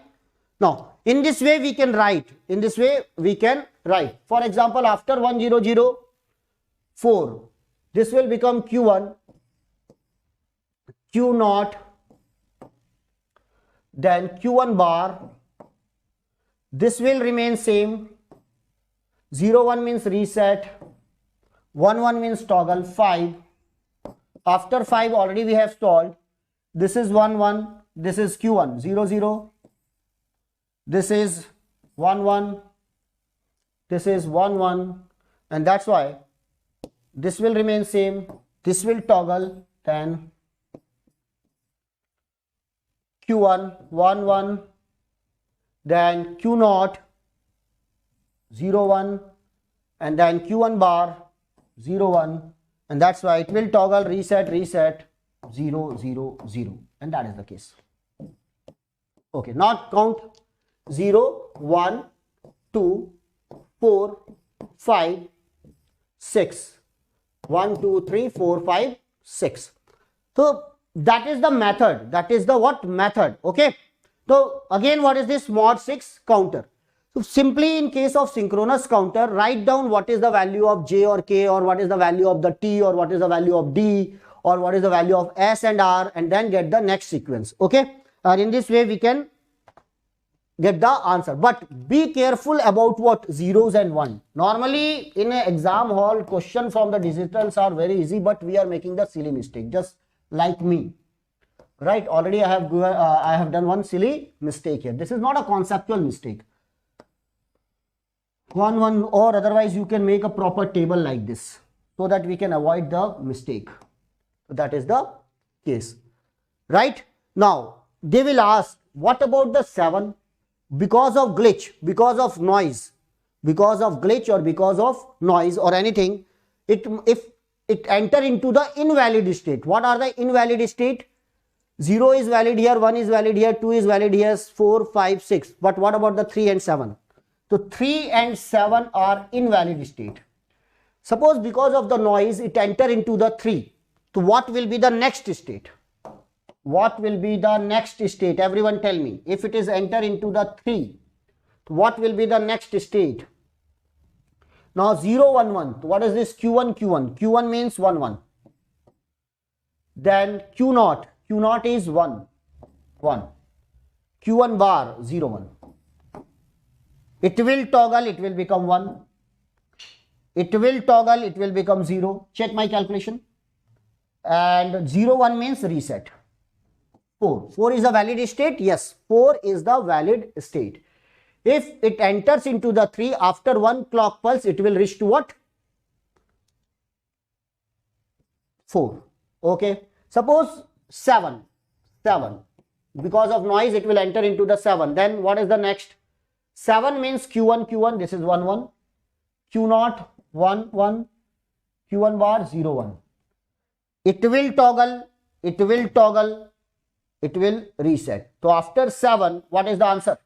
Now, in this way we can write. In this way we can write. For example, after 1, 0, 0, 4, this will become Q1, Q0, then Q1 bar. This will remain same. 0, 1 means reset. 1, 1 means toggle. 5. After 5 already we have solved. This is 1, 1. This is Q1, 0, 0. This is 1, 1. This is 1, 1. And that's why this will remain same. This will toggle. Then Q1, 1, 1. Then Q0, 0, 1. And then Q1 bar, 0, 1. And that's why it will toggle, reset, reset, 0, 0, 0. And that is the case. Okay, now count 0, 1, 2, 4, 5, 6. 1, 2, 3, 4, 5, 6. So that is the method. That is the what method? Okay. So again, what is this mod 6 counter? So simply in case of synchronous counter, write down what is the value of J or K, or what is the value of the T, or what is the value of D, or what is the value of S and R, and then get the next sequence. Okay. And in this way we can get the answer. But be careful about what? Zeros and 1. Normally in an exam hall, question from the digitals are very easy, but we are making the silly mistake, just like me. Right? Already I have done one silly mistake here. This is not a conceptual mistake. 1, 1, or otherwise you can make a proper table like this so that we can avoid the mistake. So that is the case. Right? Now they will ask, what about the 7? Because of glitch, because of noise, because of glitch or because of noise or anything, if it enter into the invalid state. What are the invalid state? 0 is valid here, 1 is valid here, 2 is valid here, 4, 5, 6. But what about the 3 and 7? So 3 and 7 are invalid state. Suppose because of the noise it enter into the 3. So what will be the next state? What will be the next state? Everyone tell me. If it is enter into the 3, what will be the next state? Now 0, 1, 1. What is this? Q1, Q1. Q1 means 1, 1. Then Q0. Q0 is 1, 1. Q1 bar, 0, 1. It will toggle, it will become 1. It will toggle, it will become 0. Check my calculation. And 0, 1 means reset. 4. 4 is a valid state? Yes, 4 is the valid state. If it enters into the 3 after 1 clock pulse, it will reach to what? 4. Okay. Suppose 7. Because of noise, it will enter into the 7. Then what is the next? 7 means Q1, Q1. This is 1, 1. Q0, 1, 1. Q1 bar, 0, 1. It will toggle. It will toggle. It will reset. So after 7, what is the answer?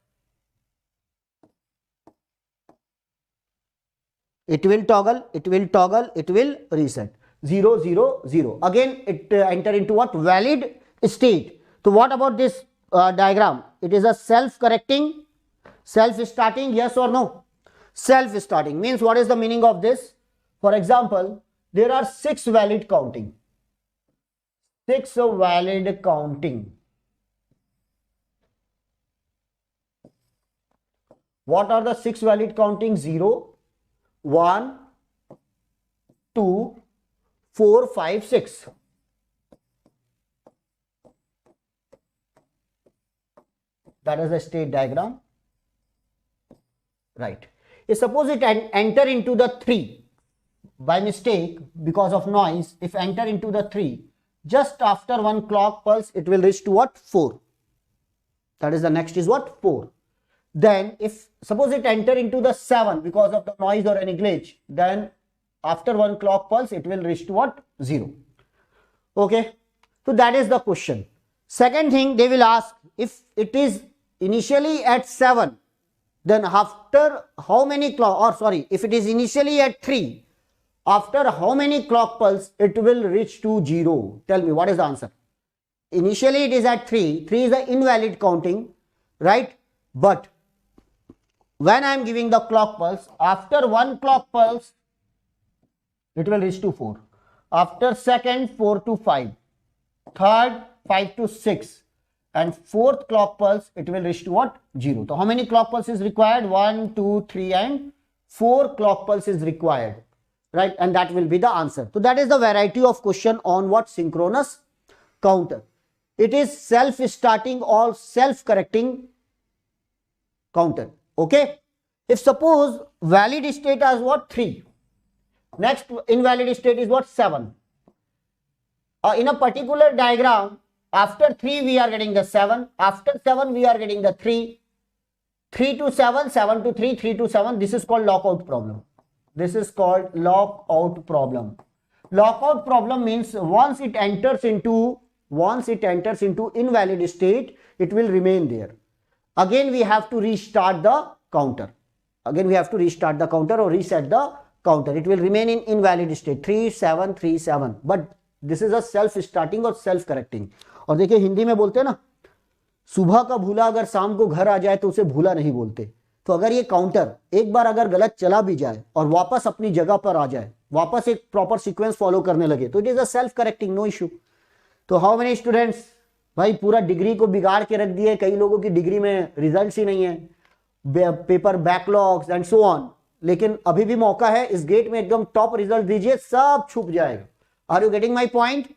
It will toggle, it will toggle, it will reset. 0, 0, 0. Again, it enter into what? Valid state. So what about this diagram? It is a self-correcting, self-starting, yes or no? Self-starting means what is the meaning of this? For example, there are 6 valid counting. 6 valid counting. What are the 6 valid counting? 0, 1, 2, 4, 5, 6. That is the state diagram. Right. If suppose it enter into the 3 by mistake because of noise, if enter into the 3, just after 1 clock pulse, it will reach to what? 4. That is the next is what? 4. Then if suppose it enter into the 7 because of the noise or any glitch, then after 1 clock pulse, it will reach to what? 0. Okay. So that is the question. Second thing they will ask, if it is initially at 7, then after how many clock, or sorry, if it is initially at 3, after how many clock pulse it will reach to 0? Tell me what is the answer. Initially it is at 3. 3 is the invalid counting, right? But when I am giving the clock pulse, after 1 clock pulse, it will reach to 4. After second, 4 to 5. Third, 5 to 6. And fourth clock pulse, it will reach to what? 0. So how many clock pulse is required? 1, 2, 3 and 4 clock pulse is required. Right? And that will be the answer. So that is the variety of question on what? Synchronous counter. It is self-starting or self-correcting counter. Okay. If suppose valid state as what? 3. Next invalid state is what? 7. In a particular diagram, after 3 we are getting the 7. After 7 we are getting the 3. 3 to 7, 7 to 3, 3 to 7. This is called lockout problem. This is called lockout problem. Lockout problem means once it enters into invalid state, it will remain there. Again we have to restart the counter. Again we have to restart the counter or reset the counter. It will remain in invalid state 3 7 3 7. But this is a self starting और self correcting. और देखिए हिंदी में बोलते हैं ना, सुबह का भूला अगर शाम को घर आ जाए तो उसे भूला नहीं बोलते. तो अगर ये काउंटर एक बार अगर गलत चला भी जाए और वापस अपनी जगह पर आ जाए, वापस एक प्रॉपर सीक्वेंस फॉलो करने लगे, तो it is a self correcting, no issue. तो हाउ मेनी स्टूडेंट्स भाई पूरा डिग्री को बिगाड़ के रख दिए. कई लोगों की डिग्री में रिजल्ट्स ही नहीं है, paper backlogs and so on. लेकिन अभी भी मौका है, इस गेट में एकदम टॉप रिजल्ट दीजिए, सब छुप जाएगा. Are you getting my point?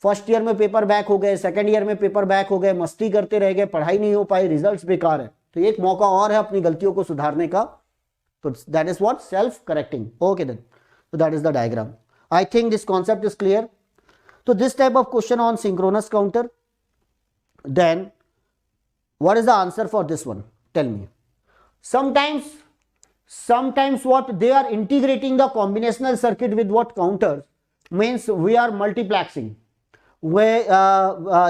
First year में पेपर बैक हो गए, सेकंड ईयर में पेपर बैक हो गए, मस्ती करते रह गए, पढ़ाई नहीं हो पाई, रिजल्ट्स बेकार है. तो एक मौका और है अपनी गलतियों को सुधारने का. तो that is what? Self correcting. Okay then, so that is the diagram. I think this concept is clear. So this type of question on synchronous counter. Then what is the answer for this one? Tell me. Sometimes what they are integrating the combinational circuit with what counters, means we are multiplexing. Where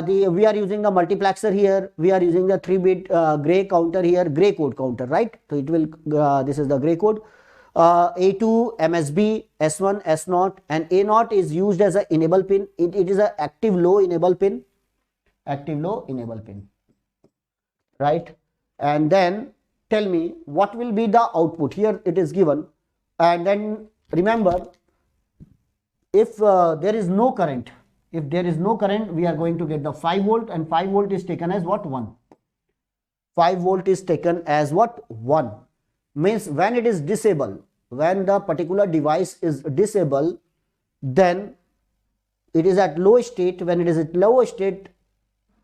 we are using the multiplexer here, we are using the 3-bit gray counter here, gray code counter, right? So it will this is the gray code. A2, MSB, S1, S0 and A0 is used as an enable pin. It is an active low enable pin. Active low enable pin. Right? And then tell me what will be the output. Here it is given. And then remember, if there is no current, we are going to get the 5 volt and 5 volt is taken as what? 1. 5 volt is taken as what? 1. Means when it is disabled, when the particular device is disabled, then it is at low state. When it is at low state,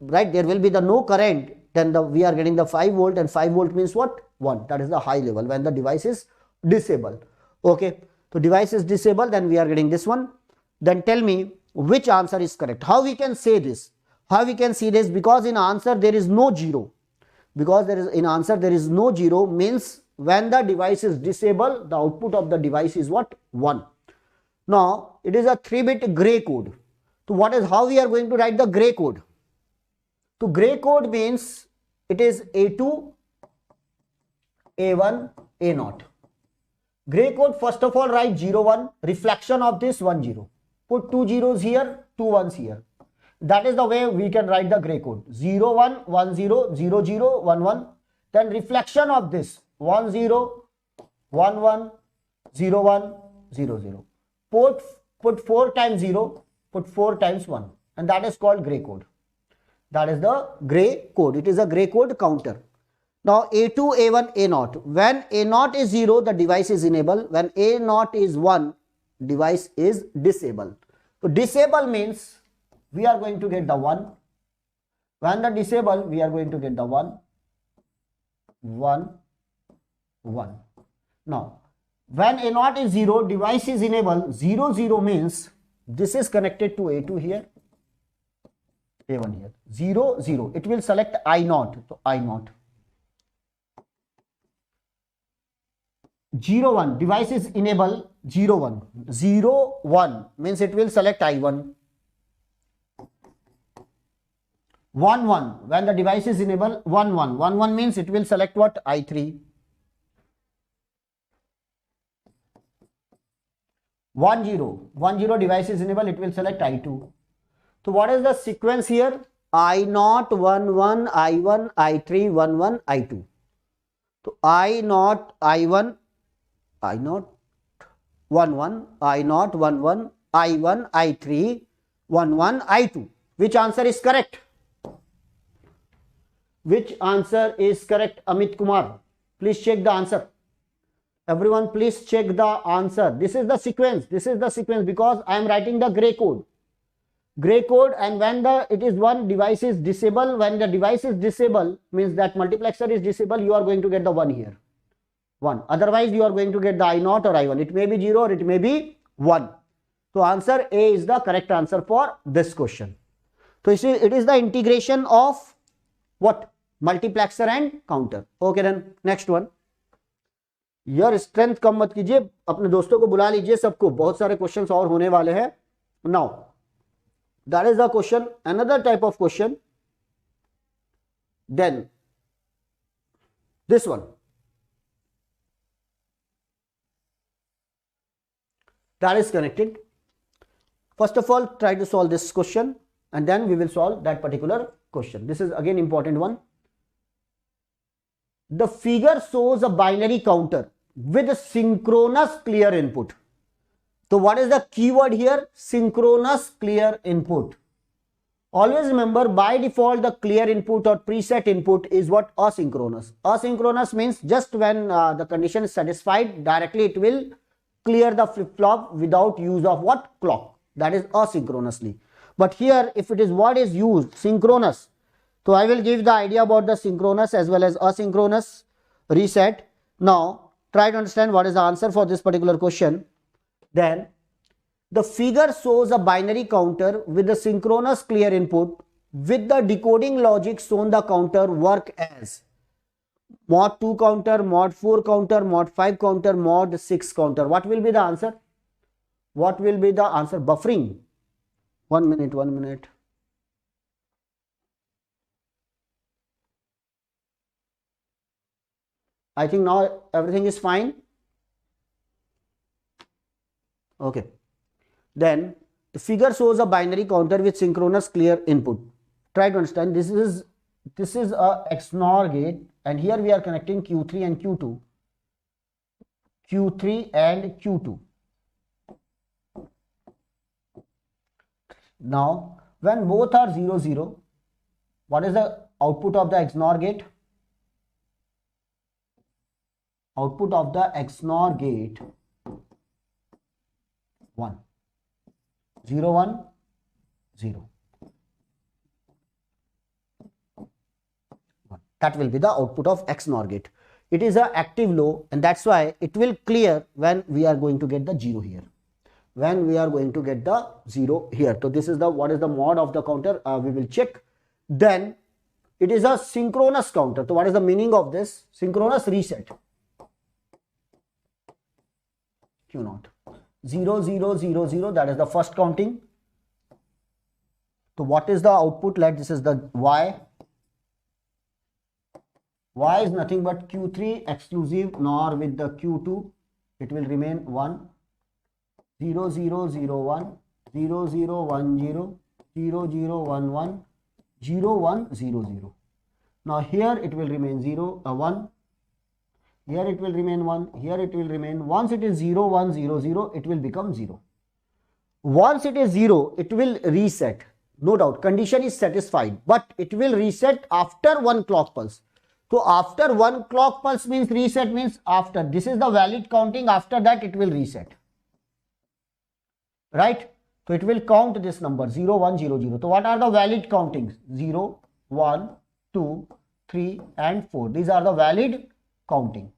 right, there will be the no current, then we are getting the 5 volt and 5 volt means what? 1. That is the high level when the device is disabled. Okay, so device is disabled, then we are getting this one. Then tell me which answer is correct. How we can say this? How we can see this? Because in answer there is no 0. Because in answer there is no 0 means when the device is disabled, the output of the device is what? 1. Now it is a 3-bit gray code. So how we are going to write the gray code? So gray code means it is A2, A1, A0. Gray code, first of all write 0 1, reflection of this 1 0. Put 2 zeros here, 2 1s here. That is the way we can write the gray code. 0 1 1 0 0 0 1 1. Then reflection of this 1 0 1 1 0 1 0 0. Put 4 times 0, put 4 times 1, and that is called gray code. That is the gray code. It is a gray code counter. Now A2, A1, A0. When A0 is 0, the device is enabled. When A0 is 1, device is disabled. So disable means we are going to get the 1. When the disable, we are going to get the 1, 1, 1. Now, when A0 is 0, device is enabled. 0, 0 means this is connected to A2 here, A1 here. 0, 0. It will select I0. So I0. 0, 1. Device is enabled. 0, 1. 0, 1 means it will select I1. 1, 1. When the device is enabled, 1, 1. 1, 1 means it will select what? I3. 1, 0. 1, 0 device is enabled, it will select I2. So what is the sequence here? I0, 1, 1, I1, I3, 1, 1, I2. So I0, I1, I0, 1, 1, I0, 1, 1, I1, I3, 1, 1, I2. Which answer is correct? Which answer is correct, Amit Kumar? Please check the answer. Everyone, please check the answer. This is the sequence. This is the sequence because I am writing the gray code. Gray code, and when it is one device is disabled, when the device is disabled means that multiplexer is disabled, you are going to get the 1 here. 1. Otherwise, you are going to get the I0 or I1. It may be 0 or it may be 1. So answer A is the correct answer for this question. So you see, it is the integration of what? Multiplexer and counter. Okay, then next one. यार strength कम मत कीजिए, अपने दोस्तों को बुला लीजिए, सबको, बहुत सारे क्वेश्चंस और होने वाले हैं. Now that is the question, another type of question. Then this one, that is connected. First of all, try to solve this question and then we will solve that particular question. This is again important one. The figure shows a binary counter with a synchronous clear input. So what is the keyword here? Synchronous clear input. Always remember, by default the clear input or preset input is what? Asynchronous. Asynchronous means just when the condition is satisfied, directly it will clear the flip-flop without use of what? Clock. That is asynchronously. But here if it is what is used, synchronous. So I will give the idea about the synchronous as well as asynchronous reset. Now try to understand what is the answer for this particular question. Then the figure shows a binary counter with the synchronous clear input. With the decoding logic shown, the counter work as mod 2 counter, mod 4 counter, mod 5 counter, mod 6 counter. What will be the answer? What will be the answer? Buffering. 1 minute, 1 minute. I think now everything is fine. Okay. Then the figure shows a binary counter with synchronous clear input. Try to understand. This is a XNOR gate, and here we are connecting Q3 and Q2. Q3 and Q2. Now when both are 0 0, what is the output of the XNOR gate? Output of the XNOR gate 1 0 1 0 1. That will be the output of XNOR gate. It is a active low, and that's why it will clear when we are going to get the 0 here. When we are going to get the 0 here. So this is the what is the mod of the counter, we will check. Then it is a synchronous counter. So what is the meaning of this? Synchronous reset. Q0 0 0 0 0, that is the first counting. So what is the output? Like this is the Y. Y is nothing but Q3 exclusive NOR with the Q2. It will remain 1 0 0 0 1 0 0 1 0 0 0 1 1 0 1 0 0. Now here it will remain 0 1, here it will remain 1, here it will remain. Once it is 0 1 0 0, it will become 0. Once it is 0, it will reset. No doubt, condition is satisfied, but it will reset after one clock pulse. So after one clock pulse means reset means after. This is the valid counting. After that, it will reset. Right? So it will count this number 0 1 0 0. So what are the valid countings? 0 1 2 3 and 4. These are the valid counting.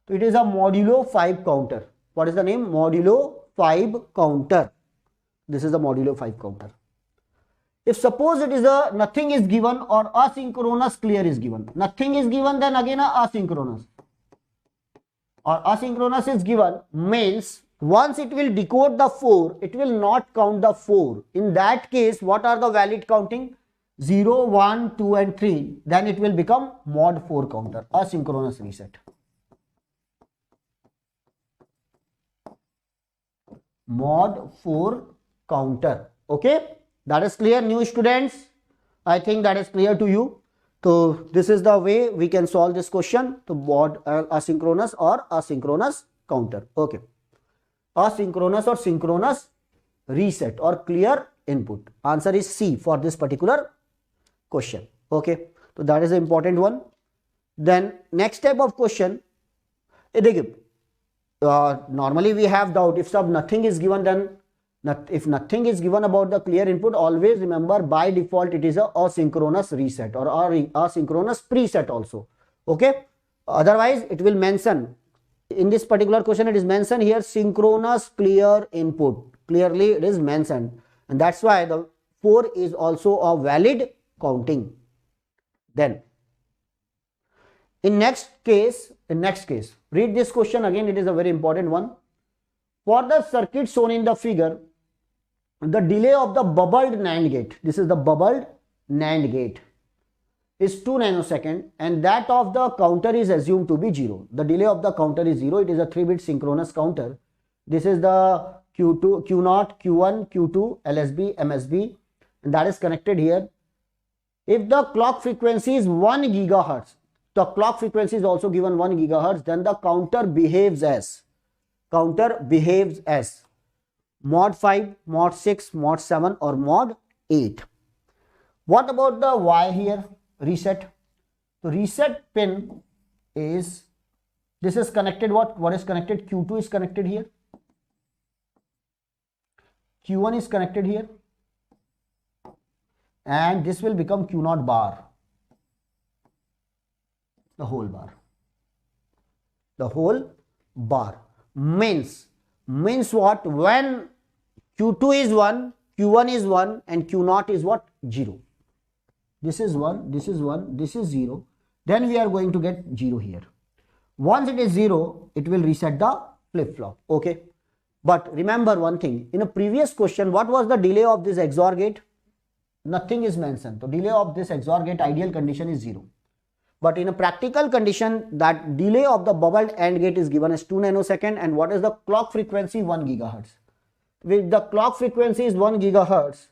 So it is a modulo 5 counter. What is the name? Modulo 5 counter. This is the modulo 5 counter. If suppose it is a nothing is given or asynchronous clear is given. Nothing is given, then again a asynchronous. Or asynchronous is given means once it will decode the 4, it will not count the 4. In that case, what are the valid counting? 0, 1, 2 and 3. Then it will become mod 4 counter, asynchronous reset. Mod 4 counter. Okay. That is clear, new students. I think that is clear to you. So this is the way we can solve this question to mod asynchronous or asynchronous counter. Okay. Asynchronous or synchronous reset or clear input. Answer is C for this particular question. Okay. So that is the important one. Then next type of question. Normally we have doubt if nothing is given, then if nothing is given about the clear input, always remember by default it is a asynchronous reset or asynchronous preset also. Okay. Otherwise it will mention in this particular question, it is mentioned here synchronous clear input. Clearly it is mentioned, and that's why the 4 is also a valid counting. Then in next case, read this question again. It is a very important one. For the circuit shown in the figure, the delay of the bubbled NAND gate, this is the bubbled NAND gate, is 2 nanosecond, and that of the counter is assumed to be 0. The delay of the counter is 0. It is a 3-bit synchronous counter. This is the Q2, Q0, Q1, Q2, LSB, MSB, and that is connected here. If the clock frequency is 1 gigahertz, the clock frequency is also given 1 gigahertz, then the counter behaves as mod 5, mod 6, mod 7 or mod 8. What about the Y here? Reset. So reset pin is, this is connected, what is connected? Q2 is connected here, Q1 is connected here, and this will become Q0 bar, the whole bar. Means what? When Q2 is 1, Q1 is 1 and Q0 is what? 0. This is 1, this is 1, this is 0. Then we are going to get 0 here. Once it is 0, it will reset the flip-flop. Okay. But remember one thing. In a previous question, what was the delay of this XOR gate? Nothing is mentioned. So delay of this XOR gate ideal condition is 0. But in a practical condition, that delay of the bubbled AND gate is given as 2 nanosecond. And what is the clock frequency? 1 gigahertz. With the clock frequency is 1 gigahertz,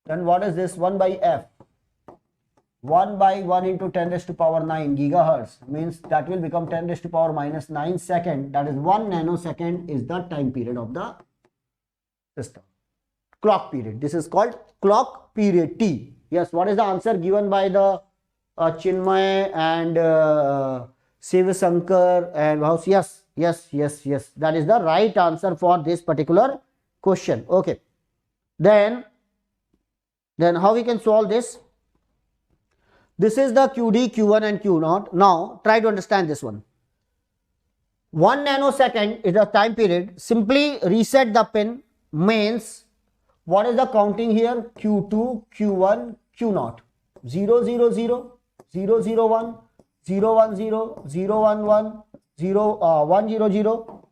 then what is this? 1 by F. 1 by 1 into 10 raised to power 9 gigahertz means that will become 10 raised to power minus 9 second. That is 1 nanosecond is the time period of the system. Clock period. This is called clock period T. Yes, what is the answer given by the Chinmay and Sivasankar and House? Yes. That is the right answer for this particular question. Okay. Then how we can solve this? This is the QD, Q1 and Q0. Now try to understand this one. 1 nanosecond is the time period. Simply reset the pin means what is the counting here? Q2, Q1, Q0. 0, 0, 0, 0, 0, 1, 0, 1, 0, 0, 1, 1, 0, 1, 0, 0,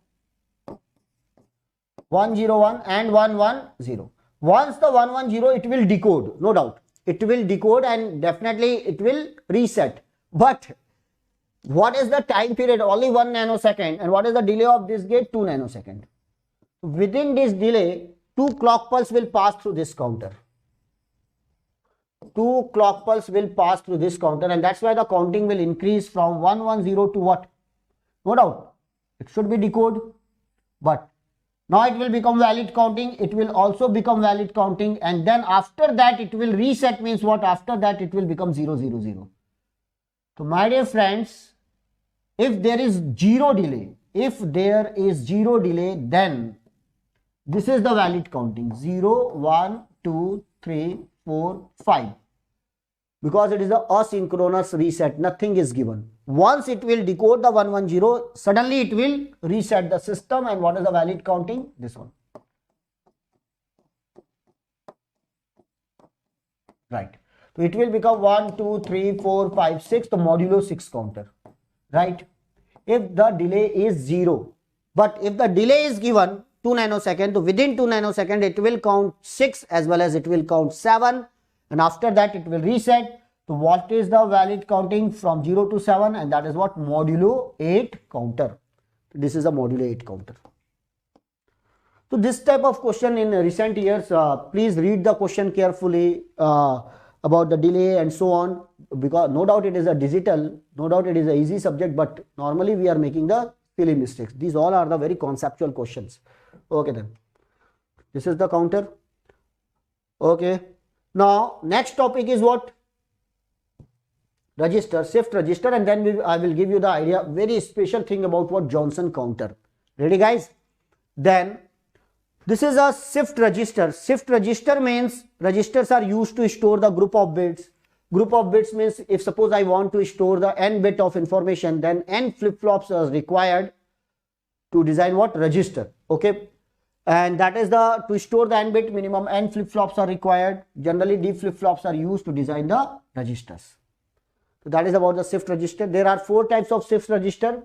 1, 0, 1 and 1, 1, 0. Once the 1, 1, 0, it will decode, no doubt. It will decode and definitely it will reset. But what is the time period? Only 1 nanosecond. And what is the delay of this gate? 2 nanosecond. Within this delay, 2 clock pulse will pass through this counter. 2 clock pulse will pass through this counter, and that's why the counting will increase from 110 to what? No doubt, it should be decode, but now it will become valid counting. It will also become valid counting, and then after that it will reset, means what? After that it will become 0, 0, 0. So my dear friends, if there is zero delay, then this is the valid counting: 0, 1, 2, 3, 4, 5. Because it is a asynchronous reset, nothing is given. Once it will decode the 110, suddenly it will reset the system. And what is the valid counting? This one. Right. So it will become 1, 2, 3, 4, 5, 6, the modulo 6 counter. Right. If the delay is 0, but if the delay is given 2 nanoseconds, so within 2 nanoseconds it will count 6 as well as it will count 7, and after that it will reset. So what is the valid counting from 0 to 7? And that is what? Modulo 8 counter. This is a modulo 8 counter. So this type of question in recent years, please read the question carefully about the delay and so on, because no doubt it is a digital, no doubt it is a easy subject, but normally we are making the silly mistakes. These all are the very conceptual questions. Okay then, this is the counter. Okay, now next topic is what? Register, shift register, and then I will give you the idea, very special thing about what Johnson counter. Ready guys? Then this is a shift register. Shift register means registers are used to store the group of bits. Group of bits means if suppose I want to store the n bit of information, then n flip-flops are required to design what? Register. Okay, and that is the, to store the n bit, minimum n flip-flops are required. Generally d flip-flops are used to design the registers. So that is about the shift register. There are 4 types of shift register: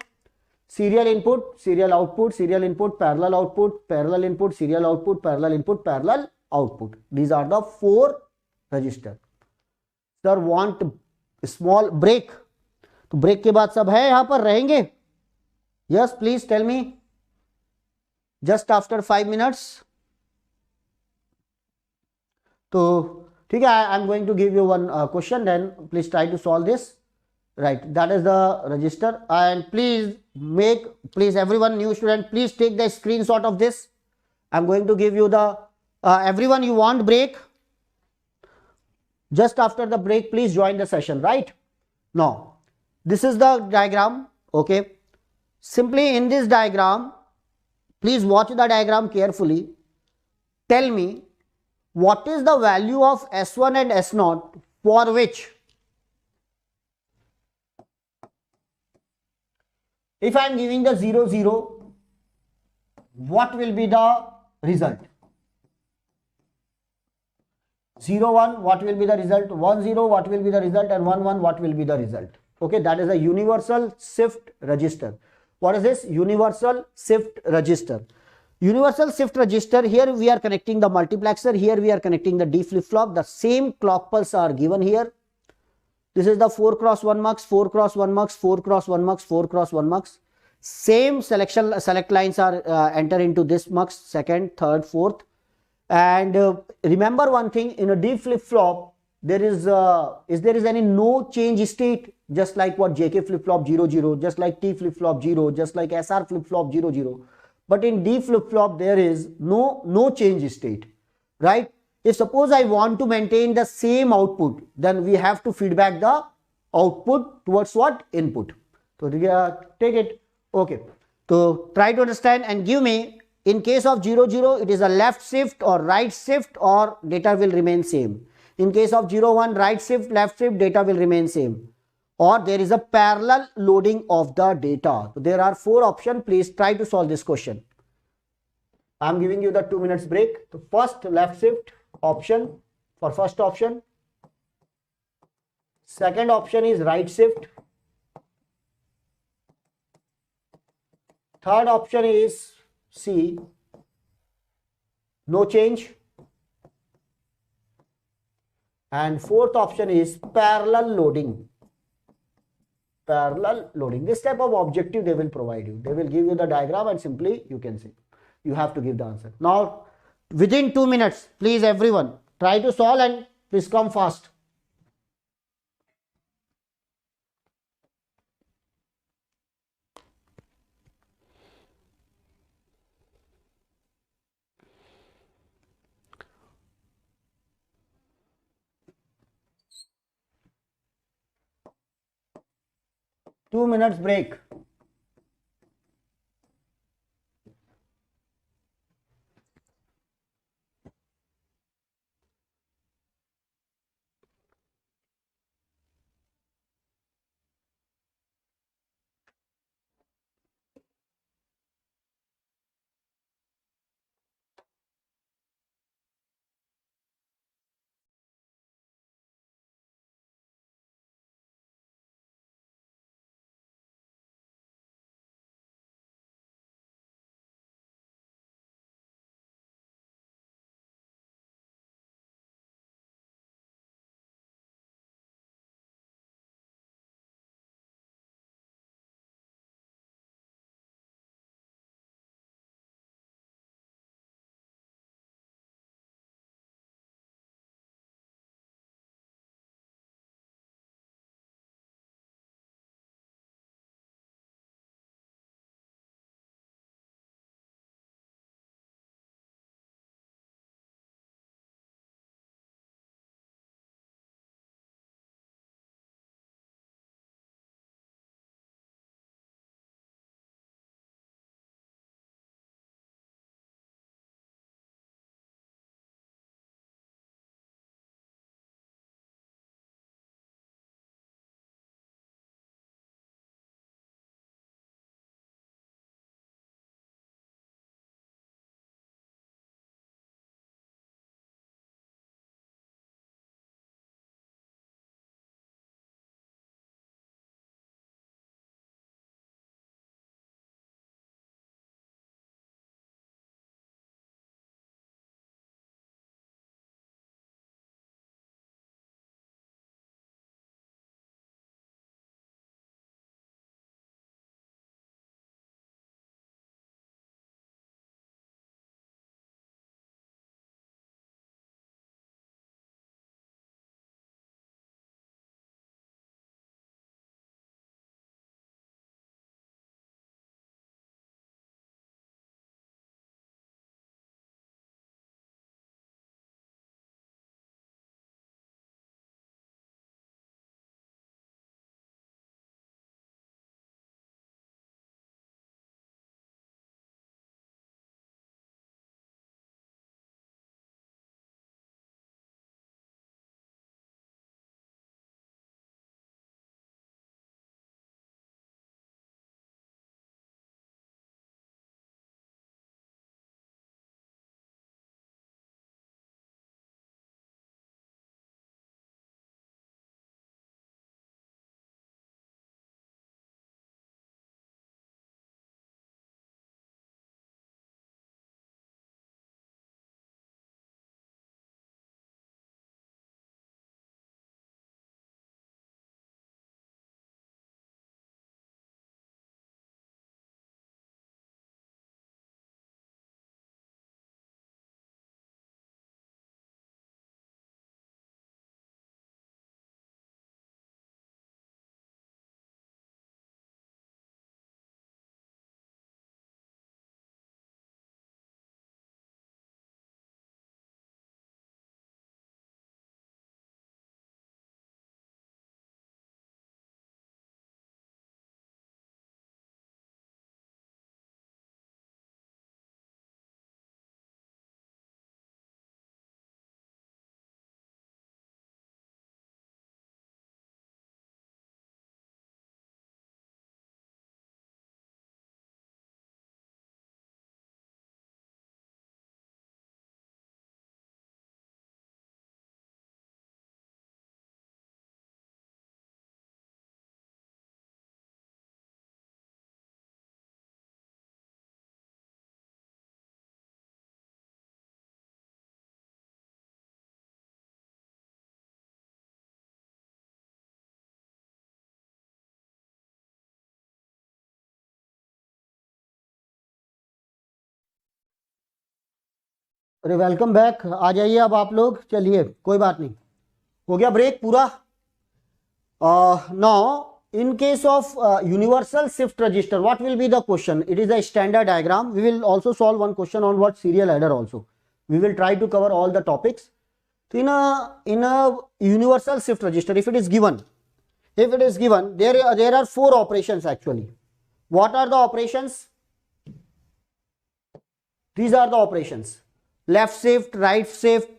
serial input, serial output, serial input, parallel output, parallel input, serial output, parallel input, parallel output. These are the 4 register. Sir, want small break? तो break के बाद सब है यहाँ पर रहेंगे? Yes, please tell me. Just after 5 minutes. तो ठीक है, I am going to give you one question, then please try to solve this. Right, that is the register, and please everyone, new student, please take the screenshot of this. I am going to give you the everyone, you want break? Just after the break, please join the session. Right now, this is the diagram. Okay, simply in this diagram, please watch the diagram carefully. Tell me what is the value of S1 and S0 for which, if I am giving the 0, 0, what will be the result? 0, 1, what will be the result? 1, 0, what will be the result? And 1, 1, what will be the result? Okay, that is a universal shift register. What is this? Universal shift register. Universal shift register, here we are connecting the multiplexer, here we are connecting the D flip-flop. The same clock pulse are given here. This is the 4 cross 1 mux, 4 cross 1 mux, 4 cross 1 mux, 4 cross 1 mux. Same select lines are enter into this mux, second, third, fourth. And remember one thing, in a D flip-flop, there is any no change state, just like what JK flip-flop 0, 0, just like T flip-flop 0, just like SR flip-flop 0, 0. But in D flip-flop, there is no change state, right? If suppose I want to maintain the same output, then we have to feedback the output towards what? Input. So take it. Okay. So try to understand and give me, in case of 0, 0, it is a left shift or right shift, or data will remain same. In case of 0, 1, right shift, left shift, data will remain same. Or there is a parallel loading of the data. So there are 4 options. Please try to solve this question. I am giving you the 2 minutes break. So first, left shift option for first option. Second option is right shift. Third option is C, no change. And fourth option is parallel loading. Parallel loading. This type of objective they will provide you. They will give you the diagram and simply you can say. You have to give the answer. Now within 2 minutes. Please everyone, try to solve and please come fast. Two minutes break. अरे welcome back, आ जाइए अब आप लोग। चलिए कोई बात नहीं, हो गया ब्रेक पूरा। Now in case of universal shift register, what will be the question? It is a standard diagram. We will also solve one question on what serial adder also. We will try to cover all the topics. So in a universal shift register, if it is given, there are four operations actually. What are the operations? These are the operations: left shift, right shift.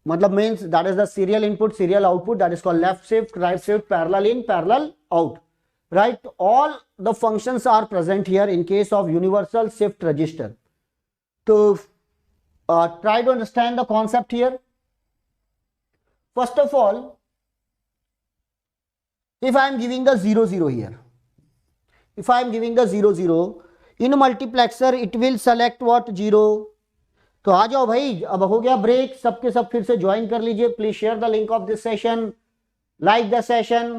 Matlab means that is the serial input, serial output, that is called left shift, right shift, parallel in, parallel out, right? All the functions are present here in case of universal shift register. So try to understand the concept here. First of all, if I am giving the 0 0 here, if I am giving the 0 0 in multiplexer, it will select what? 0. तो आ जाओ भाई, अब हो गया break, सबके सब फिर से ज्वाइन कर लीजिए। Please share the link of this session, like the session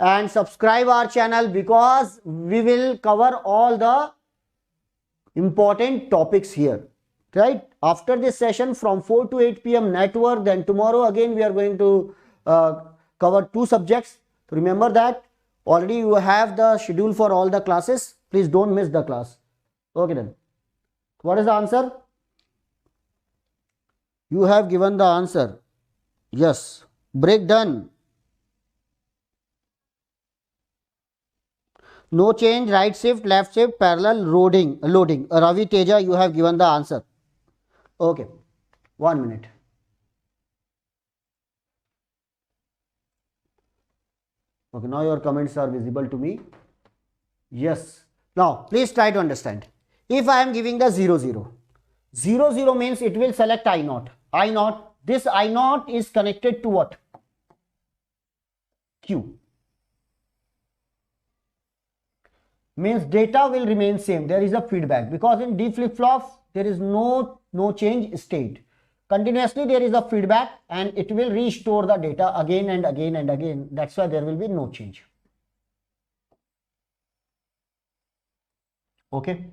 and subscribe our channel, because we will cover all the important topics here, right? After this session from 4 to 8 PM network, then tomorrow again we are going to cover 2 subjects. So remember that already you have the schedule for all the classes. Please don't miss the class. Okay then, what is the answer? You have given the answer. Yes. Break done. No change, right shift, left shift, parallel loading. Ravi Teja, you have given the answer. Okay. 1 minute. Okay, now your comments are visible to me. Yes. Now, please try to understand. If I am giving the 0 0, 0 0 means it will select I naught. I naught. This I naught is connected to what? Q. Means data will remain same. There is a feedback because in D flip flop there is no change state. Continuously there is a feedback and it will restore the data again and again and again. That's why there will be no change. Okay,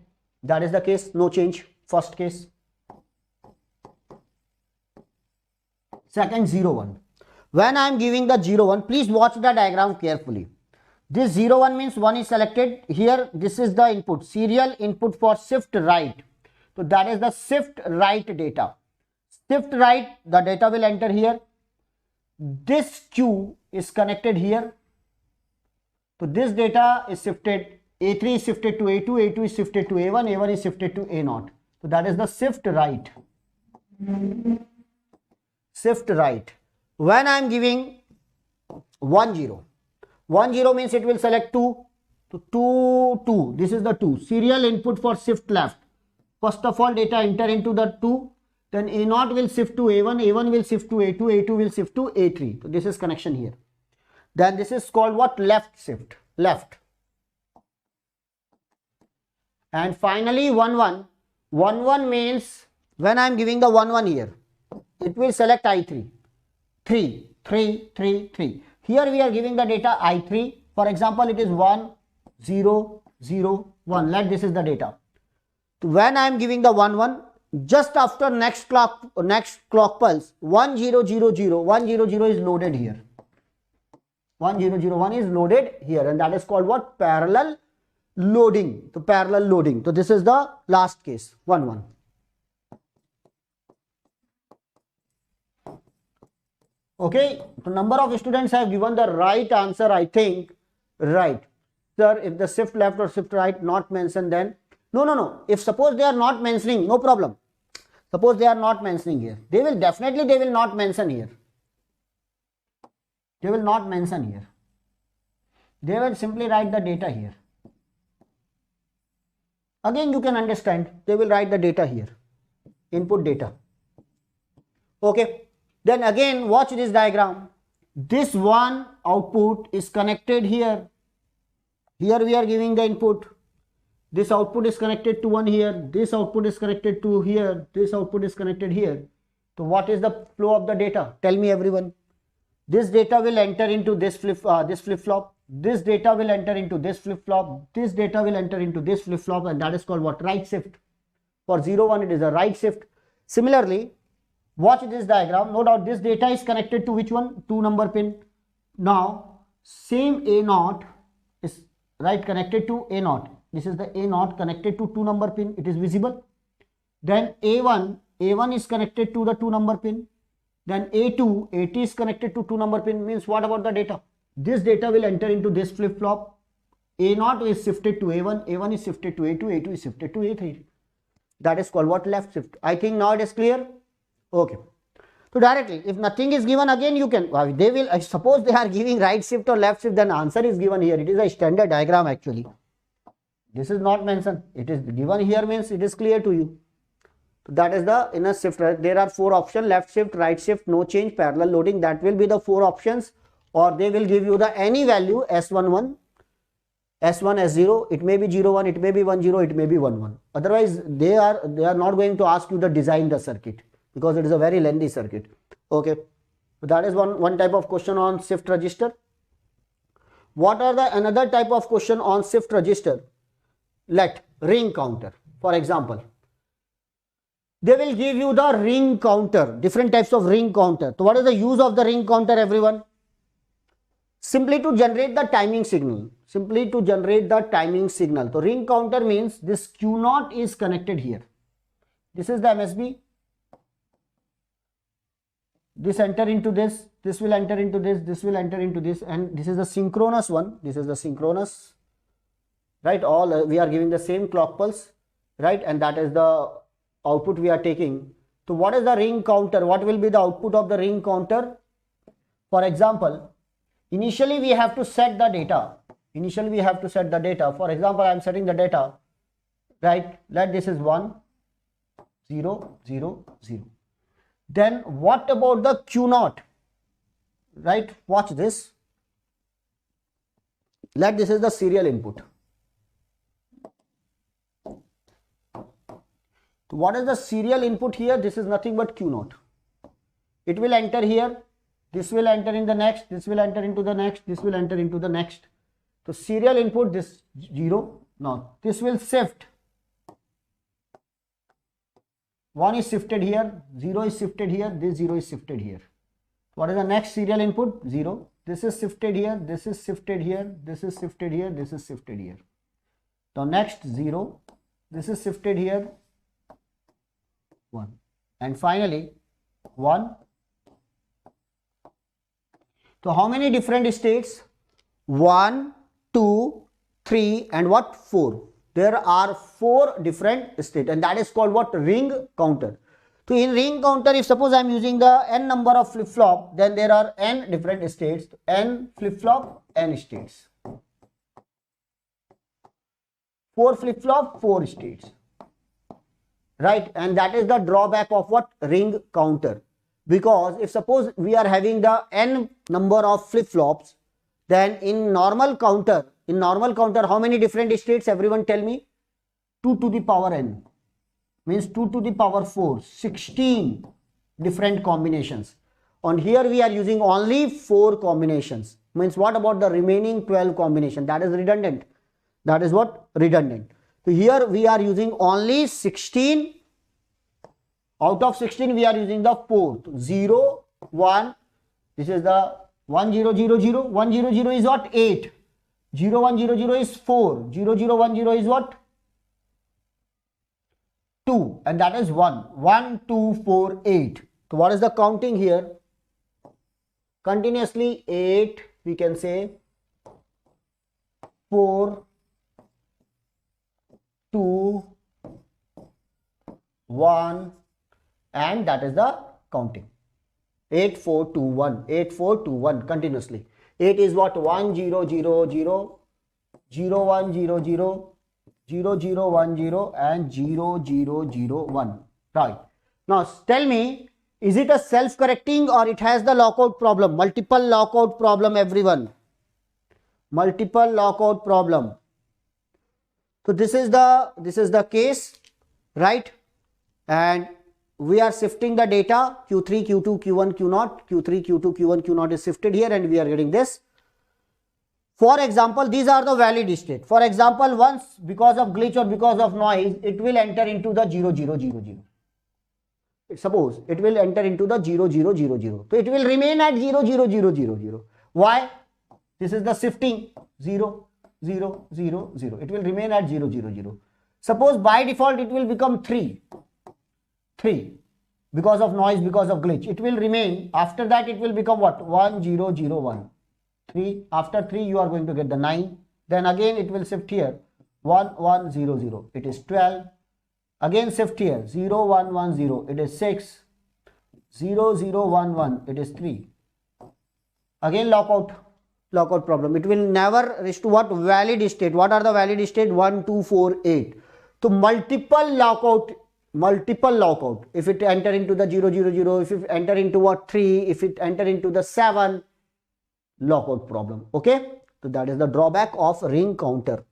that is the case. No change. First case. Second, 0 1. When I am giving the 0 1, please watch the diagram carefully. This 0 1 means 1 is selected here. This is the input, serial input for shift right. So that is the shift right data. Shift right, the data will enter here. This Q is connected here. So this data is shifted. A3 is shifted to A2, A2 is shifted to A1, A1 is shifted to A0. So that is the shift right. Shift right. When I am giving 1 0, 1 0 means it will select 2. So 2 2. This is the 2. Serial input for shift left. First of all, data enter into the 2. Then A0 will shift to A1, A1 will shift to A2, A2 will shift to A3. So this is connection here. Then this is called what? Left shift. Left. And finally 1 1. 1 1 means when I am giving the 1 1 here, it will select I3. 3 3 3 3. Here we are giving the data I3. For example, it is 1 0 0 1. Let this is the data. When I am giving the 1 1, just after next clock pulse, 1 0 0 0 1 0 0 is loaded here. 1 0 0 1 is loaded here, and that is called what? Parallel loading. So parallel loading. So this is the last case, 1 1. Okay, so number of students have given the right answer, I think. Right. Sir, if the shift left or shift right not mentioned, then no. If suppose they are not mentioning, no problem. Suppose they are not mentioning here, they will not mention here. They will not mention here. They will simply write the data here. Again, you can understand, they will write the data here, input data. Okay, then again watch this diagram. This one output is connected here. Here we are giving the input. This output is connected to one here. This output is connected to here. This output is connected here. So what is the flow of the data? Tell me everyone. This data will enter into this flip flop. This data will enter into this flip flop. This data will enter into this flip flop, and that is called what? Right shift. For 0 1 it is a right shift. Similarly, Watch this diagram. No doubt this data is connected to which one? 2 number pin. Now same A0 is right connected to A0. This is the A0 connected to 2 number pin. It is visible. Then A1 is connected to the 2 number pin. Then A2 is connected to 2 number pin. Means what about the data? This data will enter into this flip flop. A0 is shifted to A1, A1 is shifted to A2, A2 is shifted to A3. That is called what? Left shift. I think now it is clear. Okay. So directly, if nothing is given, again you can, they will, I suppose they are giving right shift or left shift, then answer is given here. It is a standard diagram actually. This is not mentioned. It is given here, means it is clear to you. So that is the inner shift. There are 4 options: left shift, right shift, no change, parallel loading. That will be the 4 options, or they will give you the any value S11, S1, S0. It may be 01, it may be 10, it may be 11. Otherwise, they are not going to ask you to design the circuit, because it is a very lengthy circuit. Okay, so that is one type of question on shift register. What are the another type of question on shift register? Let ring counter, for example, they will give you the ring counter, different types of ring counter. So what is the use of the ring counter, everyone? Simply to generate the timing signal. Simply to generate the timing signal. So ring counter means this Q0 is connected here. This is the MSB. This enter into this, this will enter into this will enter into this, and this is the synchronous one. This is the synchronous, right? All we are giving the same clock pulse, right? And that is the output we are taking. So what is the ring counter? What will be the output of the ring counter? For example, initially we have to set the data. Initially we have to set the data. For example, I am setting the data, right? Let this is 1, 0, 0, 0. Then what about the Q0? Right? Watch this. Let this is the serial input. So what is the serial input here? This is nothing but Q0. It will enter here. This will enter in the next. This will enter into the next. This will enter into the next. So serial input, this 0. Now this will shift. 1 is shifted here. 0 is shifted here. This 0 is shifted here. What is the next serial input? 0. This is shifted here. This is shifted here. This is shifted here. This is shifted here. Now next 0. This is shifted here. 1. And finally 1. So how many different states? 1, 2, 3 and what? 4. There are 4 different states, and that is called what? Ring counter. So in ring counter, if suppose I am using the n number of flip flop, then there are n different states, n flip flop, n states. 4 flip flop, 4 states. Right, and that is the drawback of what? Ring counter. Because if suppose we are having the n number of flip flops, then in normal counter, how many different states? Everyone tell me. 2 to the power n means 2 to the power 4, 16 different combinations. On here we are using only 4 combinations. Means what about the remaining 12 combination? That is redundant. That is what? Redundant. So here we are using only 16. Out of 16 we are using the 4th. 0, 1. This is the 1 0 0 0. 1 0 0 is what? 8. 0 1 0 0 is 4. 0 0 1 0 is what? 2. And that is 1. 1 2 4 8. So what is the counting here? Continuously 8. We can say 4 2 1, and that is the counting. 8 4 2 1. 8 4 2 1 continuously. 8 is what? 1 0 0 0, 0 1 0 0, 0 0 1 0 and 0 0 0 1. Right. Now tell me, is it a self-correcting or it has the lockout problem? Multiple lockout problem, everyone. Multiple lockout problem. So this is the case, right? And we are shifting the data Q3, Q2, Q1, Q0. Q3, Q2, Q1, Q0 is shifted here and we are getting this. For example, these are the valid state. For example, once because of glitch or because of noise, it will enter into the 0, 0, 0, 0. suppose it will enter into the 0 0 0 0, so it will remain at 0 0 0 0 0. Why? This is the shifting 0 0 0 0, it will remain at 0 0 0. Suppose by default it will become 3 because of noise, because of glitch, it will remain. After that it will become what? 1 0 0 1 3. After 3 you are going to get the 9. Then again it will shift here 1 1 0 0, it is 12. Again shift here 0 1 1 0, it is 6. 0 0 1 1, it is 3. Again lockout problem. It will never reach to what? Valid state. What are the valid state? 1 2 4 8. So multiple lockout. If it enter into the 0 0 0, if it enter into what? 3, if it enter into the 7, lockout problem. Okay, so that is the drawback of ring counter.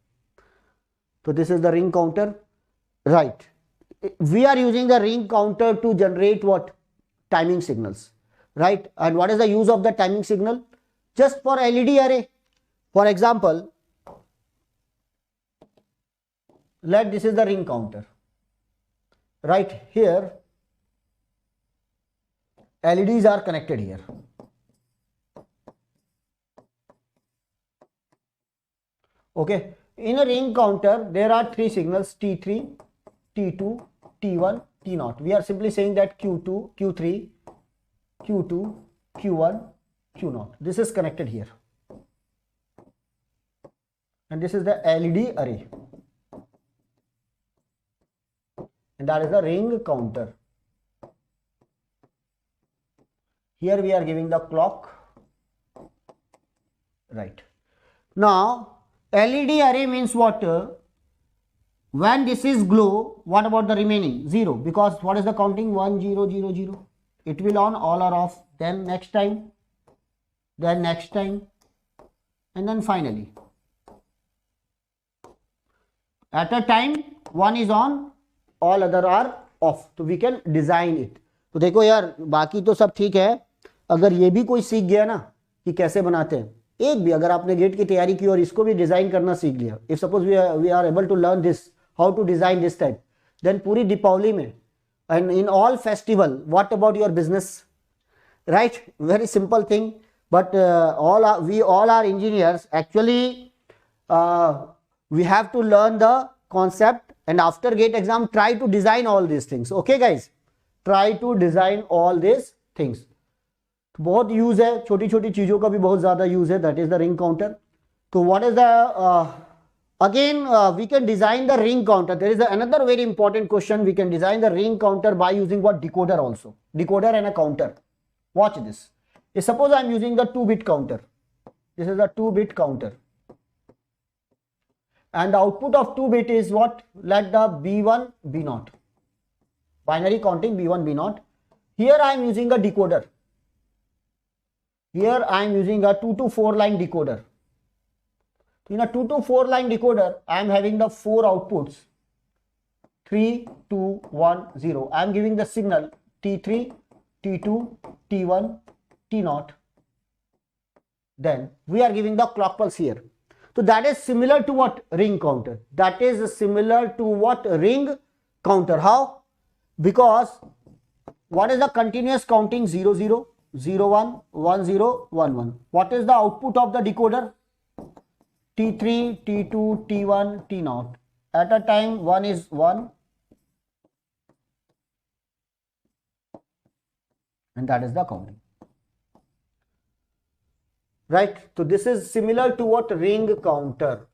So this is the ring counter, right? We are using the ring counter to generate what? Timing signals, right? And what is the use of the timing signal? Just for LED array. For example, this is the ring counter. Right here, LEDs are connected here. Okay, in a ring counter there are 3 signals: T3, T2, T1, T0. We are simply saying that Q2, Q3, Q2, Q1, Q0. This is connected here, and this is the LED array, and that is the ring counter. Here we are giving the clock. Right. Now LED array means what? When this is glow, what about the remaining? 0, because what is the counting? 1 0 0 0. It will on, all are off, then next time, then next time, and then finally. At a time one is on, all other are off. So we can design it. तो देखो यार, बाकी तो सब ठीक है, अगर ये भी कोई सीख गया ना कि कैसे बनाते हैं, एक भी अगर आपने गेट की तैयारी की और इसको भी डिजाइन करना सीख लिया, if suppose we are able to learn this, how to design this type, then पूरी दीपावली में and in all festival, what about your business, right? Very simple thing, but we all are engineers. Actually we have to learn the concept, and after gate exam try to design all these things. Okay guys, try to design all these things. बहुत use है, छोटी छोटी चीजों का भी बहुत ज्यादा use है. That is the ring counter. तो what is the again we can design the ring counter. There is another very important question. We can design the ring counter by using what? Decoder also. Decoder and a counter. Watch this. Suppose I am using the 2-bit counter. This is a 2-bit counter, and the output of 2-bit is what? Let the B1 B0, binary counting B1 B0. Here I am using a decoder. Here I am using a 2 to 4 line decoder. In a 2 to 4 line decoder, I am having the 4 outputs: 3, 2, 1, 0. I am giving the signal T3, T2, T1, T0. Then we are giving the clock pulse here. So that is similar to what? Ring counter. That is similar to what? Ring counter. How? Because what is the continuous counting? 0, 0, 0, 1, 1, 0, 1, 1. What is the output of the decoder? T3, T2, T1, T0. At a time 1 is 1, and that is the counting. Right? So this is similar to what? Ring counter.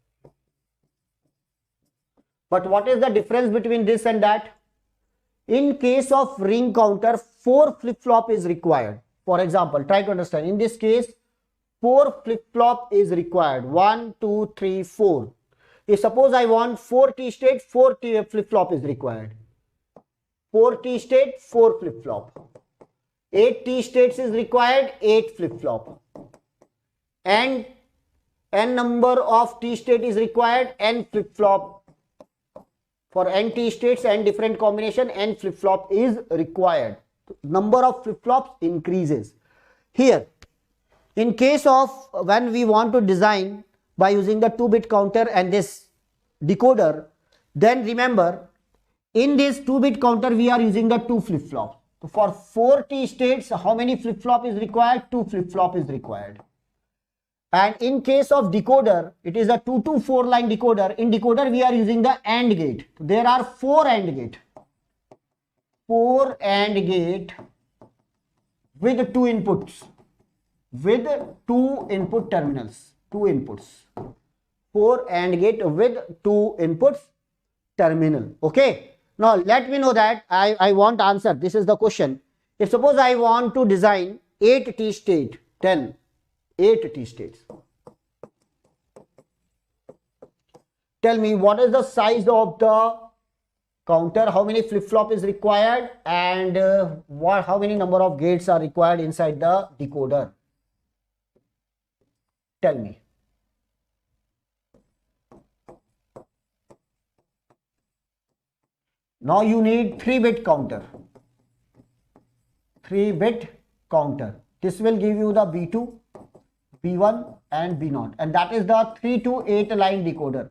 But what is the difference between this and that? In case of ring counter, 4 flip-flop is required. For example, try to understand. In this case, 4 flip-flop is required. 1, 2, 3, 4. If suppose I want 4 T-state, 4 flip-flop is required. 4 T-state, 4 flip-flop. 8 T-states is required, 8 flip-flop. And n number of T-state is required, n flip-flop. For n T-states and different combination, n flip-flop is required. Number of flip-flops increases. Here, in case of when we want to design by using the 2-bit counter and this decoder, then remember, in this 2-bit counter we are using the 2 flip-flops. So for 4 T states, how many flip-flop is required? 2 flip-flop is required. And in case of decoder, it is a 2 to 4 line decoder. In decoder, we are using the AND gate. There are 4 AND gate. 4 AND gate with 2 inputs. With 2 input terminals. 2 inputs. 4 AND gate with 2 inputs terminal. Okay. Now let me know that I want answer. This is the question. If suppose I want to design 8 T state, 10, 8 T states. Tell me what is the size of the counter, how many flip-flop is required, and how many number of gates are required inside the decoder. Tell me. Now you need 3-bit counter. 3-bit counter. This will give you the B2, B1 and B0, and that is the 3 to 8 line decoder.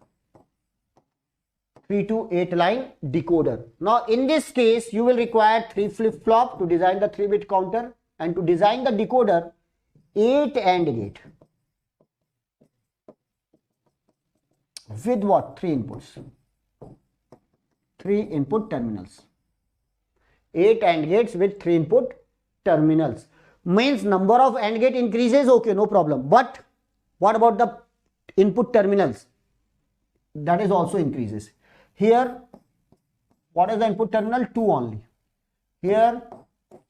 3 to 8 line decoder. Now in this case you will require 3 flip-flop to design the 3-bit counter, and to design the decoder 8 AND gate with what? 3 inputs. 3 input terminals. 8 AND gates with 3 input terminals. Means number of AND gate increases, okay, no problem. But what about the input terminals? That is also increases. Here, what is the input terminal? 2 only. Here,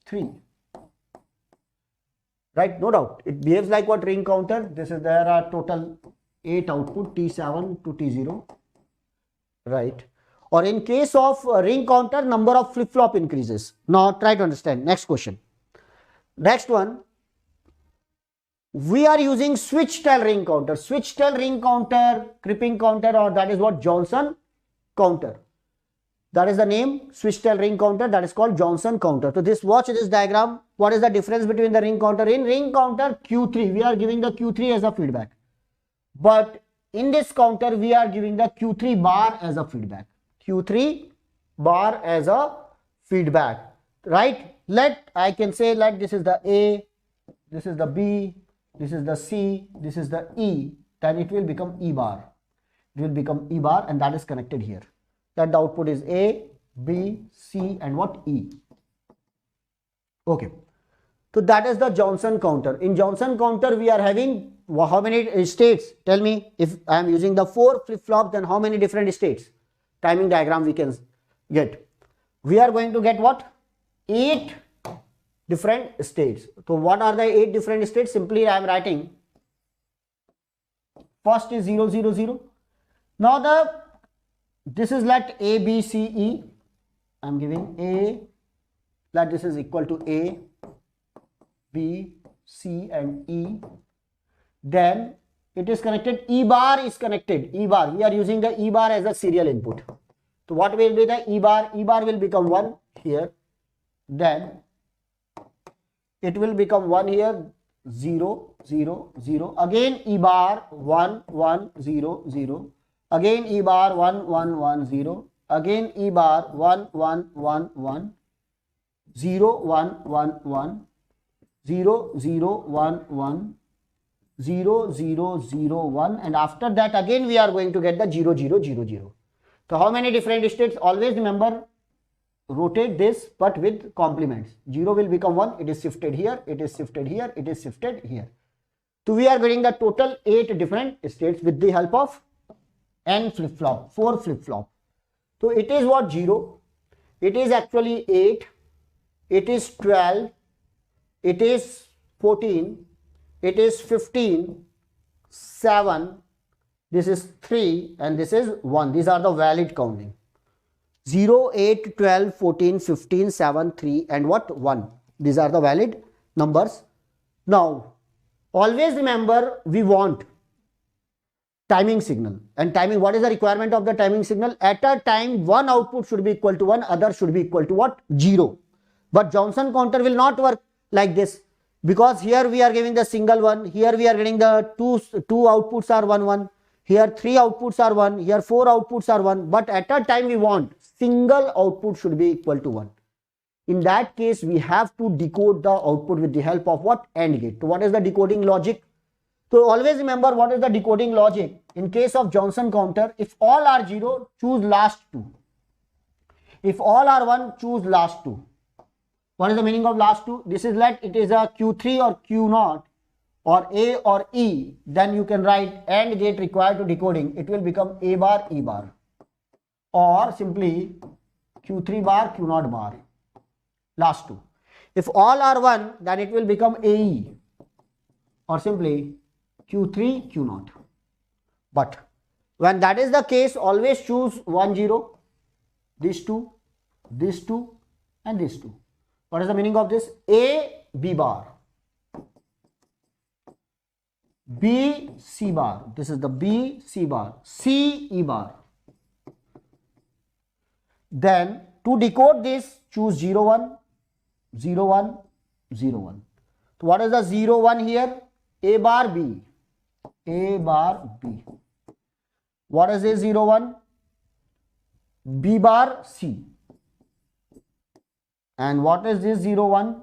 3. Right, no doubt. It behaves like what? Ring counter. This is, there are total 8 output, T7 to T0. Right. Or in case of ring counter, number of flip-flop increases. Now try to understand. Next question. Next one. We are using switch-tail ring counter. Switch-tail ring counter, creeping counter, or that is what? Johnson counter. That is the name. Switch-tail ring counter. That is called Johnson counter. So this, watch this diagram. What is the difference between the ring counter? In ring counter Q3, we are giving the Q3 as a feedback. But in this counter, we are giving the Q3 bar as a feedback. Q3 bar as a feedback, right? I can say like this is the A, this is the B, this is the C, this is the E, then it will become E bar. It will become E bar, and that is connected here. That the output is A, B, C and what? E. Okay. So that is the Johnson counter. In Johnson counter, we are having how many states? Tell me, if I am using the 4 flip-flop, then how many different states? Timing diagram we can get. We are going to get what? 8 different states. So what are the 8 different states? Simply I am writing. First is 0, 0, 0. Now this is let A, B, C, E. I am giving A, that this is equal to A, B, C and E. Then it is connected, E bar is connected, E bar. We are using the E bar as a serial input. So what will be the E bar? E bar will become 1 here. Then it will become 1 here, 0, 0, 0. Again E bar 1, 1, 0, 0. Again E bar 1, 1, 1, 0. Again E bar 1, 1, 1, 1. 0, 1, 1, 1. 0, 0, 1, 1. 0, 0, 0, 1, and after that again we are going to get the 0, 0, 0, 0. So how many different states? Always remember, rotate this but with complements. 0 will become 1, it is shifted here, it is shifted here, it is shifted here. So we are getting the total 8 different states with the help of N flip-flop, 4 flip-flop. So it is what? 0, it is actually 8, it is 12, it is 14, it is 15, 7, this is 3 and this is 1. These are the valid counting. 0, 8, 12, 14, 15, 7, 3 and what? 1. These are the valid numbers. Now, always remember we want timing signal. And timing, what is the requirement of the timing signal? At a time, one output should be equal to 1, other should be equal to what? 0. But Johnson counter will not work like this. Because here we are giving the single one, here we are getting the two outputs are 1, 1, here 3 outputs are 1, here 4 outputs are 1, but at a time we want single output should be equal to 1. In that case, we have to decode the output with the help of what? AND gate. So what is the decoding logic? So always remember what is the decoding logic. In case of Johnson counter, if all are 0, choose last 2. If all are 1, choose last 2. What is the meaning of last 2? This is like it is a Q3 or Q0 or A or E. Then you can write AND gate required to decoding. It will become A bar, E bar. Or simply Q3 bar, Q0 bar. Last 2. If all are 1, then it will become AE or simply Q3, Q0. But when that is the case, always choose 1, 0, this 2, and this 2. What is the meaning of this? A, B bar, B, C bar. This is the B, C bar, C, E bar. Then to decode this, choose 0, 1, 0, 1, 0, 1. So what is the 0, 1 here? A bar, B. A bar, B. What is A 0, 1? B bar, C. And what is this 0, 1?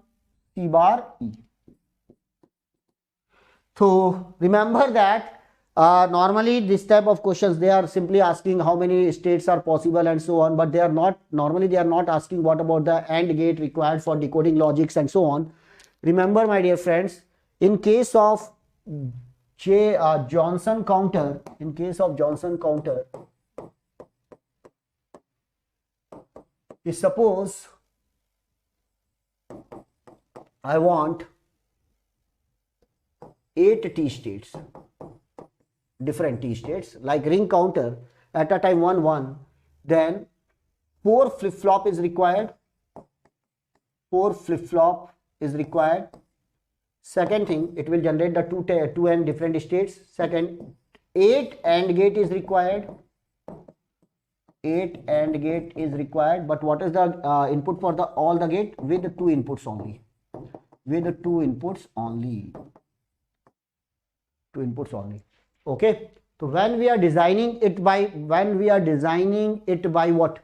C bar, E. So remember that normally this type of questions, they are simply asking how many states are possible and so on, but they are not, normally they are not asking what about the AND gate required for decoding logics and so on. Remember my dear friends, in case of Johnson counter, if suppose I want 8 T states, different T states, like ring counter at a time 1, 1, then 4 flip-flop is required. 4 flip-flop is required. Second thing, it will generate the 2 and different states. Second, 8 AND gate is required. 8 AND gate is required. But what is the input for the all the gate? With 2 inputs only. With 2 inputs only. 2 inputs only. Okay. So when we are designing it by what?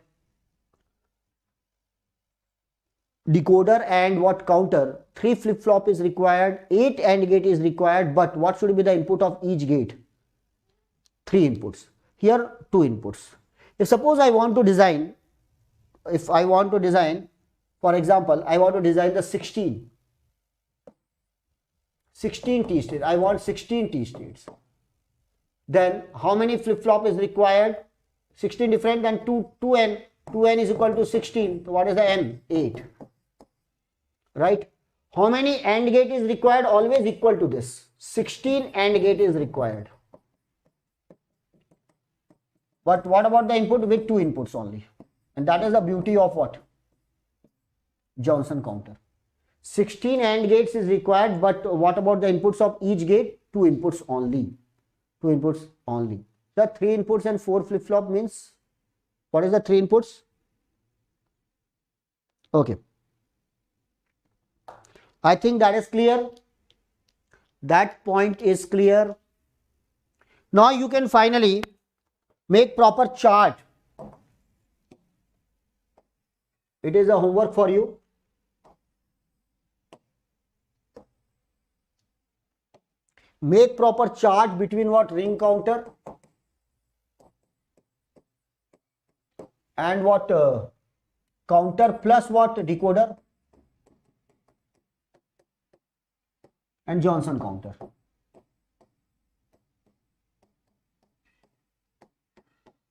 Decoder and what? Counter. 3 flip-flop is required, 8 AND gate is required, but what should be the input of each gate? 3 inputs. Here 2 inputs. If suppose I want to design, for example, I want to design the 16 T states. I want 16 T states. Then how many flip-flop is required? 16 different, then 2n. 2n is equal to 16. So what is the n? 8. Right? How many AND gate is required? Always equal to this. 16 AND gate is required. But what about the input? With 2 inputs only. And that is the beauty of what? Johnson counter. 16 AND gates is required, but what about the inputs of each gate? 2 inputs only. 2 inputs only. The 3 inputs and 4 flip-flop means, what is the 3 inputs? Okay. I think that is clear. That point is clear. Now you can finally make proper chart. It is a homework for you. Make proper chart between what? Ring counter and what? Counter plus what? Decoder and Johnson counter.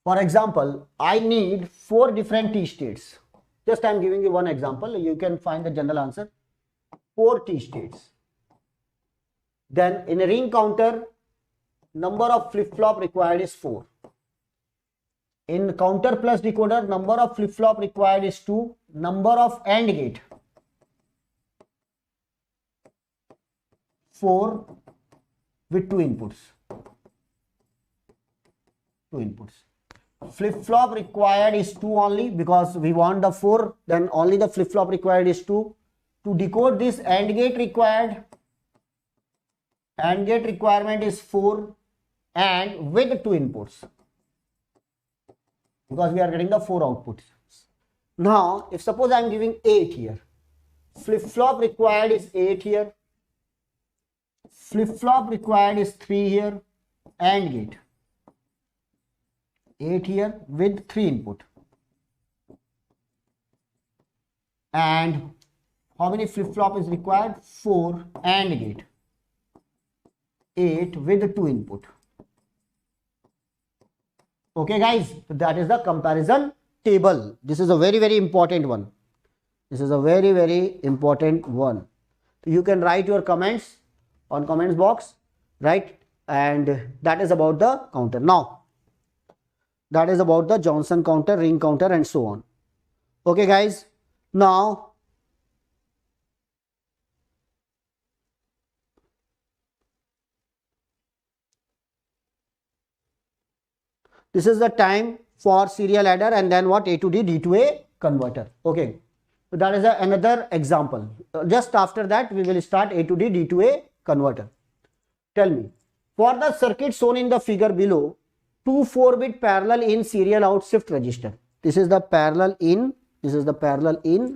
For example, I need 4 different T states. Just I am giving you one example. You can find the general answer. 4 T states. Then in a ring counter, number of flip-flop required is 4. In counter plus decoder, number of flip-flop required is 2. Number of AND gate 4 with 2 inputs. 2 inputs. Flip-flop required is 2 only, because we want the 4, then only the flip-flop required is 2. To decode this, AND gate required, AND gate requirement is 4 and with 2 inputs, because we are getting the 4 outputs. Now, if suppose I am giving 8 here, flip-flop required is 8 here, flip-flop required is 3 here, AND gate 8 here with 3 input. And how many flip-flop is required? 4, AND gate 8 with 2 input. Okay guys, that is the comparison table. This is a very important one. This is a very important one. So you can write your comments on comments box, right? And that is about the counter. Now, that is about the Johnson counter, ring counter, and so on. Okay guys, now this is the time for serial adder, and then what? A to D, D to A converter. Okay, so that is another example. Just after that, we will start A to D, D to A converter. Tell me, for the circuit shown in the figure below, two 4-bit parallel in serial out shift register. This is the parallel in,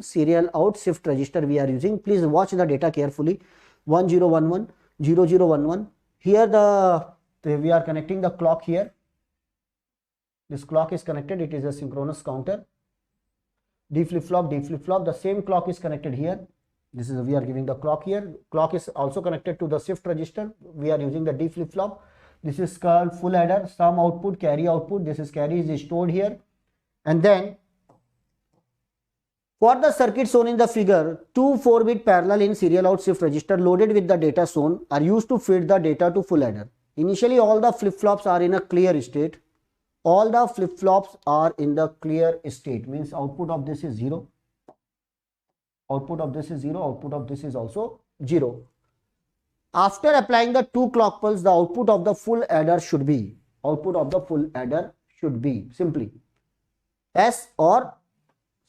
serial out shift register we are using. Please watch the data carefully. 1011, 0011. Here we are connecting the clock here. This clock is connected. It is a synchronous counter. D flip flop, the same clock is connected here. This is, we are giving the clock here. Clock is also connected to the shift register. We are using the D flip flop. This is called full adder, sum output, carry output. This is carry is stored here. And then for the circuit shown in the figure, two 4-bit parallel in serial out shift register loaded with the data shown are used to feed the data to full adder. Initially, all the flip flops are in a clear state. All the flip flops are in the clear state, means output of this is 0. Output of this is 0. Output of this is also 0. After applying the 2 clock pulse, the output of the full adder should be, simply S or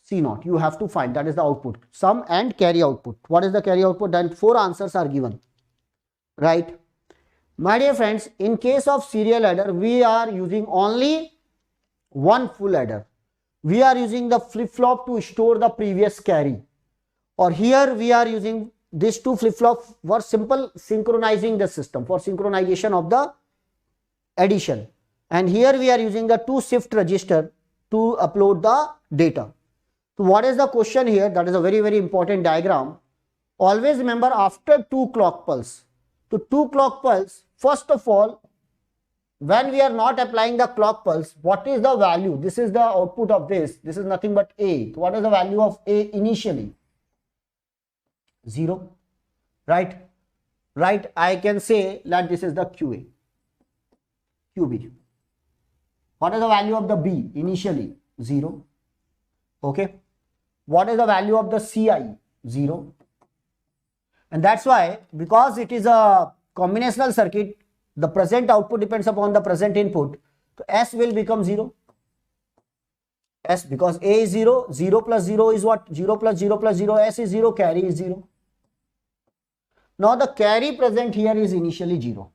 C naught. You have to find, that is the output, sum and carry output. What is the carry output? Then 4 answers are given, right? My dear friends, in case of serial adder, we are using only one full adder. We are using the flip-flop to store the previous carry. Or here we are using these 2 flip-flops for simple synchronizing the system, for synchronization of the addition. And here we are using the 2 shift register to upload the data. So what is the question here? That is a very important diagram. Always remember, after 2 clock pulse, to 2 clock pulse, first of all, when we are not applying the clock pulse, what is the value? This is the output of this. This is nothing but A. What is the value of A initially? 0. Right? Right? I can say that this is the QA. QB. What is the value of the B initially? 0. Okay. What is the value of the CI? 0. And that's why, because it is a combinational circuit, the present output depends upon the present input. So S will become 0. S, because A is 0, 0 plus 0 is what? 0 plus 0 plus 0, S is 0, carry is 0. Now the carry present here is initially 0.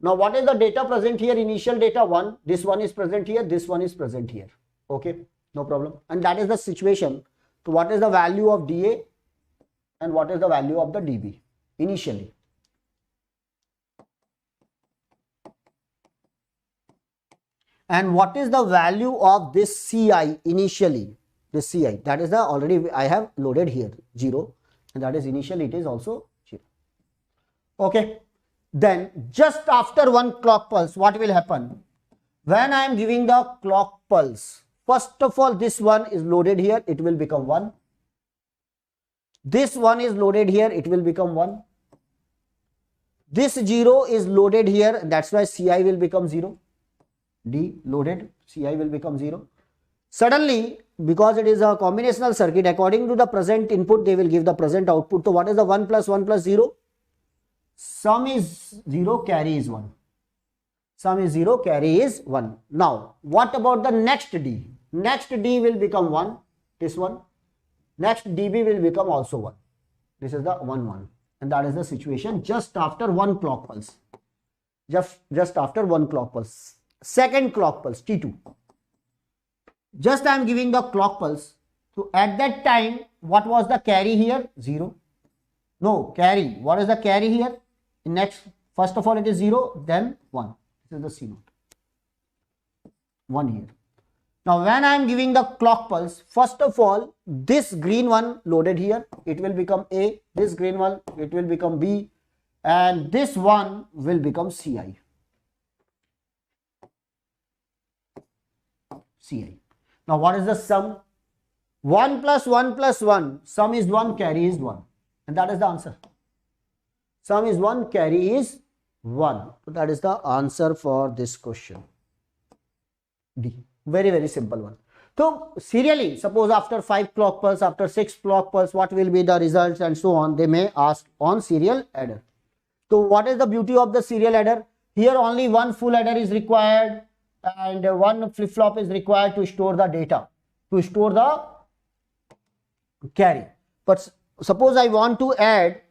Now what is the data present here? Initial data 1, this one is present here, this one is present here. Okay, no problem. And that is the situation. So what is the value of DA and what is the value of the DB initially? And what is the value of this CI initially? This CI, that is the already I have loaded here, 0, and that is initially it is also 0. Okay, then just after 1 clock pulse, what will happen? When I am giving the clock pulse, first of all, this one is loaded here, it will become 1. This one is loaded here, it will become 1. This 0 is loaded here, that's why CI will become 0. D loaded, CI will become 0. Suddenly, because it is a combinational circuit, according to the present input, they will give the present output. So what is the 1 plus 1 plus 0? Sum is 0, carry is 1. Sum is 0, carry is 1. Now, what about the next D? Next D will become 1, this one. Next DB will become also 1. This is the 1, 1. And that is the situation just after 1 clock pulse. Just after 1 clock pulse. Second clock pulse, T2. Just I am giving the clock pulse. So at that time, what was the carry here? 0. No, carry. What is the carry here? Next, first of all, it is 0, then 1. This is the C naught. 1 here. Now, when I am giving the clock pulse, first of all, this green one loaded here, it will become A. This green one, it will become B. And this one will become CI. CI. Now, what is the sum? 1 plus 1 plus 1. Sum is 1, carry is 1. And that is the answer. Sum is 1, carry is 1. So, that is the answer for this question. D. Very, very simple one. So, serially, suppose after 5 clock pulse, after 6 clock pulse, what will be the results and so on, they may ask on serial adder. So, what is the beauty of the serial adder? Here only one full adder is required and one flip-flop is required to store the data, to store the carry. But suppose I want to add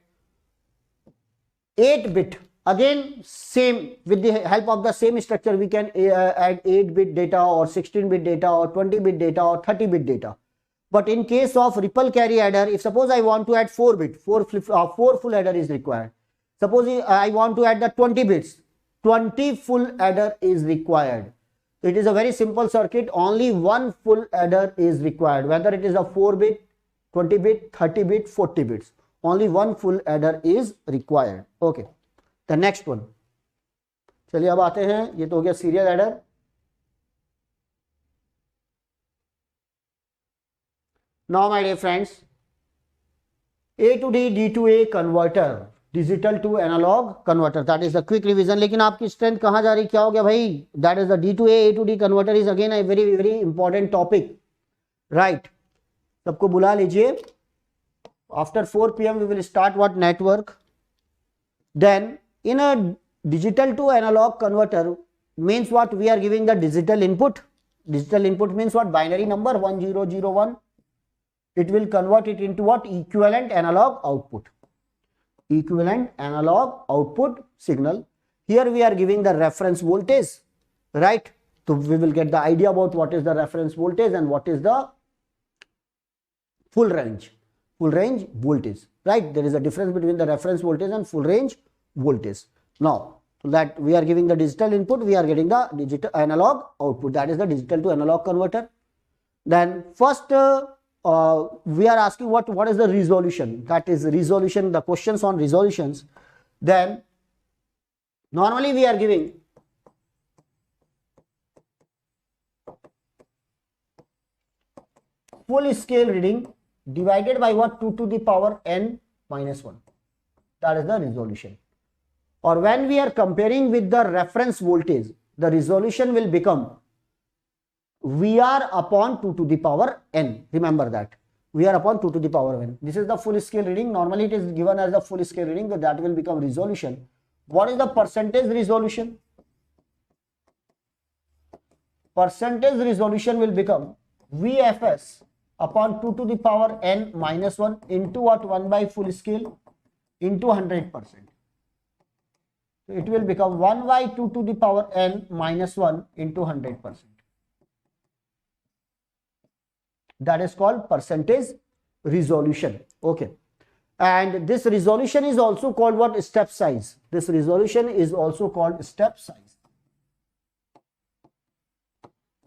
8-bit. Again, same, with the help of the same structure, we can add 8-bit data or 16-bit data or 20-bit data or 30-bit data. But in case of ripple carry adder, if suppose I want to add 4-bit, 4 full adder is required. Suppose I want to add the 20 bits, 20 full adder is required. It is a very simple circuit, only one full adder is required, whether it is a 4-bit, 20-bit, 30-bit, 40 bits. Only one full adder is required. Okay. The next one. चलिए अब आते हैं, ये तो हो गया serial adder. Now my dear friends, A to D, D to A converter, digital to analog converter. That is the quick revision. लेकिन आपकी strength कहाँ जा रही, क्या हो गया भाई? That is the D to A to D converter is again a very, very important topic. Right. सबको बुला लीजिए. After 4 PM we will start what network. Then in a digital to analog converter means what? We are giving the digital input. Digital input means what? Binary number 1001. It will convert it into what? Equivalent analog output. Equivalent analog output signal. Here we are giving the reference voltage, right? So we will get the idea about what is the reference voltage and what is the full range voltage, right? There is a difference between the reference voltage and full range voltage. Now, so that we are giving the digital input, we are getting the digital analog output. That is the digital to analog converter. Then first we are asking what is the resolution. That is resolution, the questions on resolutions. Then normally we are giving full scale reading divided by what? 2 to the power n minus 1. That is the resolution. Or when we are comparing with the reference voltage, the resolution will become VR upon 2 to the power n. Remember that. VR upon 2 to the power n. This is the full scale reading. Normally it is given as the full scale reading, so that will become resolution. What is the percentage resolution? Percentage resolution will become VFS upon 2 to the power n minus 1 into what? 1 by full scale into 100%. It will become 1 by 2 to the power n minus 1 into 100%. That is called percentage resolution. Okay. And this resolution is also called what? Step size. This resolution is also called step size.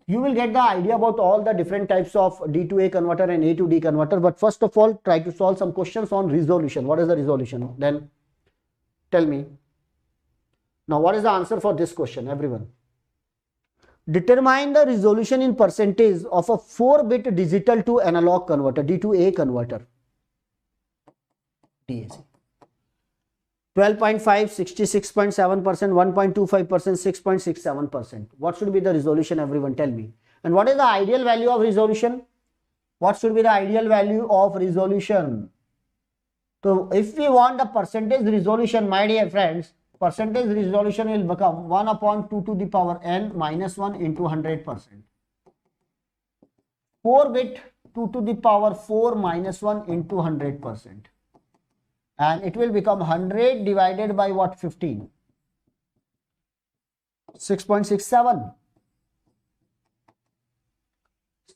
You will get the idea about all the different types of D to A converter and A to D converter. But first of all, try to solve some questions on resolution. What is the resolution? Then tell me. Now, what is the answer for this question, everyone? Determine the resolution in percentage of a 4-bit digital to analog converter, D to A converter. DAC. 12.5, 66.7%, 1.25%, 6.67%. What should be the resolution, everyone? Tell me. And what is the ideal value of resolution? What should be the ideal value of resolution? So, if we want the percentage resolution, my dear friends, percentage resolution will become 1 upon 2 to the power n minus 1 into 100%. 4-bit 2 to the power 4 minus 1 into 100%. And it will become 100 divided by what? 15. 6.67.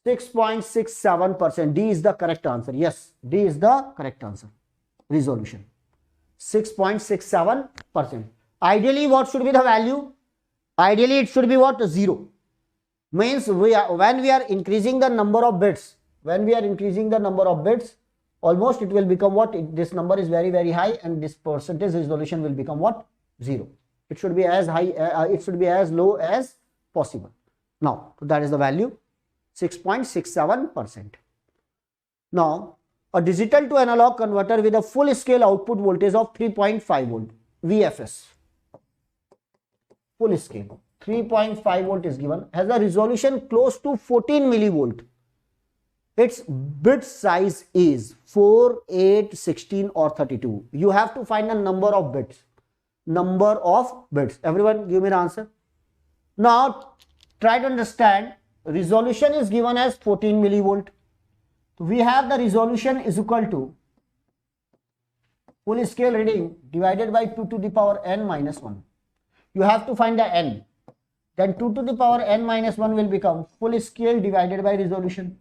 6.67%. D is the correct answer. Yes, D is the correct answer. Resolution 6.67%. Ideally, what should be the value? Ideally, it should be what? 0. Means when we are increasing the number of bits, almost it will become what? This number is very, very high, and this percentage resolution will become what? 0. It should be as high, it should be as low as possible. Now, so that is the value, 6.67%. Now, a digital to analog converter with a full scale output voltage of 3.5 volt, VFS. Full scale, 3.5 volt is given, has a resolution close to 14 millivolt. Its bit size is 4, 8, 16 or 32. You have to find a number of bits. Everyone give me the answer. Now try to understand, resolution is given as 14 millivolt. So we have the resolution is equal to full scale reading divided by 2 to the power n minus 1. You have to find the n. Then 2 to the power n minus 1 will become full scale divided by resolution.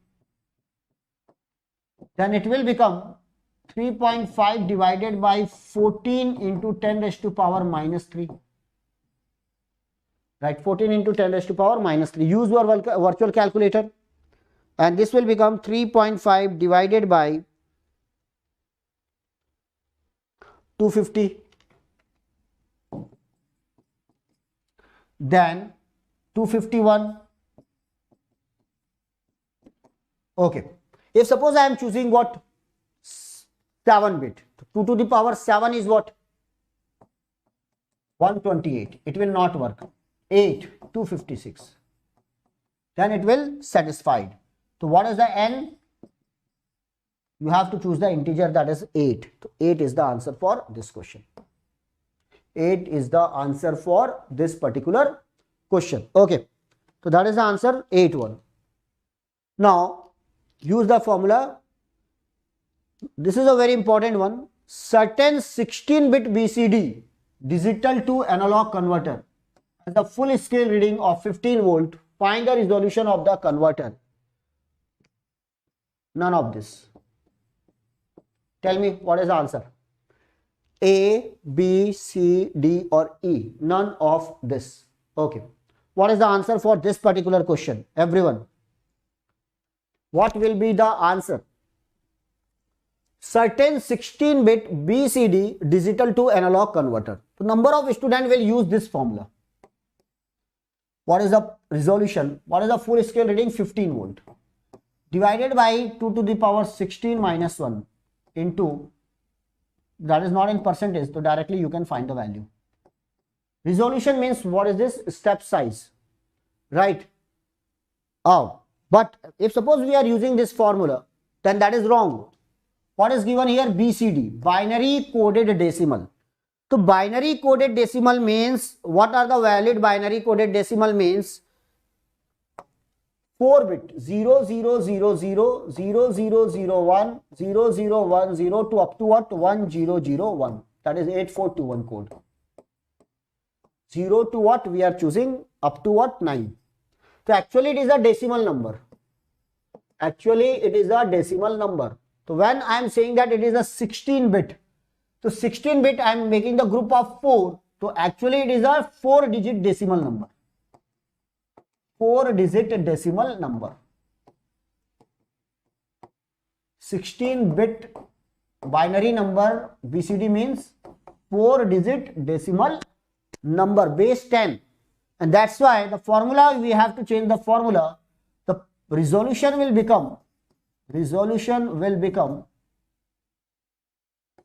Then it will become 3.5 divided by 14 into 10 raised to power minus 3. Right, 14 into 10 raised to power minus 3. Use your virtual calculator. And this will become 3.5 divided by 250. Then 251. Okay. If suppose I am choosing what? 7 bit. 2 to the power 7 is what? 128. It will not work. 8, 256. Then it will satisfied. So what is the n? You have to choose the integer, that is 8. So 8 is the answer for this question. 8 is the answer for this particular question. Okay. So that is the answer, 8 1. Now use the formula. This is a very important one. Certain 16-bit BCD digital to analog converter has a full scale reading of 15 volt. Find the resolution of the converter. None of this. Tell me what is the answer. A, B, C, D or E. None of this. Okay. What is the answer for this particular question? Everyone. What will be the answer? Certain 16-bit BCD digital to analog converter. So number of students will use this formula. What is the resolution? What is the full scale reading? 15 volt. Divided by 2 to the power 16 minus 1 into, that is not in percentage, so directly you can find the value. Resolution means what is this? Step size. Right? Oh, but if suppose we are using this formula, then that is wrong. What is given here? BCD, binary coded decimal. So binary coded decimal means, what are the valid binary coded decimal means? 4 bit 0 0 0 0 0 0 0 1 0 0 1 0 to up to what? 1 0 0 1. That is 8421 code. 0 to what? We are choosing up to what? 9. So actually it is a decimal number. Actually it is a decimal number. So when I am saying that it is a 16 bit, so 16 bit I am making the group of 4. So actually it is a 4 digit decimal number. 4 digit decimal number. 16 bit binary number BCD means 4 digit decimal number, base 10. And that's why the formula, we have to change the formula. The resolution will become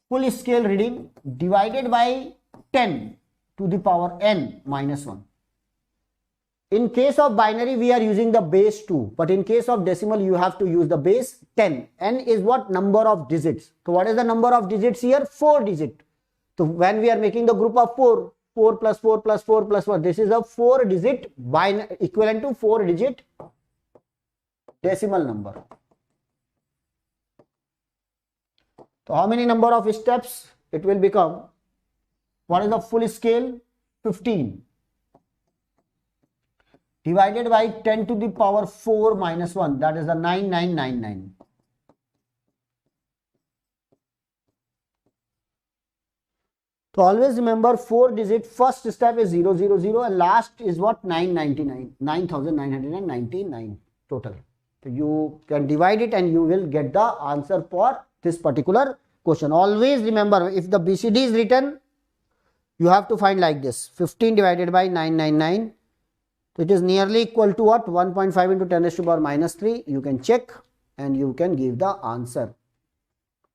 full scale reading divided by 10 to the power n minus 1. In case of binary, we are using the base 2, but in case of decimal, you have to use the base 10. N is what? Number of digits. So what is the number of digits here? 4 digit. So when we are making the group of 4, 4 plus 4 plus 4 plus 1, this is a 4 digit binary, equivalent to 4 digit decimal number. So how many number of steps it will become? What is the full scale? 15. divided by 10 to the power 4 minus 1, that is the 9999. So always remember 4 digit first step is 000 and last is what? 9999 total. So you can divide it and you will get the answer for this particular question. Always remember, if the BCD is written, you have to find like this: 15 divided by 999. So it is nearly equal to what? 1.5 into 10 raised to power minus 3. You can check and you can give the answer.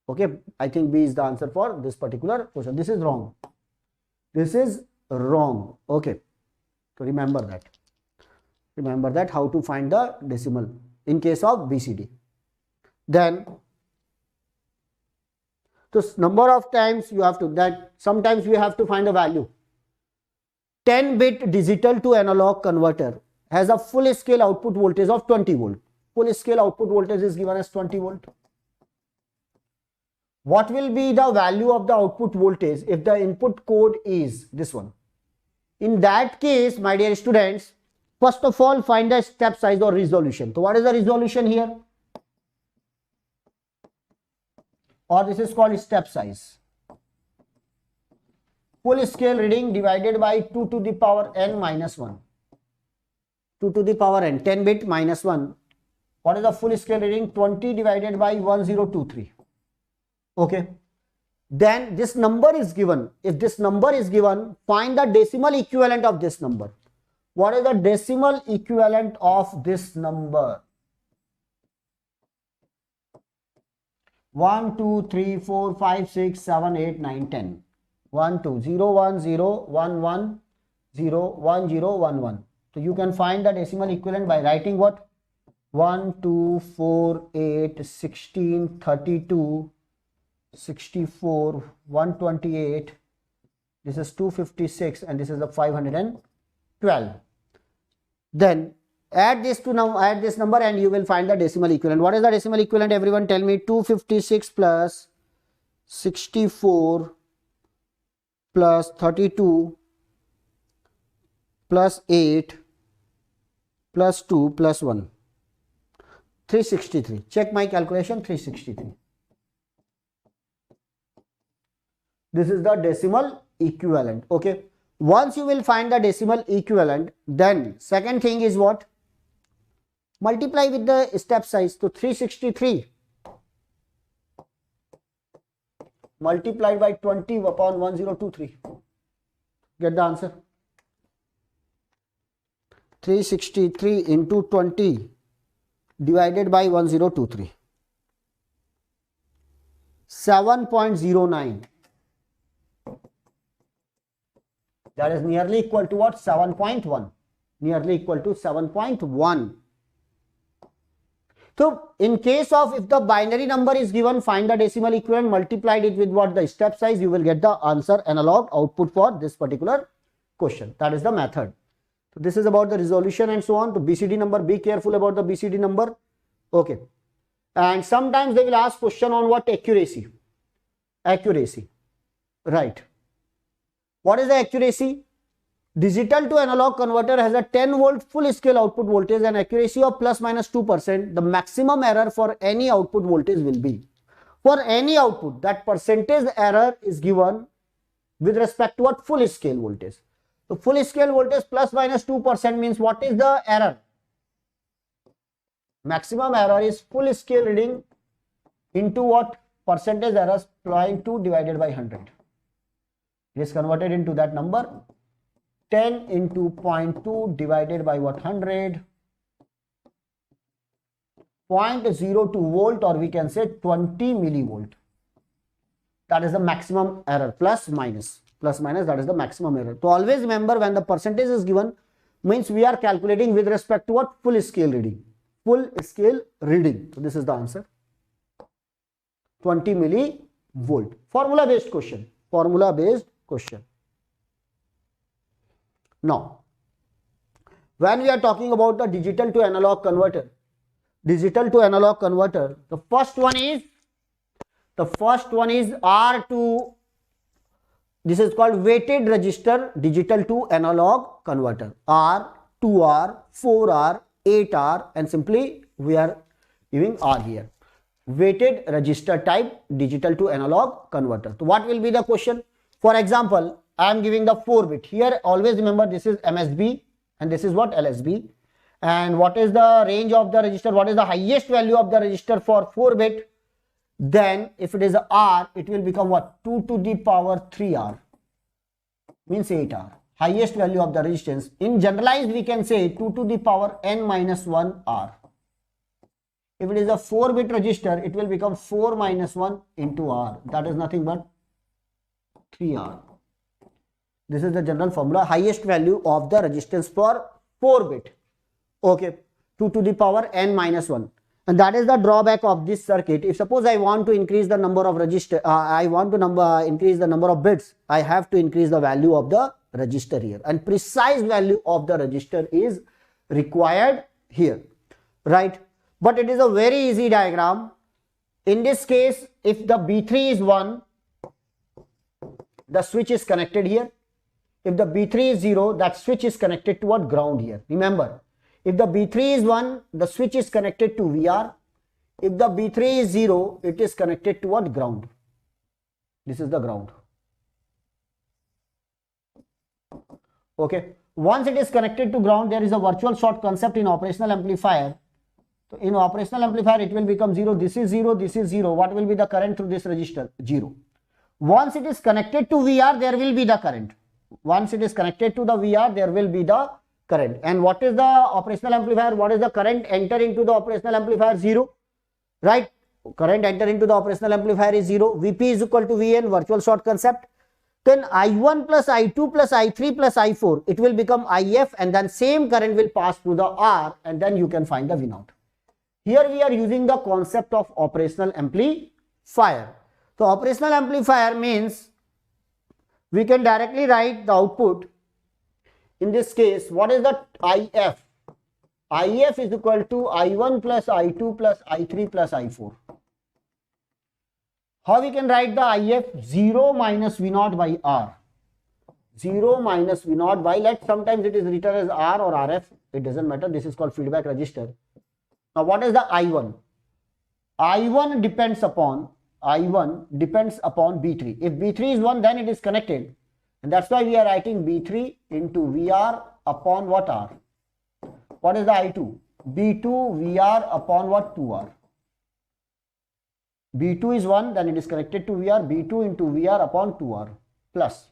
Okay, I think B is the answer for this particular question. This is wrong. This is wrong. Okay, so remember that. Remember that how to find the decimal in case of BCD. Then, so number of times you have to, that sometimes we have to find a value. 10-bit digital to analog converter has a full scale output voltage of 20 volt. Full scale output voltage is given as 20 volt. What will be the value of the output voltage if the input code is this one? In that case, my dear students, first of all, find the step size or resolution. So what is the resolution here? Or this is called step size. Full scale reading divided by 2 to the power n minus 1. 2 to the power n, 10 bit minus 1. What is the full scale reading? 20 divided by 1023. Okay. Then this number is given. If this number is given, find the decimal equivalent of this number. What is the decimal equivalent of this number? 1, 2, 3, 4, 5, 6, 7, 8, 9, 10. 1, 2, 0, 1, 0, 1, 1, 0, 1, 0, 1, 1. So you can find the decimal equivalent by writing what? 1, 2, 4, 8, 16, 32, 64, 128. This is 256 and this is the 512. Then add this to now, add this number and you will find the decimal equivalent. What is the decimal equivalent? Everyone tell me. 256 plus 64 plus 32 plus 8 plus 2 plus 1. 363. Check my calculation. 363. This is the decimal equivalent. Okay. Once you will find the decimal equivalent, then second thing is what? Multiply with the step size. So 363 multiplied by 20 upon 1023. Get the answer. 363 into 20 divided by 1023. 7.09. That is nearly equal to what? 7.1. Nearly equal to 7.1. So in case of, if the binary number is given, find the decimal equivalent, multiplied it with what? The step size, you will get the answer, analog output for this particular question. That is the method. So this is about the resolution and so on. The BCD number, be careful about the BCD number. Okay. And sometimes they will ask question on what? Accuracy. Accuracy. Right. What is the accuracy? Digital to analog converter has a 10 volt full scale output voltage and accuracy of plus minus 2%. The maximum error for any output voltage will be. For any output, that percentage error is given with respect to what? Full scale voltage. So full scale voltage plus minus 2% means what is the error? Maximum error is full scale reading into what? Percentage errors applying 2 divided by 100. It is converted into that number. 10 into 0.2 divided by what? 100. 0.02 volt, or we can say 20 millivolt. That is the maximum error, plus minus. Plus minus, that is the maximum error. So always remember, when the percentage is given, means we are calculating with respect to what? Full scale reading. Full scale reading. So this is the answer. 20 millivolt. Formula based question. Formula based question. Now, when we are talking about the digital to analog converter, the first one is R2. This is called weighted register digital to analog converter, R 2R, 4R, 8R, and simply we are giving R here. Weighted register type digital to analog converter. So what will be the question? For example, I am giving the 4-bit. Here always remember this is MSB and this is what LSB. And what is the range of the register? What is the highest value of the register for 4-bit? Then if it is a R, it will become what? 2 to the power 3R. Means 8R. Highest value of the resistance. In generalized we can say 2 to the power n minus 1 R. If it is a 4-bit register, it will become 4 minus 1 into R. That is nothing but 3R. This is the general formula. Highest value of the resistance for 4-bit. Okay. 2 to the power n minus 1. And that is the drawback of this circuit. If suppose I want to increase the number of register, I want to increase the number of bits, I have to increase the value of the register here. And precise value of the register is required here. Right. But it is a very easy diagram. In this case, if the B3 is 1, the switch is connected here. If the B3 is 0, that switch is connected toward ground here. Remember, if the B3 is 1, the switch is connected to VR. If the B3 is 0, it is connected toward ground. This is the ground. Okay. Once it is connected to ground, there is a virtual short concept in operational amplifier. So in operational amplifier, it will become 0. This is 0. This is 0. What will be the current through this resistor? 0. Once it is connected to VR, there will be the current. Once it is connected to the VR, there will be the current. And what is the operational amplifier? What is the current enter into the operational amplifier? 0. Right? Current enter into the operational amplifier is 0. Vp is equal to Vn, virtual short concept. Then I1 plus I2 plus I3 plus I4, it will become IF, and then same current will pass through the R, and then you can find the V0. Here we are using the concept of operational amplifier. So operational amplifier means we can directly write the output. In this case, what is the IF? IF is equal to I1 plus I2 plus I3 plus I4. How we can write the IF? 0 minus V0 by R. 0 minus V0 by, sometimes it is written as R or RF. It doesn't matter. This is called feedback resistor. Now what is the I1? I1 depends upon B3. If B3 is 1, then it is connected. And that's why we are writing B3 into VR upon what R? What is the I2? B2 VR upon what? 2R. B2 is 1, then it is connected to VR. B2 into VR upon 2R plus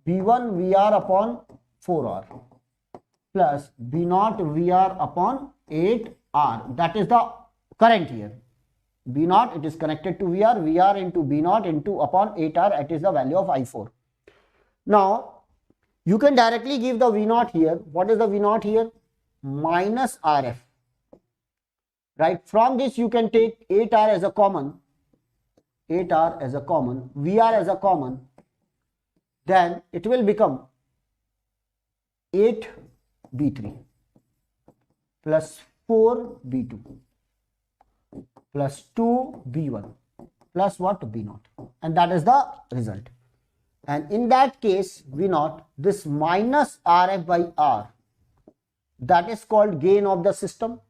B1 VR upon 4R plus B0 VR upon 8R. That is the current here. B0, it is connected to VR. VR into B0 into upon 8R, it is the value of I4. Now, you can directly give the V0 here. What is the V0 here? Minus RF. Right? From this, you can take 8R as a common. 8R as a common. VR as a common. Then it will become 8B3 plus 4B2 plus 2B1 plus what? B0. And that is the result. And in that case, V0, this minus RF by R, that is called gain of the system.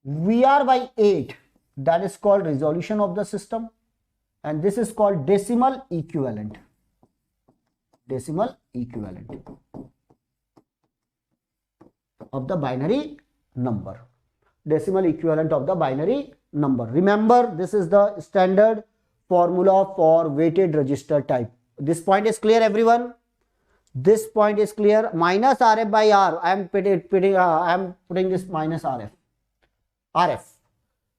VR by 8, that is called resolution of the system. And this is called decimal equivalent. Decimal equivalent of the binary number. Decimal equivalent of the binary number. Remember, this is the standard formula for weighted register type. This point is clear, everyone? This point is clear. Minus RF by R. I am putting this minus RF.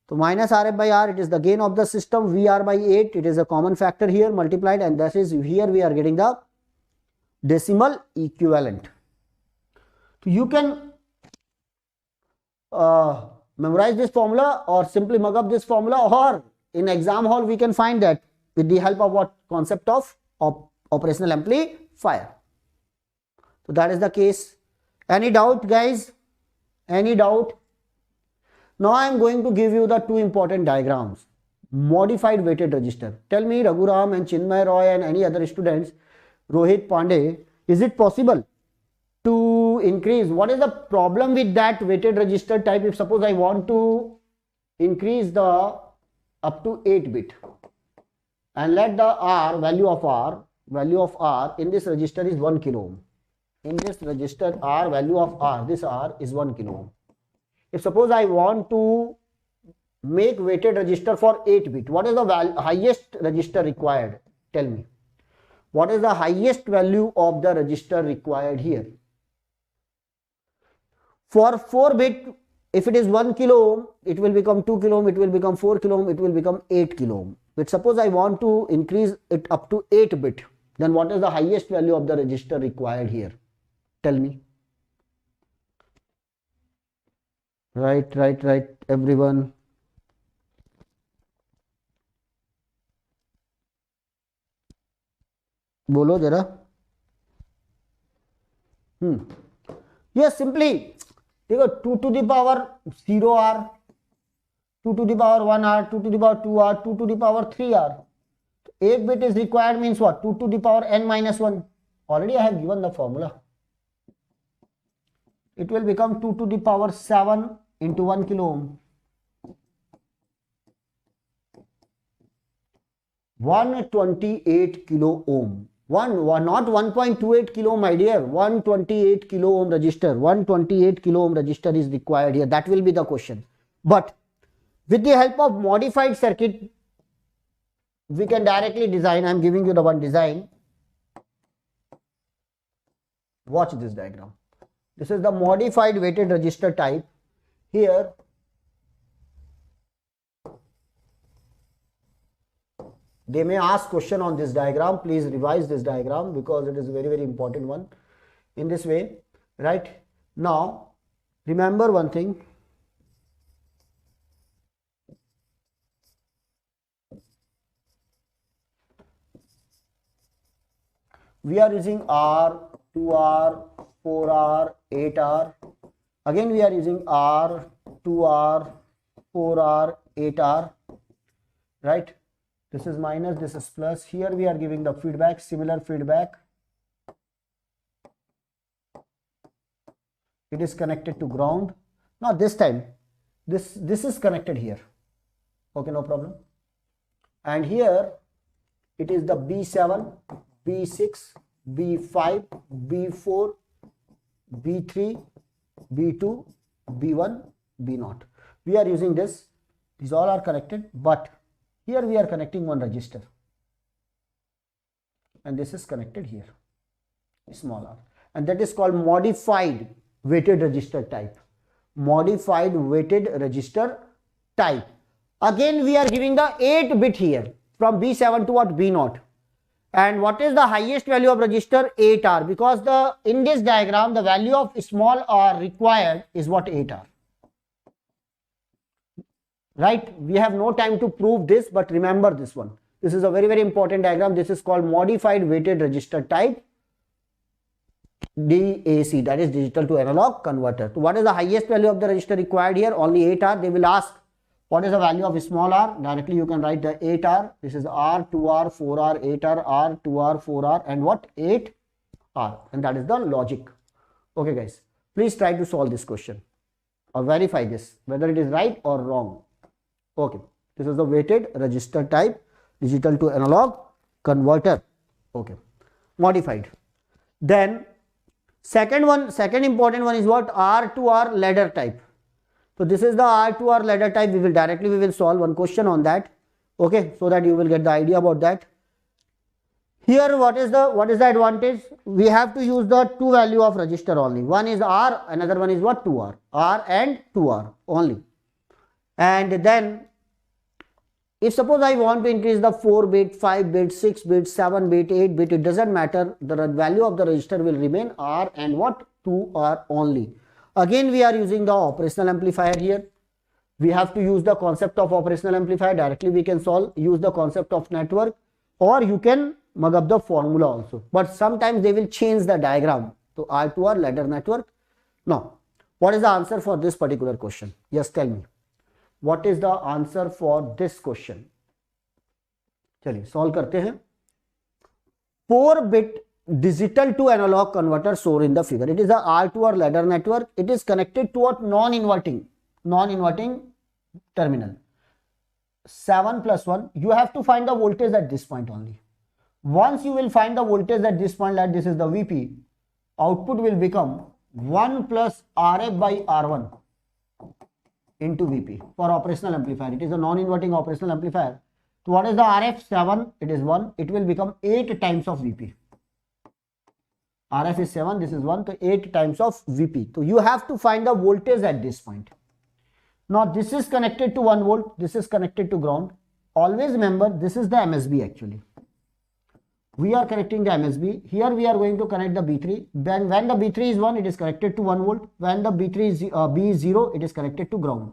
So minus RF by R, it is the gain of the system. VR by 8, it is a common factor here multiplied, and that is here we are getting the decimal equivalent. So you can memorize this formula or simply mug up this formula, or in exam hall we can find that with the help of what? Concept of operational amplifier. So that is the case. Any doubt, guys? Any doubt? Now I am going to give you the two important diagrams. Modified weighted register. Tell me, Raghuram and Chinmay Roy and any other students, Rohit Pandey, is it possible to increase. What is the problem with that weighted register type? If suppose I want to increase the up to 8 bit and let the R value of R in this register is 1 kilo ohm. In this register R value of R, this R is 1 kilo ohm. If suppose I want to make weighted register for 8 bit, what is the highest register required? Tell me. What is the highest value of the register required here? For 4 bit, if it is 1 kilo ohm, it will become 2 kilo ohm, it will become 4 kilo ohm, it will become 8 kilo ohm. But suppose I want to increase it up to 8 bit, then what is the highest value of the register required here? Tell me. Right, everyone. बोलो जरा. Yes, simply देखो 2 to the power 0 R, 2 to the power 1 R, 2 to the power 2 R, 2 to the power 3 R. 8 bit is required means what? 2 to the power n minus 1. Already I have given the formula. It will become 2 to the power 7 into 1 kilo ohm. 128 kilo ohm. Not 1.28 kilo ohm, my dear. 128 kilo ohm register. 128 kilo ohm register is required here. That will be the question. But with the help of modified circuit, we can directly design. I am giving you the one design. Watch this diagram. This is the modified weighted register type. Here, they may ask question on this diagram. Please revise this diagram because it is a very important one. In this way, right? Now, remember one thing. We are using R, 2R, 4R, 8R. Again, we are using R, 2R, 4R, 8R. Right? This is minus, this is plus. Here we are giving the feedback, similar feedback. It is connected to ground. Now this time, this is connected here. Okay, no problem. And here it is the B7, B6, B5, B4, B3, B2, B1, B0. We are using this. These all are connected, but here we are connecting one register. And this is connected here, small r. And that is called modified weighted register type. Modified weighted register type. Again, we are giving the 8 bit here from B7 to what? B0. And what is the highest value of register? 8R, because in this diagram the value of small r required is what? 8R. Right? We have no time to prove this, but remember this one. This is a very important diagram. This is called modified weighted register type DAC, that is digital to analog converter. So what is the highest value of the register required here? Only 8R. They will ask what is the value of small r. Directly you can write the 8R. This is R, 2R, 4R, 8R, R, 2R, 4R, and what? 8R. And that is the logic. Okay guys, please try to solve this question or verify this whether it is right or wrong. Okay, this is the weighted register type digital to analog converter. Okay, modified. Then second important one is what? R2R ladder type. So this is the R2R ladder type. We will solve one question on that. Okay, so that you will get the idea about that. Here what is the advantage? We have to use the two value of register only. One is R, another one is what? 2R. R and 2R only. And then if suppose I want to increase the 4 bit, 5 bit, 6 bit, 7 bit, 8 bit, it doesn't matter. The value of the register will remain R and what? 2R only. Again, we are using the operational amplifier here. We have to use the concept of operational amplifier. Directly we can use the concept of network, or you can mug up the formula also. But sometimes they will change the diagram. So R2R ladder network. Now, what is the answer for this particular question? Yes, tell me. What is the answer for this question? चलिए solve करते हैं. 4 bit digital to analog converter shown in the figure. It is a R2 or ladder network. It is connected to a non-inverting terminal. 7 plus 1. You have to find the voltage at this point only. Once you will find the voltage at this point, like this is the VP, output will become 1 plus RF by R1 into VP for operational amplifier. It is a non-inverting operational amplifier. So what is the RF? 7, it is 1. It will become 8 times of VP. RF is 7, this is 1, so 8 times of VP. So you have to find the voltage at this point. Now this is connected to 1 volt, this is connected to ground. Always remember, this is the MSB actually. We are connecting the MSB. Here we are going to connect the B3. Then when the B3 is 1, it is connected to 1 volt. When the B3 is B is 0, it is connected to ground.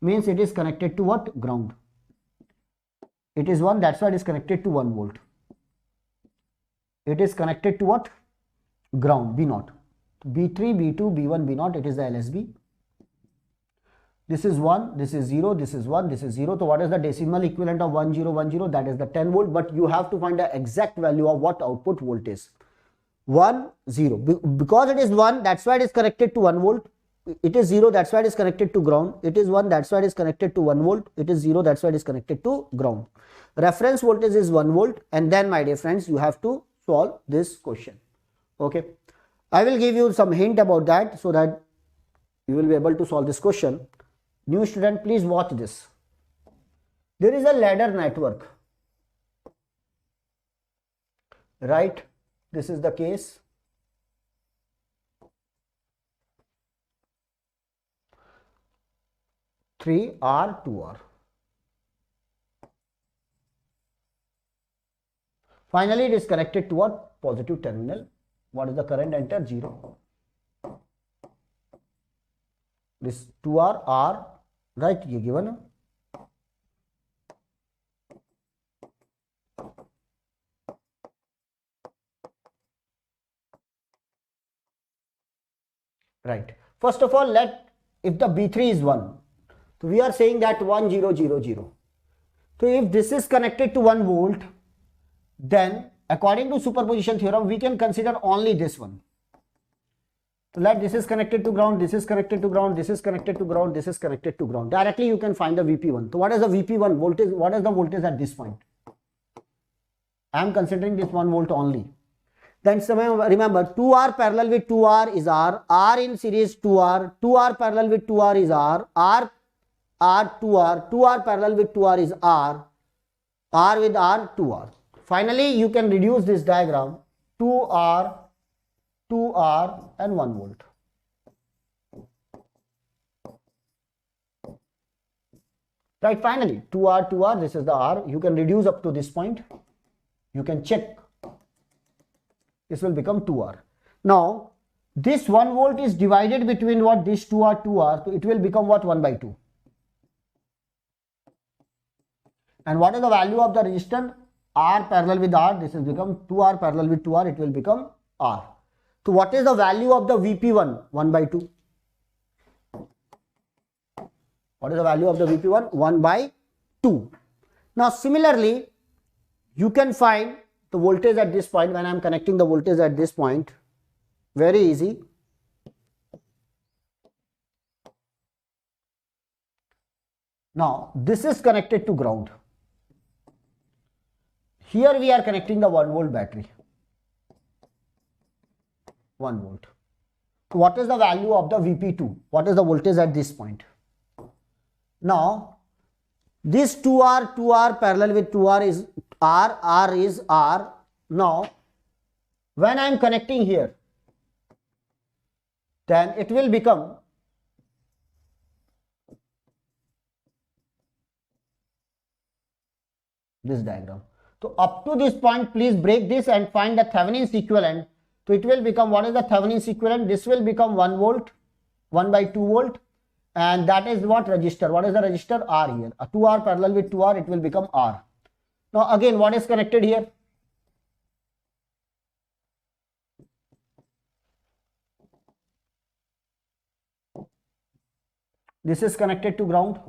Means it is connected to what? Ground. It is 1, that's why it is connected to 1 volt. It is connected to what? Ground, B0. B3, B2, B1, B0, it is the LSB. This is 1, this is 0, this is 1, this is 0. So what is the decimal equivalent of 1010? That is the 10 volt. But you have to find the exact value of what output voltage. 1, 0. Because it is 1, that's why it is connected to 1 volt. It is 0, that's why it is connected to ground. It is 1, that's why it is connected to 1 volt. It is 0, that's why it is connected to ground. Reference voltage is 1 volt. And then, my dear friends, you have to solve this question. Okay. I will give you some hint about that so that you will be able to solve this question. New student, please watch this. There is a ladder network, right? This is the case. Three R, 2R. Finally, it is connected to what? Positive terminal. What is the current enter? 0. This 2R, R, right? You given. Right. First of all, if the B3 is 1, so we are saying that 1, 0, 0, 0. So if this is connected to 1 volt, then according to superposition theorem, we can consider only this one. So let this is connected to ground, this is connected to ground, this is connected to ground, this is connected to ground. Directly you can find the VP1. So what is the VP1 voltage? What is the voltage at this point? I am considering this 1 volt only. Then remember 2R parallel with 2R is R, R in series 2R, 2R parallel with 2R is R, R 2R, 2R parallel with 2R is R, R with R, 2R. Finally, you can reduce this diagram, 2R, 2R and 1 volt. Right, finally, 2R, 2R, this is the R. You can reduce up to this point. You can check. This will become 2R. Now, this 1 volt is divided between what? This 2R, 2R. So, it will become what? 1 by 2. And what is the value of the resistance? R parallel with R. This will become 2R parallel with 2R. It will become R. So, what is the value of the VP1? 1 by 2. What is the value of the VP1? 1 by 2. Now, similarly, you can find the voltage at this point. When I am connecting the voltage at this point, very easy. Now, this is connected to ground. Here we are connecting the 1 volt battery. 1 volt. So what is the value of the VP2? What is the voltage at this point? Now, this 2R parallel with 2R is R, R is R. Now, when I am connecting here, then it will become this diagram. So, up to this point, please break this and find the Thevenin's equivalent. So, it will become, what is the Thevenin's equivalent? This will become 1 volt, 1 by 2 volt. And that is what resistor. What is the resistor? R here. A 2R parallel with 2R, it will become R. Now again, what is connected here? This is connected to ground.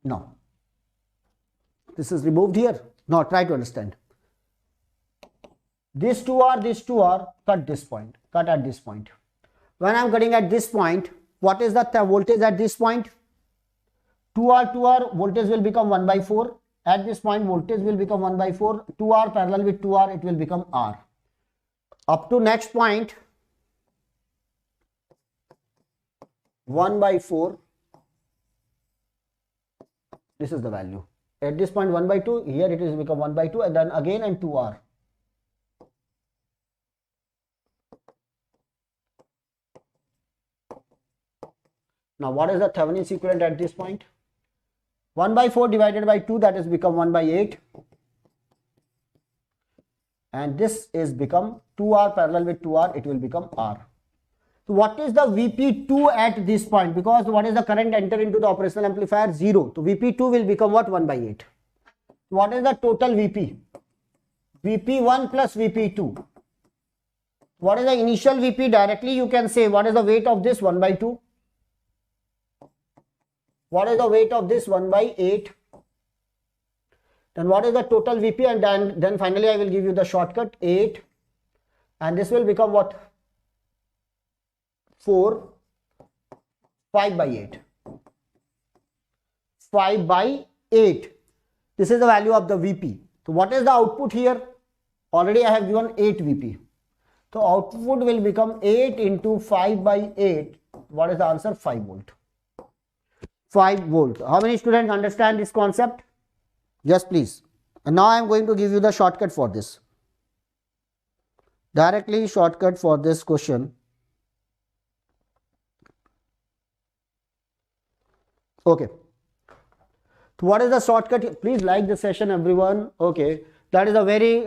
No. This is removed here. Now try to understand. These two are, cut this point, cut at this point. When I am cutting at this point, what is the voltage at this point? 2R, voltage will become 1 by 4. At this point, voltage will become 1 by 4. 2R parallel with 2R, it will become R. Up to next point, 1 by 4. This is the value. At this point, 1 by 2. Here it will become 1 by 2, and then again and 2R. Now, what is the Thevenin's equivalent at this point? 1 by 4 divided by 2, that is become 1 by 8. And this is become 2R parallel with 2R, it will become R. So, what is the VP2 at this point? Because what is the current enter into the operational amplifier? 0. So, VP2 will become what? 1 by 8. What is the total VP? VP1 plus VP2. What is the initial VP? Directly you can say what is the weight of this? 1 by 2. What is the weight of this? 1 by 8. Then what is the total VP? And then finally I will give you the shortcut 8. And this will become what? 4. 5 by 8. 5 by 8. This is the value of the VP. So what is the output here? Already I have given 8 VP. So output will become 8 into 5 by 8. What is the answer? 5 volt. 5 volt. How many students understand this concept? Yes, please. And now I am going to give you the shortcut for this. Directly shortcut for this question. Okay. So what is the shortcut? Please like the session, everyone. Okay. That is a very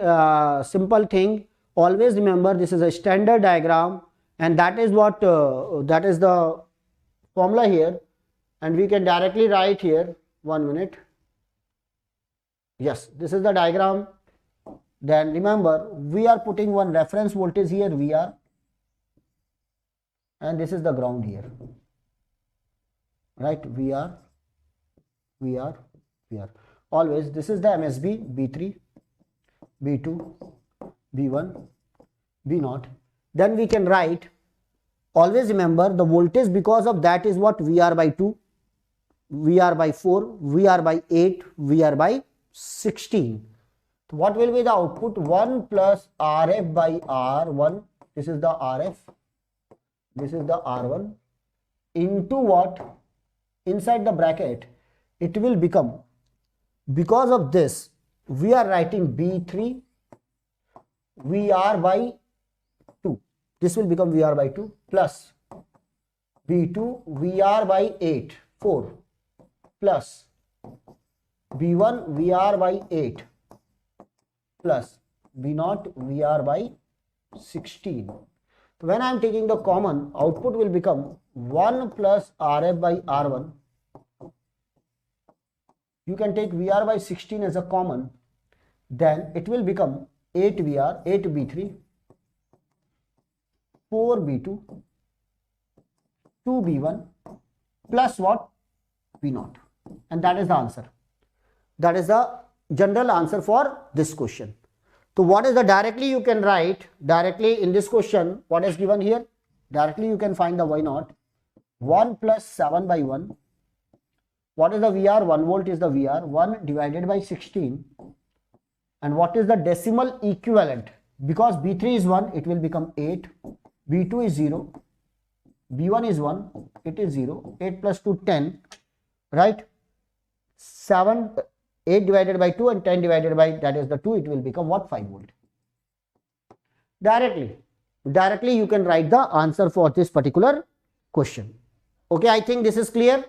simple thing. Always remember this is a standard diagram, and that is what that is the formula here. And we can directly write here, 1 minute. Yes, this is the diagram. Then remember, we are putting one reference voltage here, VR. And this is the ground here. Right, VR. Always, this is the MSB, B3, B2, B1, B0. Then we can write, always remember the voltage because of that is what? VR by 2. VR by 4, VR by 8, VR by 16. So what will be the output? 1 plus RF by R1. This is the RF. This is the R1. Into what? Inside the bracket, it will become, because of this, we are writing B3 VR by 2. This will become VR by 2 plus B2 VR by 8, 4. Plus B1 VR by 8 plus B0 VR by 16. So when I am taking the common, output will become 1 plus RF by R1. You can take VR by 16 as a common. Then it will become 8 VR, 8 B3, 4 B2, 2 B1 plus what? B0. And that is the answer. That is the general answer for this question. So what is the directly you can write directly in this question? What is given here? Directly you can find the Y0. 1 plus 7 by 1. What is the VR? 1 volt is the VR. 1 divided by 16. And what is the decimal equivalent? Because B3 is 1, it will become 8. B2 is 0. B1 is 1, it is 0. 8 plus 2, 10. Right? 8 divided by 2 and 10 divided by, that is the 2, it will become what? 5 volt. Directly you can write the answer for this particular question. Okay, I think this is clear.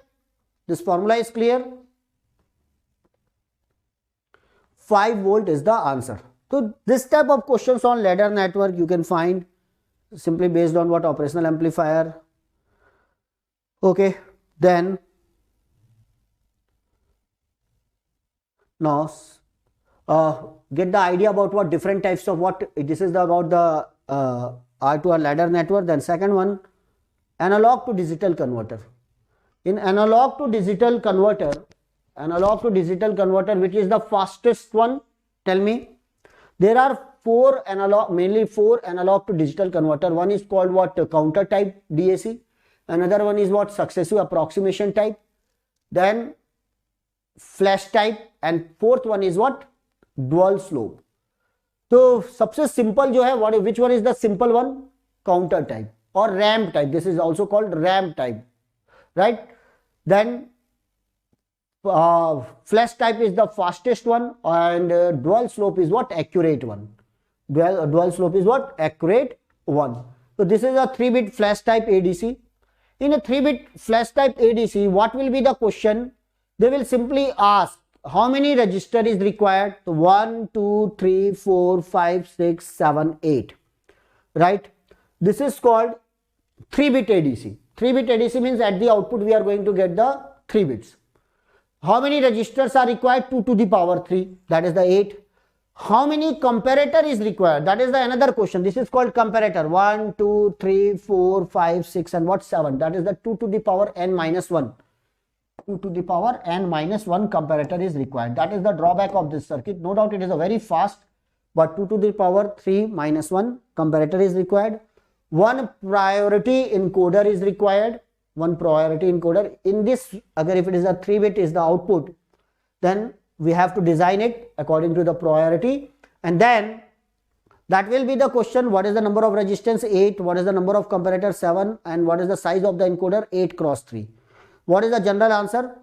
This formula is clear. 5 volt is the answer. So this type of questions on ladder network you can find simply based on what? Operational amplifier. Okay, then now get the idea about what different types of what this is about the R2R ladder network. Then second one, analog to digital converter. In analog to digital converter, Analog to digital converter, which is the fastest one? Tell me. There are mainly four analog to digital converter. One is called what? Counter type DAC. Another one is what? Successive approximation type. Then flash type, and fourth one is what? Dual slope. So सबसे simple जो है, which one is the simple one? Counter type or ramp type. This is also called ramp type, right? Then flash type is the fastest one, and dual slope is what? Accurate one. Dual slope is what? Accurate one. So this is a 3-bit flash type ADC. In a 3-bit flash type ADC, what will be the question? They will simply ask how many register is required. So 1, 2, 3, 4, 5, 6, 7, 8. Right? This is called 3-bit ADC. 3-bit ADC means at the output we are going to get the 3 bits. How many registers are required? 2 to the power 3, that is the 8. How many comparator is required? That is the another question. This is called comparator. 1, 2, 3, 4, 5, 6 and what? 7. That is the 2 to the power n minus 1. 2 to the power n minus 1 comparator is required. That is the drawback of this circuit. No doubt it is a very fast, but 2 to the power 3 minus 1 comparator is required. One priority encoder is required. One priority encoder. In this, agar if it is a 3-bit is the output, then we have to design it according to the priority, and then that will be the question. What is the number of resistance? 8. What is the number of comparator? 7. And what is the size of the encoder? 8 cross 3. What is the general answer?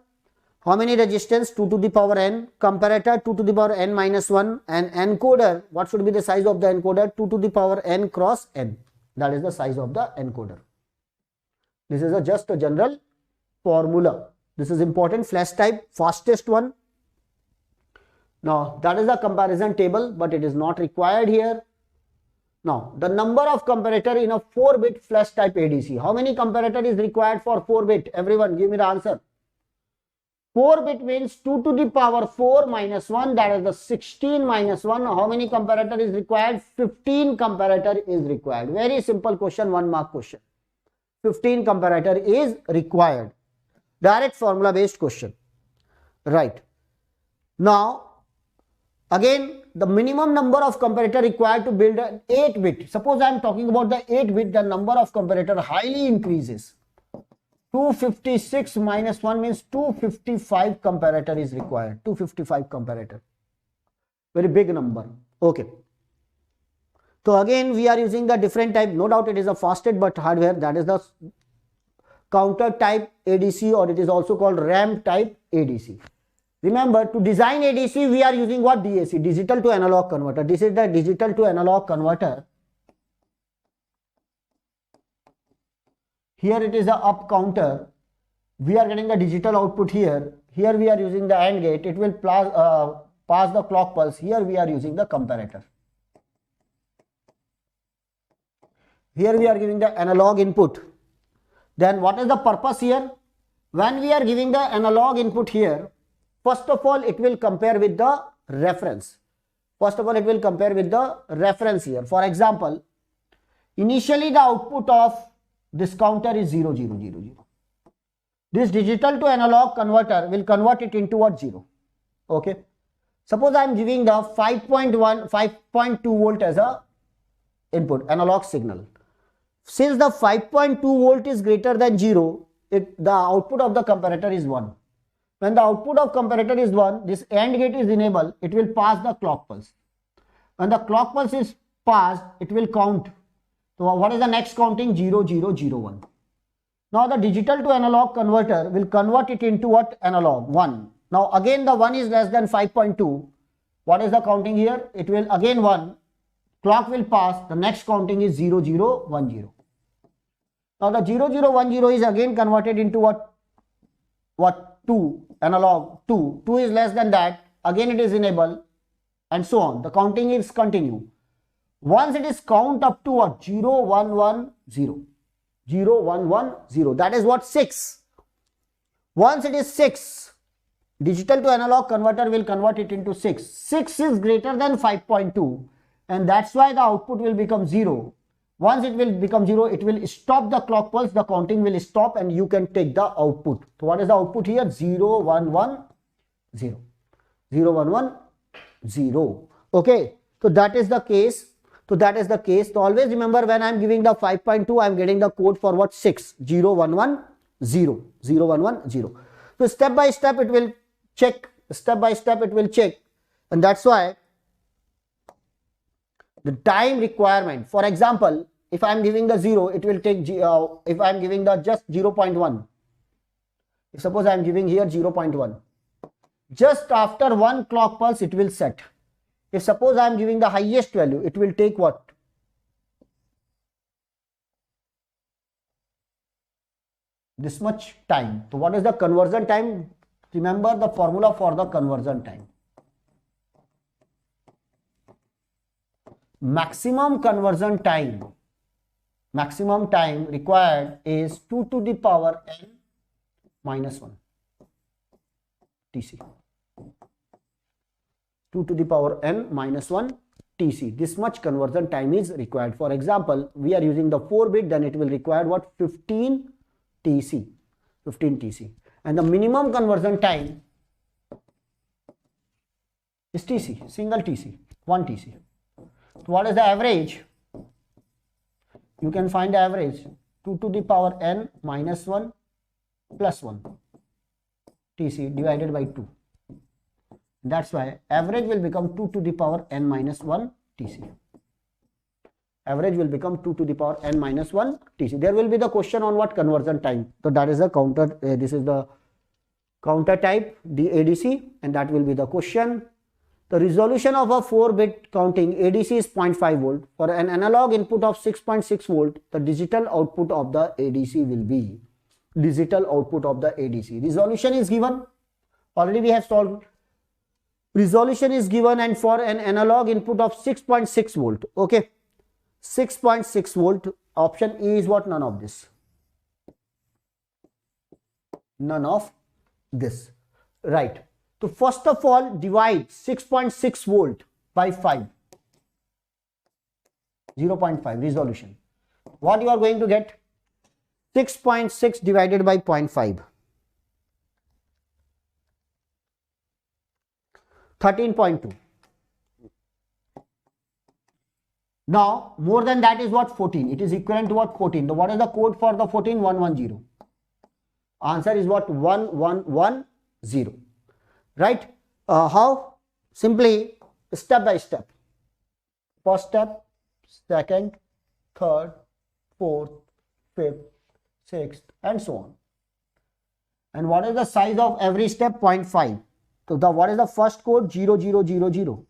How many resistance? 2 to the power n. Comparator 2 to the power n minus 1. And encoder, what should be the size of the encoder? 2 to the power n cross n. That is the size of the encoder. This is just a general formula. This is important. Flash type, fastest one. Now that is the comparison table, but it is not required here. Now the number of comparator in a 4-bit flash type ADC. How many comparator is required for 4-bit? Everyone give me the answer. 4-bit means 2 to the power 4 minus 1, that is the 16 minus 1. How many comparator is required? 15 comparator is required. Very simple question, 1 mark question. 15 comparator is required. Direct formula based question. Right. Now again, the minimum number of comparator required to build an 8-bit. Suppose I am talking about the 8-bit, the number of comparator highly increases. 256 minus 1 means 255 comparator is required. 255 comparator. Very big number. Okay. So again, we are using the different type. No doubt it is a fastest but hardware. That is the counter type ADC, or it is also called RAM type ADC. Remember, to design ADC, we are using what? DAC, digital to analog converter. This is the digital to analog converter. Here it is the up counter. We are getting the digital output here. Here we are using the AND gate. It will pass the clock pulse. Here we are using the comparator. Here we are giving the analog input. Then what is the purpose here? When we are giving the analog input here, first of all, it will compare with the reference. First of all, it will compare with the reference here. For example, initially the output of this counter is 0, 0, 0, 0. This digital to analog converter will convert it into what? 0. Okay. Suppose I am giving the 5.2 volt as a input, analog signal. Since the 5.2 volt is greater than 0, the output of the comparator is 1. When the output of comparator is 1, this AND gate is enabled, it will pass the clock pulse. When the clock pulse is passed, it will count. So what is the next counting? 0, 0, 0, 1. Now the digital to analog converter will convert it into what? Analog, 1. Now again the 1 is less than 5.2. What is the counting here? It will again 1. Clock will pass. The next counting is 0, 0, 1, 0. Now the 0, 0, 1, 0 is again converted into what? What? 2. Analog 2. 2 is less than that. Again it is enabled, and so on. The counting is continue. Once it is count up to what? 0, 1, 1, 0. 0, 1, 1, 0. That is what? 6. Once it is 6, digital to analog converter will convert it into 6. 6 is greater than 5.2, and that's why the output will become 0. Once it will become 0, it will stop the clock pulse, the counting will stop, and you can take the output. So what is the output here? 0, 1, 1, 0. 0, 1, 1, 0. Okay. So that is the case. So always remember, when I am giving the 5.2, I am getting the code for what? 6. 0, 1, 1, 0. 0, 1, 1, 0. So step by step it will check. And that's why the time requirement, for example, if I am giving the 0, it will take, if I am giving the just 0.1, if suppose I am giving here 0.1, just after one clock pulse it will set. If suppose I am giving the highest value, it will take what? This much time. So what is the conversion time? Remember the formula for the conversion time. Maximum conversion time required is 2 to the power n minus 1 TC. 2 to the power n minus 1 TC. This much conversion time is required. For example, we are using the 4-bit, then it will require what? 15 TC. 15 TC. And the minimum conversion time is TC, single TC, 1 TC. So what is the average? You can find the average 2 to the power n minus 1 plus 1 TC divided by 2. That's why average will become 2 to the power n minus 1 TC. Average will become 2 to the power n minus 1 TC. There will be the question on what? Conversion time. So that is the counter, this is the counter type, the ADC, and that will be the question. The resolution of a 4-bit counting ADC is 0.5 volt. For an analog input of 6.6 volt, the digital output of the ADC will be Resolution is given. Already we have solved. Resolution is given, and for an analog input of 6.6 volt. Okay. 6.6 volt. Option E is what? None of this. None of this. Right. So first of all, divide 6.6 volt by 5. 0.5 resolution. What you are going to get? 6.6 divided by 0.5. 13.2. Now, more than that is what? 14. It is equivalent to what? 14. So what is the code for the 14? 110. Answer is what? 1110. Right? How? Simply step by step. First step, second, third, fourth, fifth, sixth, and so on. And what is the size of every step? 0.5. So what is the first code? 0000.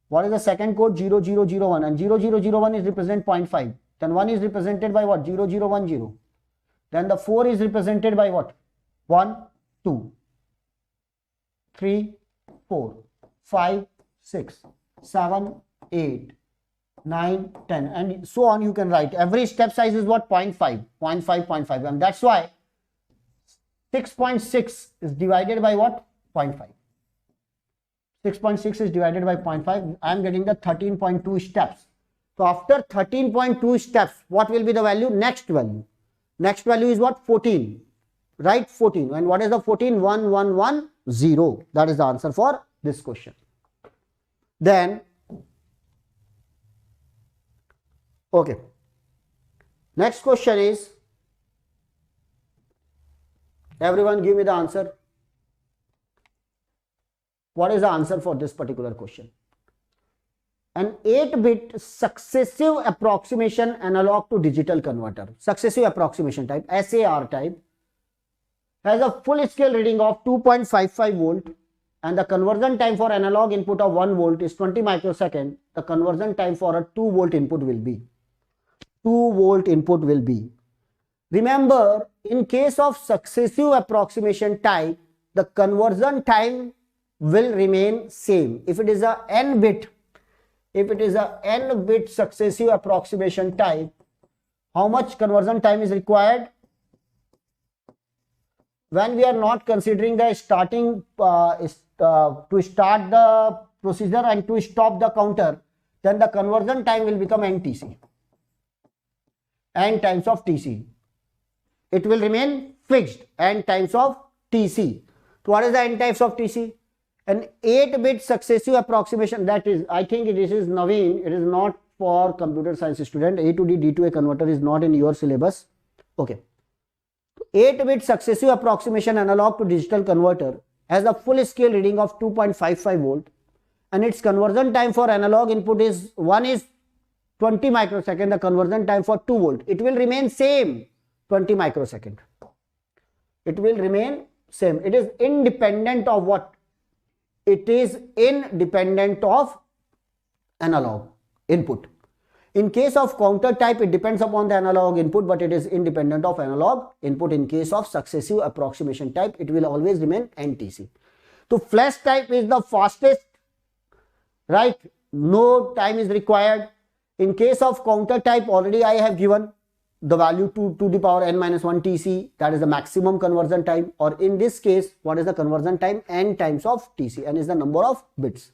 What is the second code? 0001. And 0001 is represent 0.5. Then 1 is represented by what? 0010. Then the 4 is represented by what? 1, 2, 3, 4, 5, 6, 7, 8, 9, 10, and so on. You can write. Every step size is what? 0.5, 0.5, 0.5. And that's why 6.6 is divided by what? 0.5. 6.6 is divided by 0.5. I am getting the 13.2 steps. So after 13.2 steps, what will be the value? Next value. Next value is what? 14. Right? 14. And what is the 14? 1110. That is the answer for this question. Then, okay. Next question is, everyone give me the answer. What is the answer for this particular question? An 8-bit successive approximation analog to digital converter, successive approximation type, SAR type, has a full scale reading of 2.55 volt, and the conversion time for analog input of 1 volt is 20 microsecond. The conversion time for a 2 volt input will be. Remember, in case of successive approximation type, the conversion time will remain same. If it is a n bit successive approximation type, how much conversion time is required? When we are not considering the starting to start the procedure and to stop the counter, then the conversion time will become NTC, n times of TC. It will remain fixed, n times of TC. So what is the n times of TC? An 8-bit successive approximation, that is, I think this is Naveen, it is not for computer science student. A to D, D to A converter is not in your syllabus. Okay. 8-bit successive approximation analog to digital converter has a full scale reading of 2.55 volt, and its conversion time for analog input is 20 microsecond, the conversion time for 2 volt. It will remain same, 20 microsecond. It will remain same. It is independent of what? It is independent of analog input. In case of counter type, it depends upon the analog input, but it is independent of analog input. In case of successive approximation type, it will always remain NTC. So flash type is the fastest, right? No time is required. In case of counter type, already I have given the value to the power n minus 1 TC, that is the maximum conversion time, or in this case, what is the conversion time? N times of TC, n is the number of bits.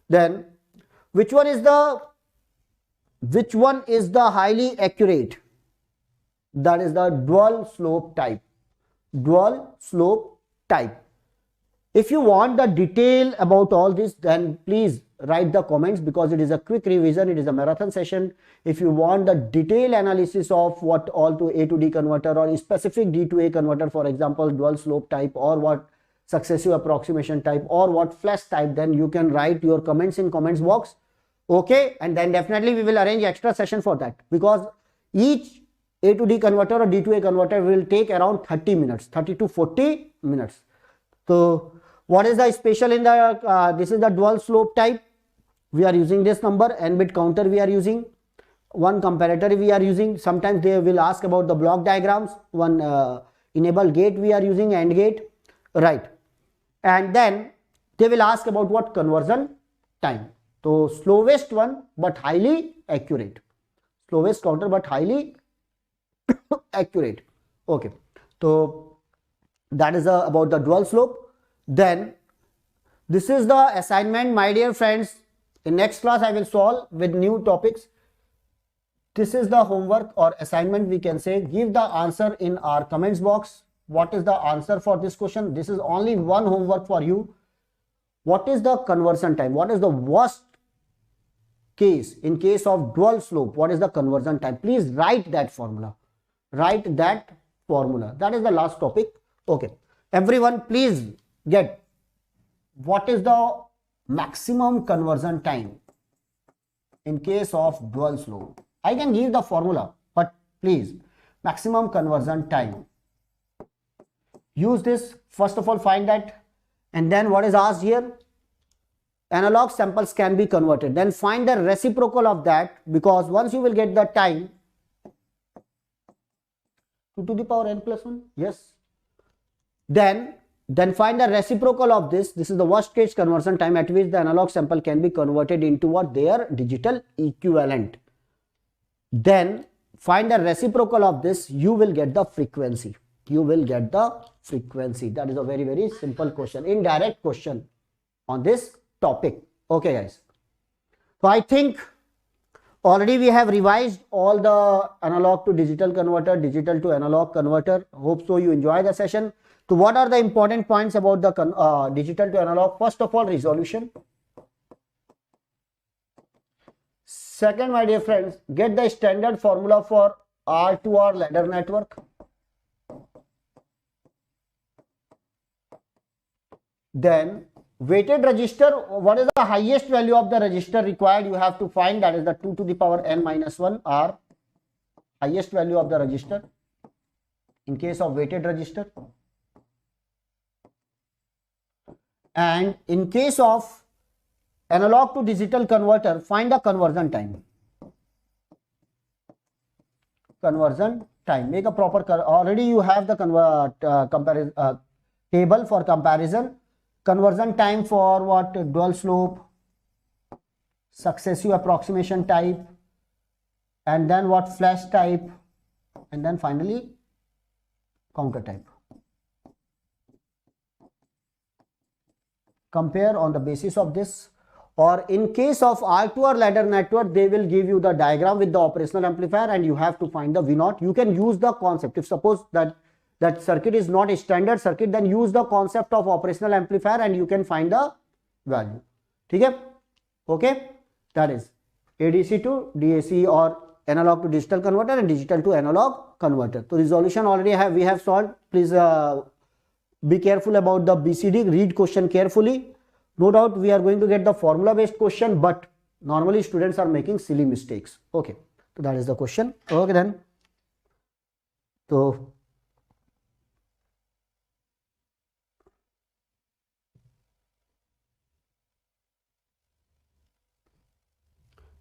Then, which one is the highly accurate? That is the dual slope type. Dual slope type. If you want the detail about all this, then please write the comments, because it is a quick revision, it is a marathon session. If you want the detailed analysis of what all to A to D converter or specific D to A converter, for example, dual slope type, or what successive approximation type, or what flash type, then you can write your comments in comments box. Okay, and then definitely we will arrange extra session for that, because each A to D converter or D to A converter will take around 30 minutes, 30 to 40 minutes. So what is the special in the, this is the dual slope type. We are using this number, n-bit counter we are using, one comparator we are using. Sometimes they will ask about the block diagrams, one enable gate we are using, AND gate, right? And then they will ask about what? Conversion time. So slowest one but highly accurate. Slowest counter but highly accurate. Okay. So that is about the dual slope. Then this is the assignment, my dear friends. In next class I will solve with new topics. This is the homework or assignment, we can say. Give the answer in our comments box. What is the answer for this question? This is only one homework for you. What is the conversion time? What is the worst case in case of dual slope? What is the conversion time? Please write that formula. Write that formula. That is the last topic. Okay. Everyone, please get what is the maximum conversion time in case of dual slope. I can give the formula, but please, maximum conversion time. Use this. First of all, find that. And then what is asked here? Analog samples can be converted. Then find the reciprocal of that, because once you will get the time, 2 to the power n plus 1, yes. Then find the reciprocal of this. This is the worst case conversion time at which the analog sample can be converted into what? Their digital equivalent. Then find the reciprocal of this. You will get the frequency. You will get the frequency. That is a very, very simple question. Indirect question on this topic. Okay, guys. So I think already we have revised all the analog to digital converter, digital to analog converter. Hope so you enjoy the session. So what are the important points about the digital to analog? First of all, resolution. Second, my dear friends, get the standard formula for R2R ladder network. Then weighted resistor, what is the highest value of the resistor required? You have to find, that is the 2 to the power n minus 1 R, highest value of the resistor in case of weighted resistor. And in case of analog to digital converter, find the conversion time. Conversion time. Make a proper, already you have the table for comparison. Conversion time for what? Dual slope, successive approximation type, and then what? Flash type, and then finally counter type. Compare on the basis of this. Or in case of R2R ladder network, they will give you the diagram with the operational amplifier and you have to find the V0. You can use the concept. If suppose that that circuit is not a standard circuit, then use the concept of operational amplifier and you can find the value. Okay? Okay, that is ADC to DAC or analog to digital converter and digital to analog converter. So resolution already we have solved. Please be careful about the BCD, read question carefully. No doubt we are going to get the formula based question, but normally students are making silly mistakes. Okay, so that is the question. Okay then. So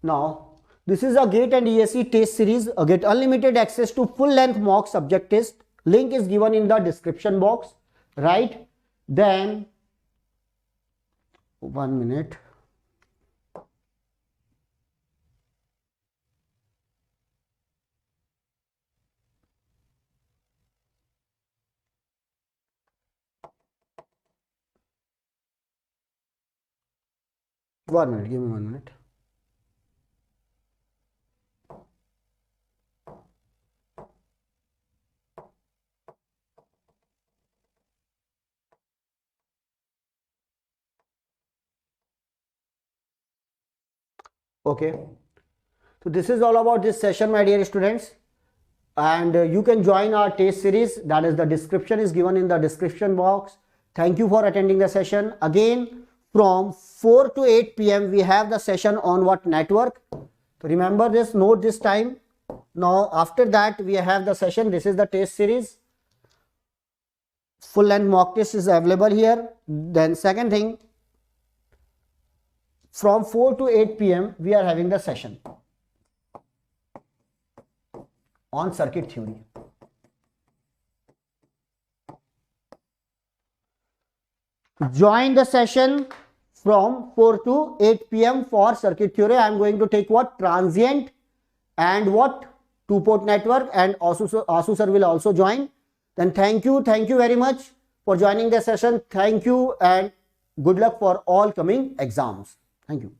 now this is a GATE and ESE test series. Get unlimited access to full length mock subject test. Link is given in the description box, right? Then 1 minute. Give me 1 minute. Okay, so this is all about this session, my dear students, and you can join our test series. That is, the description is given in the description box. Thank you for attending the session. Again, from 4 to 8 p.m. we have the session on what network. So remember this, note this time. Now after that we have the session. This is the test series. Full length mock test is available here. Then second thing, from 4 to 8 p.m. we are having the session on circuit theory. Join the session from 4 to 8 p.m. for circuit theory. I am going to take what? Transient and what? Two-port network, and Asu sir will also join. Then thank you very much for joining the session. Thank you and good luck for all coming exams. Thank you.